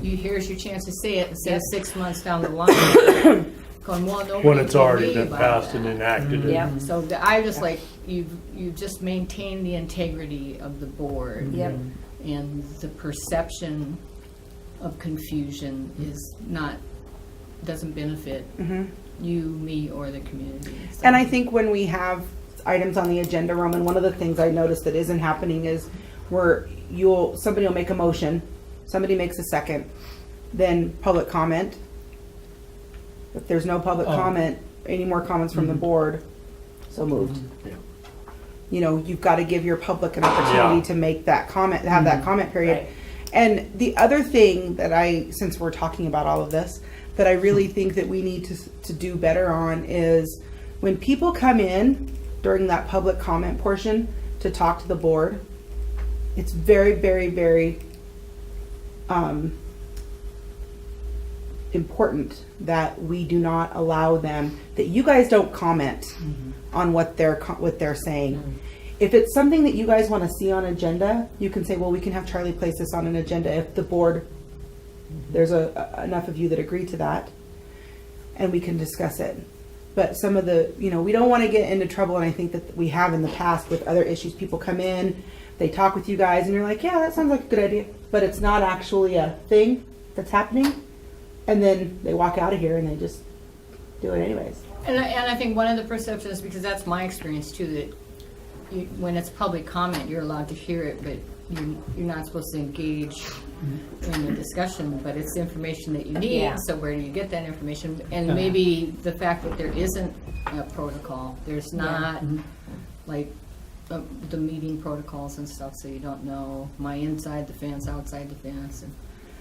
S11: here's your chance to say it instead of 6 months down the line. Going, well, nobody
S2: When it's
S11: told
S2: already
S11: me
S2: been
S11: about
S2: passed
S11: that."
S2: and enacted.
S4: yeah,
S11: So I just like, you've just maintained the integrity of the board.
S4: yep,
S11: And the perception of confusion is not, doesn't benefit you, me, or the community. So-
S3: And I think when we have items on the agenda, Roman, one of the things I noticed that isn't happening is where somebody will make a motion, somebody makes a second, then public comment. If there's no public
S1: Oh.
S3: comment, any more comments from the board, so moved.
S2: Yeah.
S3: You know, you've got to give your public an opportunity
S2: Yeah.
S3: to make that comment, have that comment period.
S4: Right.
S3: And the other thing that since we're talking about all of this, that I really think that we need to do better on is when people come in during that public comment portion to talk to the board, it's very, very, very important that we do not allow them, that you guys don't comment on what they're saying. If it's something that you guys want to see on agenda, you can say, well, we can have Charlie place this on an agenda if the board, there's enough of you that agree to that, and we can discuss it. But some of the, we don't want to get into trouble, and I think that we have in the past with other issues. People come in, they talk with you guys, and you're like, yeah, that sounds like a good idea, but it's not actually a thing that's happening, and then they walk out of here and they just do it anyways.
S11: And I think one of the perceptions, because that's my experience too, that when it's public comment, you're allowed to hear it, but you're not supposed to engage in the discussion, but it's information that you need,
S4: Yeah.
S11: so where do you get that information? And
S1: Uh-huh.
S11: maybe the fact that there isn't a protocol, there's not like the meeting protocols and stuff, so you don't know my inside the fence, outside the fence,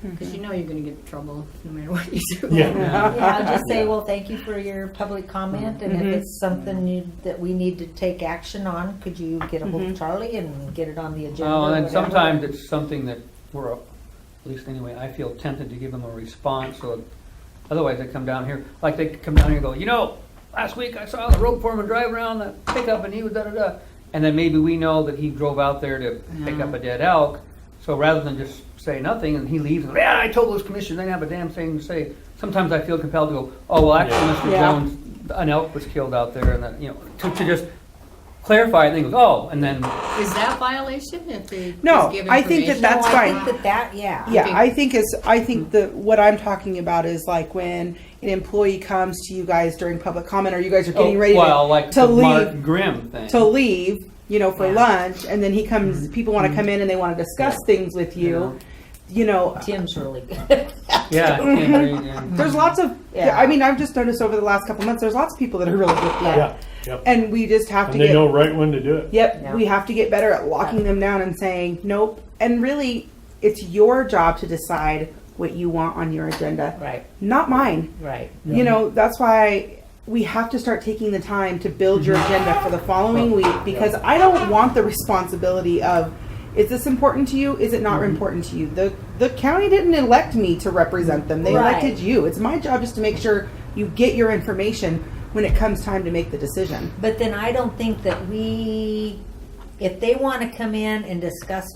S11: because you know you're gonna get in trouble no matter what you do.
S2: Yeah.
S4: yeah, I'll just say, well, thank you for your public comment, and if it's something that we need to take action on, could you get a hold of Charlie and get it on the agenda?
S1: Oh,
S4: or
S1: and then
S4: whatever?
S1: sometimes it's something that at least anyway, I feel tempted to give them a response, so otherwise they come down here, like they come down here and go, last week I saw the road foreman drive around the pickup and he was da-da-da. And then maybe we know that he drove out there to pick up a dead elk, so rather than just say nothing, and he leaves, and, yeah, I told those commissioners, they didn't have a damn thing to say. Sometimes I feel compelled to go, oh, well, actually, Mr.
S3: Yeah.
S1: Jones, an elk was killed out there, and that, to just clarify it, and he goes, oh, and then,
S11: Is that violation if they
S3: No,
S11: just give
S3: I think that
S11: information?
S3: that's
S4: no,
S3: fine.
S4: I think that yeah.
S3: Yeah, I think that what I'm talking about is like when an employee comes to you guys during public comment, or you guys are getting ready
S1: well, like
S3: to
S1: the Mark
S3: leave,
S1: Grimm thing.
S3: to leave, for
S4: Yeah.
S3: lunch, and then he comes, people want to come in and they want to discuss things with you,
S4: Tim's really good.
S1: Yeah, Kim Reed, yeah.
S3: there's lots of,
S4: Yeah.
S3: I mean, I've just noticed over the last couple months, there's lots of people that are really good at that.
S2: Yeah, yep.
S3: And we just have to
S2: And they
S3: get,
S2: know right when to do it.
S3: yep,
S4: Yeah.
S3: we have to get better at locking them down and saying, nope. And really, it's your job to decide what you want on your agenda,
S4: Right,
S3: not mine.
S4: right.
S3: That's why we have to start taking the time to build your agenda for the following week, because I don't want the responsibility of, is this important to you? Is it not important to you? The county didn't elect me to represent them. They
S4: Right.
S3: elected you. It's my job just to make sure you get your information when it comes time to make the decision.
S4: But then I don't think that if they want to come in and discuss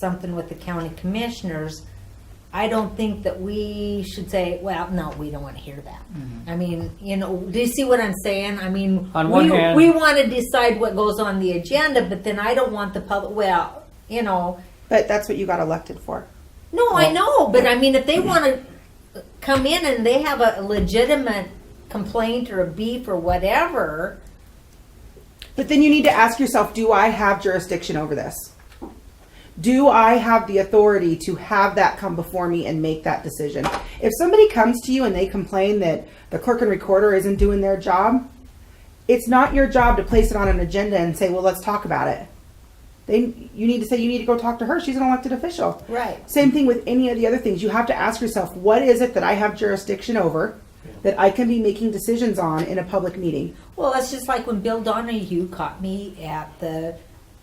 S4: something with the county commissioners, I don't think that we should say, well, no, we don't want to hear that. I mean, do you see what I'm saying? I mean,
S1: On one hand-
S4: we want to decide what goes on the agenda, but then I don't want the public,
S3: But that's what you got elected for.
S4: no, I know, but I mean, if they want to come in and they have a legitimate complaint or a beef or whatever,
S3: But then you need to ask yourself, do I have jurisdiction over this? Do I have the authority to have that come before me and make that decision? If somebody comes to you and they complain that the clerk and recorder isn't doing their job, it's not your job to place it on an agenda and say, well, let's talk about it. You need to say, you need to go talk to her. She's an elected official.
S4: right.
S3: Same thing with any of the other things. You have to ask yourself, what is it that I have jurisdiction over that I can be making decisions on in a public meeting?
S4: Well, it's just like when Bill Donahue caught me at the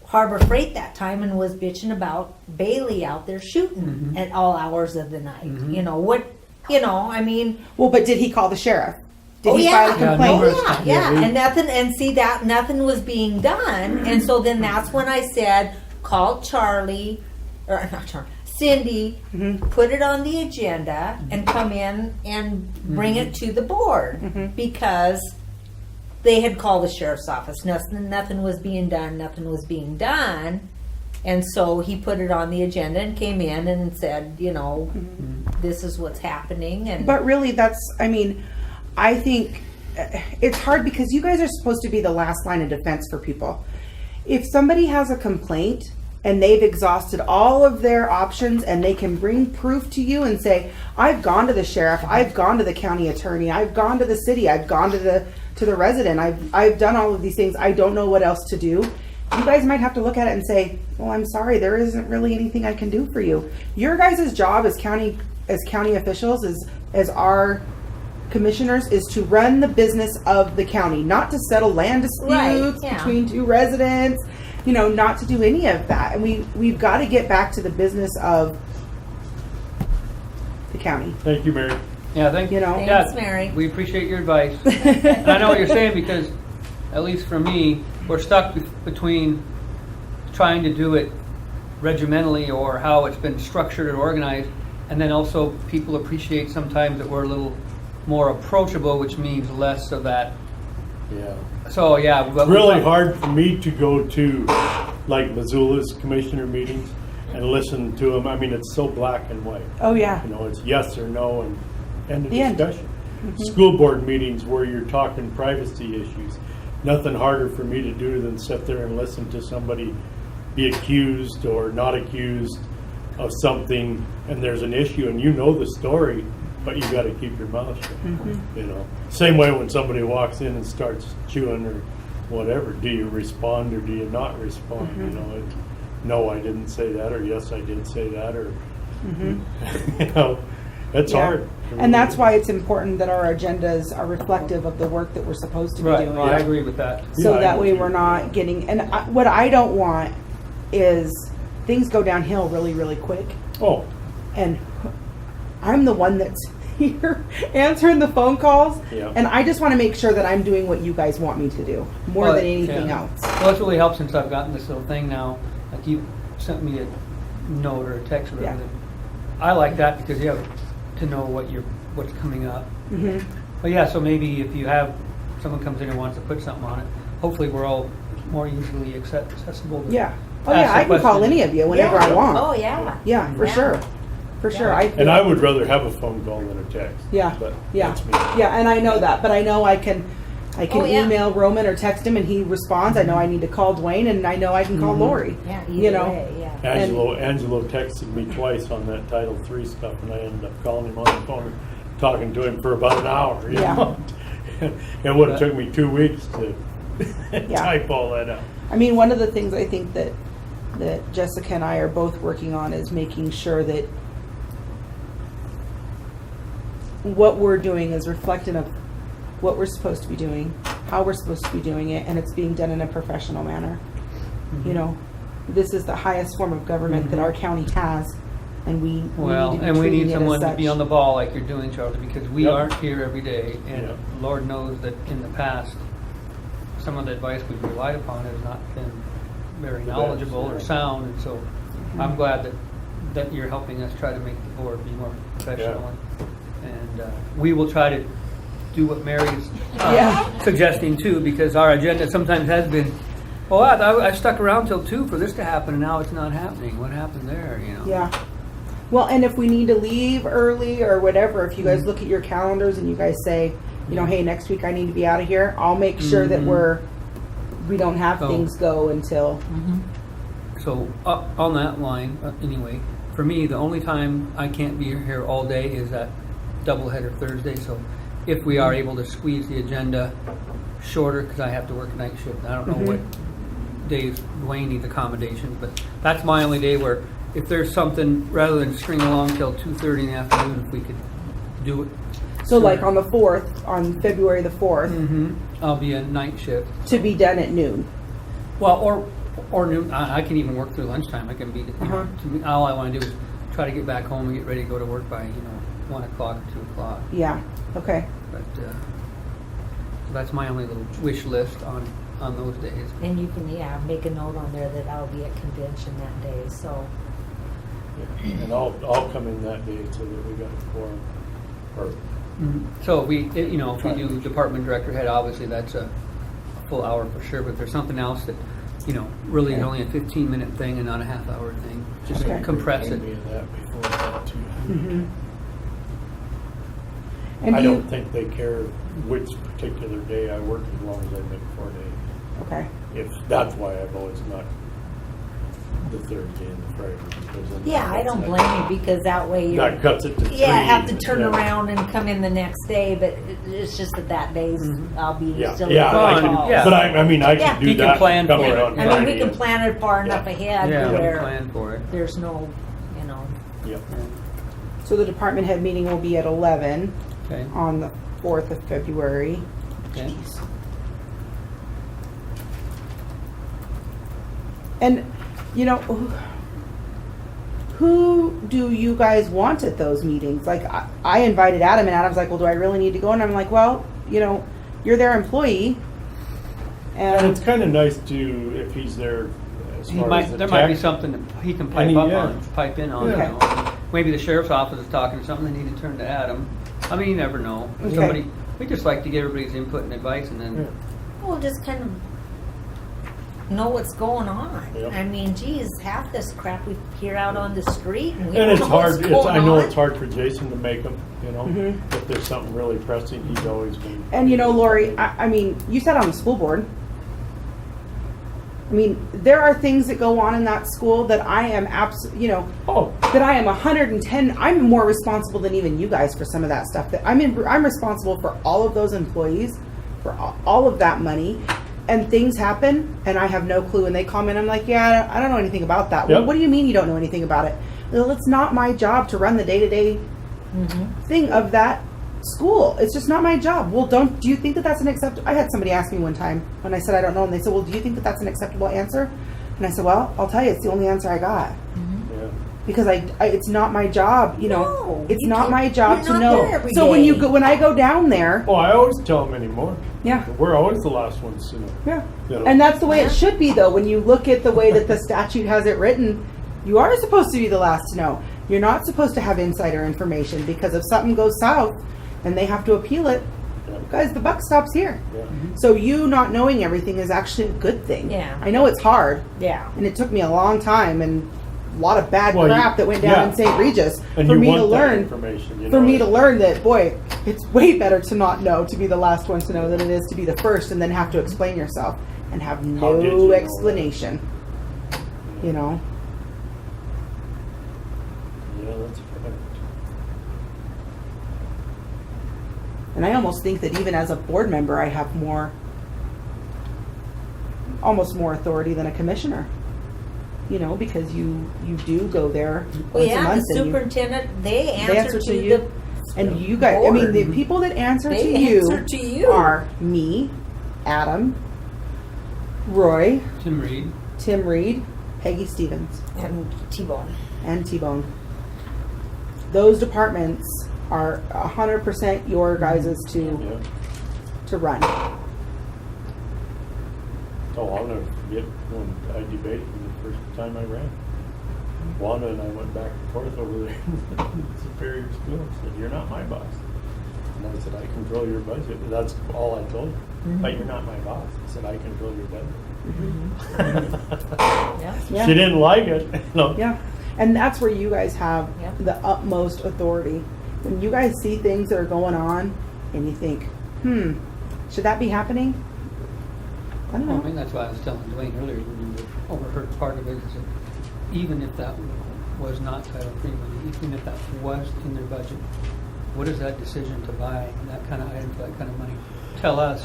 S4: Harbor Freight that time and was bitching about Bailey out there shooting at all hours of the night. I mean.
S3: Well, but did he call the sheriff? Did
S4: Oh,
S3: he
S4: yeah.
S3: file a complaint?
S1: numerous
S4: Yeah, and nothing was being done. And so then that's when I said, call Charlie, or not Charlie, Cindy, put it on the agenda and come in and bring it to the board, because they had called the sheriff's office. Nothing was being done. And so he put it on the agenda and came in and said, this is what's happening. And
S3: But really, I think it's hard because you guys are supposed to be the last line of defense for people. If somebody has a complaint and they've exhausted all of their options and they can bring proof to you and say, I've gone to the sheriff, I've gone to the county attorney, I've gone to the city, I've gone to the resident, I've done all of these things, I don't know what else to do. You guys might have to look at it and say, well, I'm sorry, there isn't really anything I can do for you. Your guys' job as county officials, as our commissioners, is to run the business of the county, not to settle land disputes
S4: Right, yeah.
S3: between two residents, not to do any of that. And we've got to get back to the business of the county.
S2: Thank you, Mary.
S1: Yeah, thank you.
S4: Thanks,
S1: Yeah,
S4: Mary.
S1: we appreciate your advice. And I know what you're saying, because, at least for me, we're stuck between trying to do it regimentally or how it's been structured and organized, and then also people appreciate sometimes that we're a little more approachable, which means less of that.
S2: Yeah.
S1: So, yeah.
S2: It's
S1: but
S2: really hard for me to go to like Missoula's commissioner meetings and listen to them. I mean, it's so black and white.
S3: Oh, yeah.
S2: It's yes or no and end of
S3: The end.
S2: discussion. School board meetings where you're talking privacy issues. Nothing harder for me to do than sit there and listen to somebody be accused or not accused of something, and there's an issue and you know the story, but you got to keep your mouth shut. Same way when somebody walks in and starts chewing or whatever, do you respond or do you not respond? No, I didn't say that, or yes, I did say that, or it's
S3: Yeah.
S2: hard.
S3: And that's why it's important that our agendas are reflective of the work that we're supposed to be
S1: Right,
S3: doing.
S1: well, I agree with that.
S3: So
S2: Yeah, I
S3: that
S2: do
S3: way
S2: too.
S3: we're not getting, and what I don't want is things go downhill really, really quick.
S2: Oh,
S3: And I'm the one that's here answering the phone calls.
S2: Yeah.
S3: And I just want to make sure that I'm doing what you guys want me to do more
S1: Well,
S3: than anything
S1: yeah.
S3: else.
S1: Well, it's really helped since I've gotten this little thing now. Like, you sent me a note or a text or whatever.
S3: Yeah.
S1: I like that because you have to know what's coming up.
S3: Mhm.
S1: But yeah, so maybe if you have, someone comes in and wants to put something on it, hopefully we're all more easily accessible. to
S3: Yeah. Oh
S1: ask
S3: yeah,
S1: the
S3: I can call
S1: question.
S3: any of you whenever I want.
S4: Oh, yeah.
S3: Yeah, for
S4: Yeah.
S3: sure. For sure.
S2: And I would rather have a phone call than a text.
S3: Yeah,
S2: But
S3: yeah,
S2: that's me.
S3: yeah, and I know that, but I know I can
S4: Oh, yeah.
S3: email Roman or text him and he responds. I know I need to call Dwayne and I know I can call Lori.
S4: Yeah, either
S3: You know,
S4: way, yeah.
S2: Angelo texted me twice on that Title III stuff, and I ended up calling him on the phone, talking to him for about an hour. You
S3: Yeah.
S2: know? It would have took me 2 weeks to
S3: Yeah.
S2: type all that out.
S3: I mean, one of the things I think that Jessica and I are both working on is making sure that what we're doing is reflective of what we're supposed to be doing, how we're supposed to be doing it, and it's being done in a professional manner. You know, this is the highest form of government that our county has, and we
S1: Well,
S3: need to be
S1: and we
S3: treating
S1: need
S3: it
S1: someone
S3: as
S1: to be
S3: such.
S1: on the ball like you're doing, Charlie, because we
S2: Yep.
S1: aren't here every day, and
S2: Yep.
S1: Lord knows that in the past, some of the advice we've relied upon has not been very
S2: The best,
S1: knowledgeable or
S2: yeah.
S1: sound, and so I'm glad that you're helping us try to make the board be more professional. And we will try to do what Mary's
S3: Yeah.
S1: suggesting too, because our agenda sometimes has been, well, I stuck around till 2 for this to happen, and now it's not happening. What happened there, you know?
S3: Yeah. Well, and if we need to leave early or whatever, if you
S1: Mm-hmm.
S3: guys look at your calendars and you guys say, you know, hey, next week I need to be out of here, I'll make sure that we don't have
S1: Oh.
S3: things go until.
S1: So on that line, anyway, for me, the only time I can't be here all day is that doubleheader Thursday. So if we are able to squeeze the agenda shorter, because I have to work night shift, I don't know what days Dwayne needs accommodations, but that's my only day where if there's something, rather than string along till 2:30 in the afternoon, if we could do it.
S3: So like on the 4th, on February the 4th,
S1: I'll be a night shift.
S3: to be done at noon.
S1: Well, or noon. I can even work through lunchtime. I can be. You know,
S3: Uh-huh.
S1: to me, all I want to do is try to get back home and get ready to go to work by 1 o'clock or 2 o'clock.
S3: Yeah. Okay.
S1: But so that's my only little wish list on those days.
S4: And you can, make a note on there that I'll be at convention that day, so.
S2: And I'll come in that day so that we got a quorum. Or
S1: So if we do department director head, obviously that's a full hour for sure. But if there's something else that, really is only a 15-minute thing and not a half-hour thing, just
S3: Okay.
S1: compress it.
S2: maybe that before that too.
S3: And
S2: I
S3: do you,
S2: don't think they care which particular day I work as long as I make 4 days.
S3: okay.
S2: If that's why I've always not the Thursday and the Friday. Because then
S4: Yeah, I don't
S2: that's
S4: blame you, because that way you're.
S2: That cuts it to 3.
S4: Yeah, I have to turn
S2: yeah.
S4: around and come in the next day, but it's just that days I'll be
S2: Yeah,
S4: still
S2: yeah,
S1: Well,
S2: I
S4: in
S2: can,
S4: calls.
S1: yeah.
S2: but I mean, I
S4: Yeah.
S2: can do
S1: You can
S2: that.
S1: plan
S2: coming
S1: for it.
S2: on
S4: I mean, we
S2: Friday
S4: can
S2: and-
S4: plan it far enough ahead
S1: Yeah,
S4: to
S1: we'll
S4: where
S1: plan for it.
S4: there's no,
S2: Yep.
S3: So the department head meeting will be at 11
S1: Okay.
S3: on the 4th of February.
S1: Okay.
S3: And, who do you guys want at those meetings? Like, I invited Adam, and Adam's like, well, do I really need to go? And I'm like, well, you're their employee.
S2: And
S3: And,
S2: it's kind of nice to, if he's there as far as the
S1: There might be
S2: tech.
S1: something that he can
S2: And
S1: pipe
S2: he-
S1: up
S2: yeah.
S1: on, pipe in on.
S3: Okay.
S1: Maybe the sheriff's office is talking something, they need to turn to Adam. I mean, you never know.
S3: Okay.
S1: We just like to get everybody's input and advice, and then
S4: well, just kind of know what's going on.
S2: Yep.
S4: I mean, geez, half this crap we hear out on the street, and we
S2: And
S4: don't
S2: it's
S4: know what's
S2: hard,
S4: going
S2: I know
S4: on.
S2: it's hard for Jason to make them,
S3: Mhm.
S2: If there's something really pressing, he's always been.
S3: and Lori, I mean, you sat on the school board. I mean, there are things that go on in that school that I am
S2: Oh,
S3: that I am 110. I'm more responsible than even you guys for some of that stuff. That I'm responsible for all of those employees, for all of that money, and things happen, and I have no clue. And they comment, I'm like, yeah, I don't know anything about that. Well,
S2: Yep.
S3: what do you mean you don't know anything about it? Well, it's not my job to run the day-to-day thing of that school. It's just not my job. Well, do you think that that's an acceptable? I had somebody ask me one time when I said I don't know, and they said, well, do you think that that's an acceptable answer? And I said, well, I'll tell you, it's the only answer I got.
S2: yeah.
S3: Because it's not my job,
S4: No,
S3: it's
S4: you
S3: not
S4: can't-
S3: my job
S4: you're
S3: to
S4: not
S3: know.
S4: there every
S3: So
S4: day.
S3: when I go down there,
S2: Oh, I always tell them anymore.
S3: yeah,
S2: We're always the last ones to know.
S3: yeah.
S2: You know?
S3: And that's the way
S4: Yeah.
S3: it should be, though. When you look at the way that the statute has it written, you are supposed to be the last to know. You're not supposed to have insider information, because if something goes south and they have to appeal it, guys, the buck stops here.
S2: Yeah.
S3: So you not knowing everything is actually a good thing.
S4: Yeah.
S3: I know it's hard,
S4: Yeah.
S3: and it took me a long time and a lot of bad
S2: Well,
S3: crap that went down
S2: yeah.
S3: in St. Regis
S2: And
S3: for
S2: you
S3: me
S2: want
S3: to
S2: that
S3: learn.
S2: information, you
S3: For
S2: know?
S3: me to learn that, boy, it's way better to not know, to be the last one to know, than it is to be the first and then have to explain yourself and have
S2: How did you know
S3: no
S2: that?
S3: explanation. You know.
S2: Yeah, that's correct.
S3: And I almost think that even as a board member, I have almost more authority than a commissioner. You know, because you do go there
S4: Well,
S3: once a
S4: yeah, the
S3: month and
S4: superintendent, they
S3: answer
S4: answer
S3: to
S4: to
S3: you.
S4: the,
S3: and you guys, I mean, the
S4: board.
S3: people that answer
S4: They
S3: to you
S4: answer to you.
S3: are me, Adam, Roy, Tim Reed, Peggy Stevens,
S4: and T-Bone.
S3: and T-Bone. Those departments are 100% your guys's
S2: Yeah.
S3: to run.
S2: Oh, I'll never forget when I debated the first time I ran. Wanda and I went back and forth over there in Superior School. I said, "You're not my boss." And I said, "I control your budget." That's all I told her. But you're not my boss. I said, "I control your budget."
S4: Yeah.
S2: She didn't like it. No.
S3: Yeah. And that's where you guys have
S4: Yeah.
S3: the utmost authority. When you guys see things that are going on and you think, should that be happening? I don't
S1: Well, I
S3: know.
S1: mean, that's why I was telling Dwayne earlier when you overheard part of it, is that even if that was not Title III money, even if that was in their budget, what is that decision to buy that kind of item for that kind of money? Tell us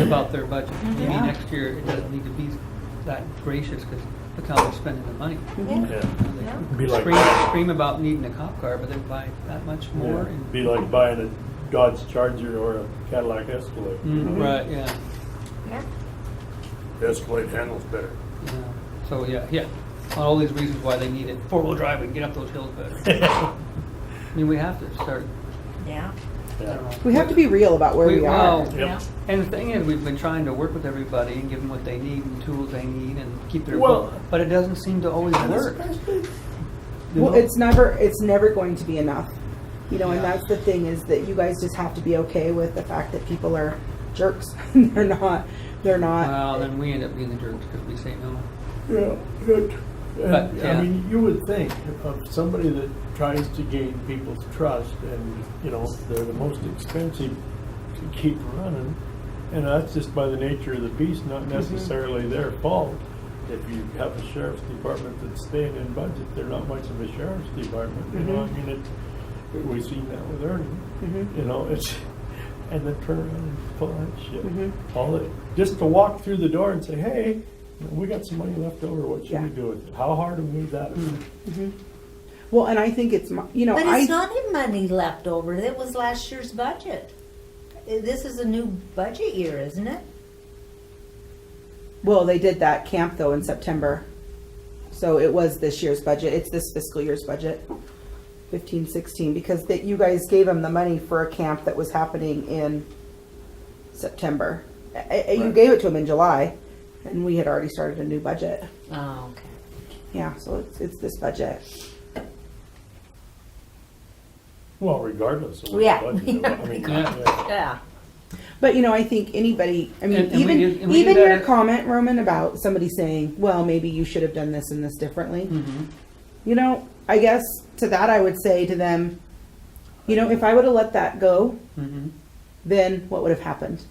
S1: about their budget. Maybe
S3: Yeah.
S1: next year it doesn't need to be that gracious because look how they're spending the money.
S2: Yeah.
S1: They
S2: Be like
S1: scream about needing a cop car, but they buy that much more.
S2: Yeah.
S1: And,
S2: Be like buying a Dodge Charger or a Cadillac Escalade. you know?
S1: Right, yeah.
S2: Escalade handles better.
S1: Yeah. So yeah. All these reasons why they need it. 4-wheel drive, we can get up those hills better. I mean, we have to start.
S4: Yeah.
S1: I don't know.
S3: We have to be real about where we are.
S1: well,
S4: Yeah.
S1: And the thing is, we've been trying to work with everybody and give them what they need and tools they need and keep their
S2: Well-
S1: but it doesn't seem to always work. You
S3: Well,
S1: know?
S3: it's never going to be enough. You know, and
S1: Yeah.
S3: that's the thing, is that you guys just have to be okay with the fact that people are jerks. They're not.
S1: Well, then we end up being the jerks because we say no.
S2: Yeah, good.
S1: But,
S2: And,
S1: yeah.
S2: I mean, you would think of somebody that tries to gain people's trust, and you know they're the most expensive to keep running, and that's just by the nature of the beast, not necessarily their fault. If you have a sheriff's department that's staying in budget, they're not much of a sheriff's department. You know, I mean, we've seen that with Ernie. You know, it's and then turn around and pull that shit. All it just to walk through the door and say, "Hey, we got some money left over. What should we do with it?" How hard would that be?
S3: Well, and I think it's, you know,
S4: But it's not any money left over. It was last year's budget. This is a new budget year, isn't it?
S3: well, they did that camp though in September. So it was this year's budget. It's this fiscal year's budget. 15-16, because that you guys gave them the money for a camp that was happening in September. You gave it to them in July, and we had already started a new budget.
S4: Oh, okay.
S3: Yeah, so it's this budget.
S2: Well, regardless of what
S4: Yeah.
S2: the budget, I mean,
S1: Yeah.
S4: Yeah.
S3: But you know, I think anybody, I mean,
S1: And we
S3: even
S1: did- and we
S3: even
S1: did that
S3: your
S1: at-
S3: comment, Roman, about somebody saying, well, maybe you should have done this and this differently. You know, I guess to that I would say to them, you know, if I would have let that go, then what would have happened?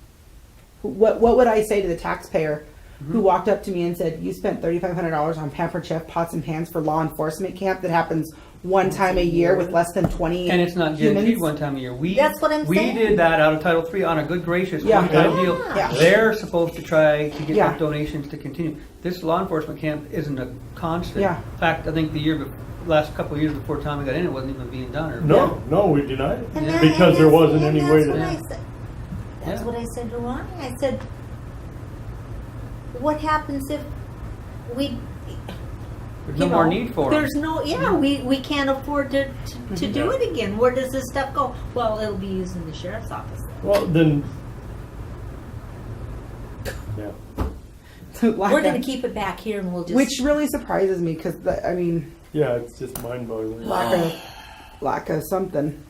S3: What would I say to the taxpayer who walked up to me and said, you spent $3,500 on Pampered Chef pots and pans for law enforcement camp that happens one time a year with less than 20
S1: And it's not guaranteed
S3: humans?
S1: one time a year.
S4: That's what I'm
S1: We
S4: saying.
S1: did that out of Title III on a good gracious
S3: Yeah.
S1: one-time deal.
S3: Yeah.
S1: They're supposed to try to get
S3: Yeah.
S1: enough donations to continue. This law enforcement camp isn't a constant.
S3: Yeah.
S1: In fact, I think last couple of years before Tommy got in, it wasn't even being done. Or
S2: no, we denied it
S4: And
S1: Yeah.
S4: that-
S2: because
S4: and
S2: there
S4: that's-
S2: wasn't
S4: and
S2: any
S4: that's
S2: way
S4: what
S2: to.
S4: I said. That's
S1: Yeah.
S4: what I said to Ronnie. I said, what happens if we...
S1: There's
S4: you
S1: no more
S4: know,
S1: need for
S4: There's
S1: them.
S4: no, we can't afford to do it again. Where does this stuff go? Well, it'll be used in the sheriff's office.
S2: Well, then. Yeah.
S3: Like
S4: We're going
S3: that.
S4: to keep it back here and we'll just...
S3: Which really surprises me because, I mean,
S2: Yeah, it's just mind-boggling.
S3: Lack of something.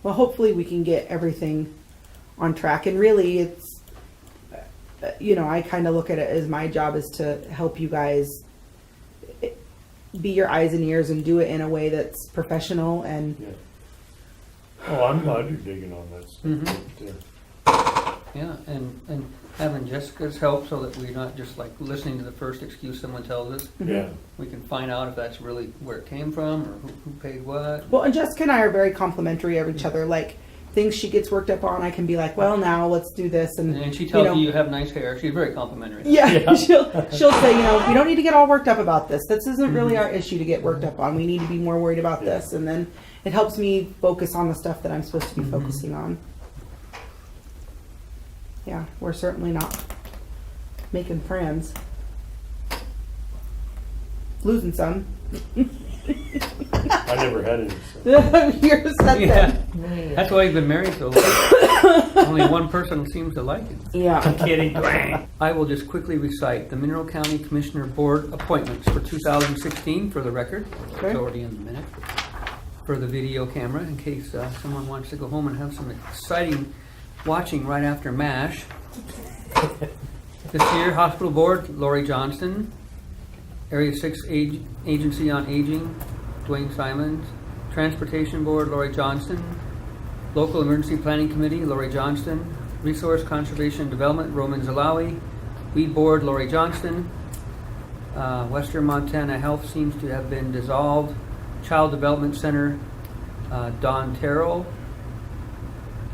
S3: Well, hopefully we can get everything on track. And really, it's, I kind of look at it as my job is to help you guys be your eyes and ears and do it in a way that's professional and
S2: Yeah. Oh, I'm glad you're digging on that stuff.
S1: Mhm. Yeah, and having Jessica's help so that we're not just like listening to the first excuse someone tells us.
S2: Yeah.
S1: We can find out if that's really where it came from or who paid what.
S3: Well, and Jessica and I are very complimentary of each other. Like things she gets worked up on, I can be like, well, now let's do this.
S1: And she tells you have nice hair. She's very complimentary.
S3: Yeah, she'll say, we don't need to get all worked up about this. This isn't really our issue to get worked up on. We need to be more worried about this. And then it helps me focus on the stuff that I'm supposed to be focusing on. Yeah, we're certainly not making friends. Losing some.
S2: I never had any. So.
S3: You're set then.
S1: That's why you've been married so long. Only one person seems to like it.
S3: Yeah.
S1: I'm kidding. I will just quickly recite the Mineral County Commissioner Board appointments for 2016 for the record.
S3: Okay.
S1: It's already in the minute. For the video camera, in case someone wants to go home and have some exciting watching right after MASH. This year, Hospital Board, Lori Johnston. Area 6 Agency on Aging, Dwayne Simons. Transportation Board, Lori Johnston. Local Emergency Planning Committee, Lori Johnston. Resource Conservation and Development, Roman Zalawi. Weed Board, Lori Johnston. Western Montana Health seems to have been dissolved. Child Development Center, Don Terrell.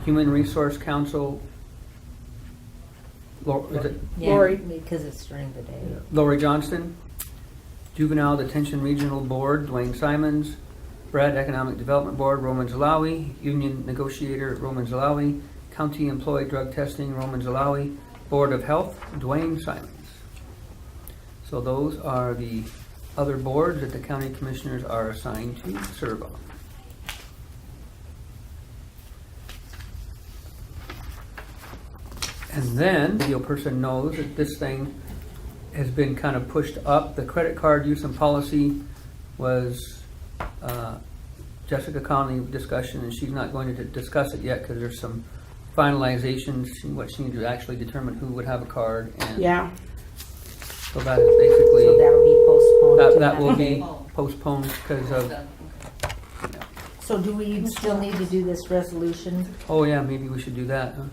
S1: Human Resource Council, is it
S3: Lori.
S4: Because it's during the day.
S1: Lori Johnston. Juvenile Detention Regional Board, Dwayne Simons. Brad Economic Development Board, Roman Zalawi. Union Negotiator, Roman Zalawi. County Employee Drug Testing, Roman Zalawi. Board of Health, Dwayne Simons. So those are the other boards that the county commissioners are assigned to serve on. And then the deal person knows that this thing has been kind of pushed up. The credit card use and policy was Jessica Conley discussion, and she's not going to discuss it yet because there's some finalizations. What she needs to actually determine who would have a card. And
S3: Yeah.
S1: so that is basically
S4: So that'll be postponed. to
S1: that will
S4: day.
S1: be postponed because of.
S4: So do we still need to do this resolution?
S1: Oh yeah, maybe we should do that. Huh?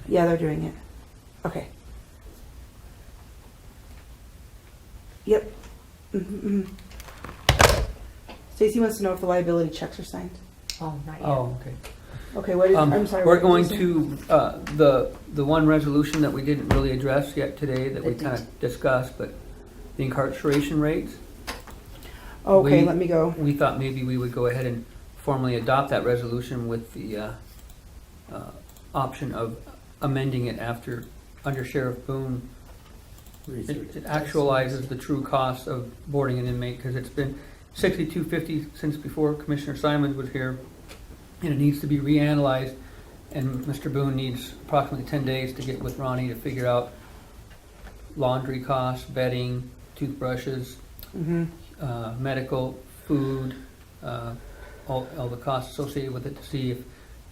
S3: Yeah, they're doing it. Okay. Yep. Stacy wants to know if the liability checks are signed.
S4: Oh, not yet.
S1: Oh, okay.
S3: Okay, what is, I'm sorry.
S1: We're
S3: what
S1: going
S3: did you say?
S1: to, the one resolution that we didn't really address yet today that we kind of discussed, but the incarceration rates.
S3: Okay,
S1: we-
S3: let me go.
S1: We thought maybe we would go ahead and formally adopt that resolution with the option of amending it under Sheriff Boone. It actualizes the true cost of boarding an inmate because it's been $62.50 since before Commissioner Simons was here. And it needs to be reanalyzed, and Mr. Boone needs approximately 10 days to get with Ronnie to figure out laundry costs, bedding, toothbrushes, medical, food, all the costs associated with it to see if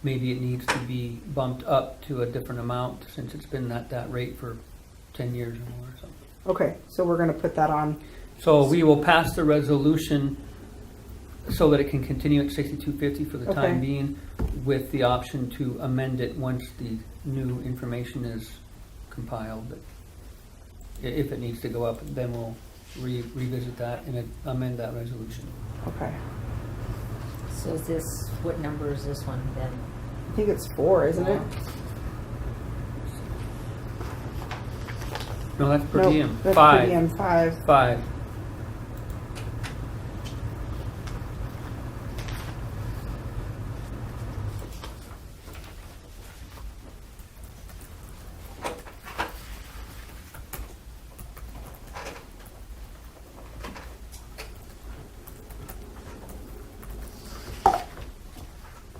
S1: maybe it needs to be bumped up to a different amount since it's been at that rate for 10 years or more or something.
S3: Okay, so we're gonna put that on.
S1: So we will pass the resolution so that it can continue at $62.50 for the time
S3: Okay.
S1: being, with the option to amend it once the new information is compiled. But if it needs to go up, then we'll revisit that and amend that resolution.
S3: Okay.
S4: So is this, what number is this one then?
S3: I think it's 4, isn't it?
S1: No, that's per
S3: Nope,
S1: diem.
S3: that's
S1: 5.
S3: per diem, 5.
S1: 5.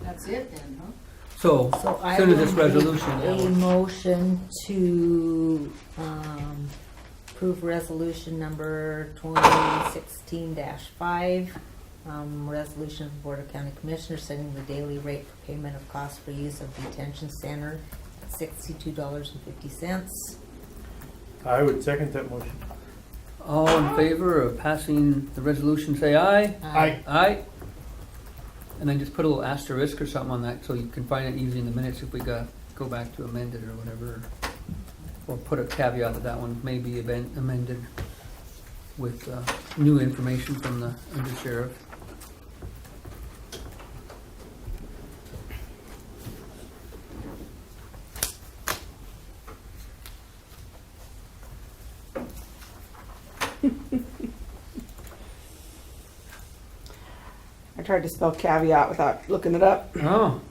S11: That's it then, huh?
S1: So,
S4: So I
S1: soon as this
S4: will make
S1: resolution.
S4: a motion to, approve resolution number 2016-5. Resolution of the Board of County Commissioners setting the daily rate for payment of cost for use of detention center at $62.50.
S2: I would second that motion.
S1: All in favor of passing the resolution, say aye.
S2: Aye.
S1: Aye. And then just put a little asterisk or something on that so you can find it easy in the minutes if we go back to amend it or whatever. Or put a caveat that that one may be amended with new information from the undersheriff.
S3: I tried to spell caveat without looking it up.
S1: Oh.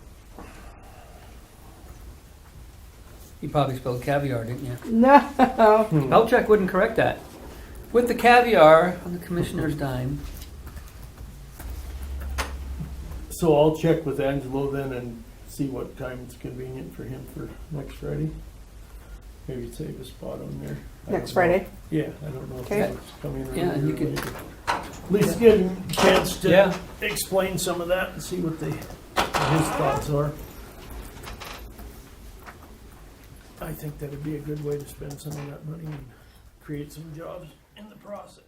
S1: You probably spelled caviar, didn't you?
S3: No.
S1: Spell check wouldn't correct that. With the caviar on the commissioner's dime.
S2: So I'll check with Angelo then and see what time it's convenient for him for next Friday. Maybe save a spot on there. I
S3: Next
S2: don't know.
S3: Friday.
S2: Yeah, I don't know if
S3: Okay.
S2: it's coming or
S1: Yeah, and you could-
S2: at least get him a chance to
S1: Yeah.
S2: explain some of that and see what his thoughts are. I think that'd be a good way to spend some of that money and create some jobs in the process.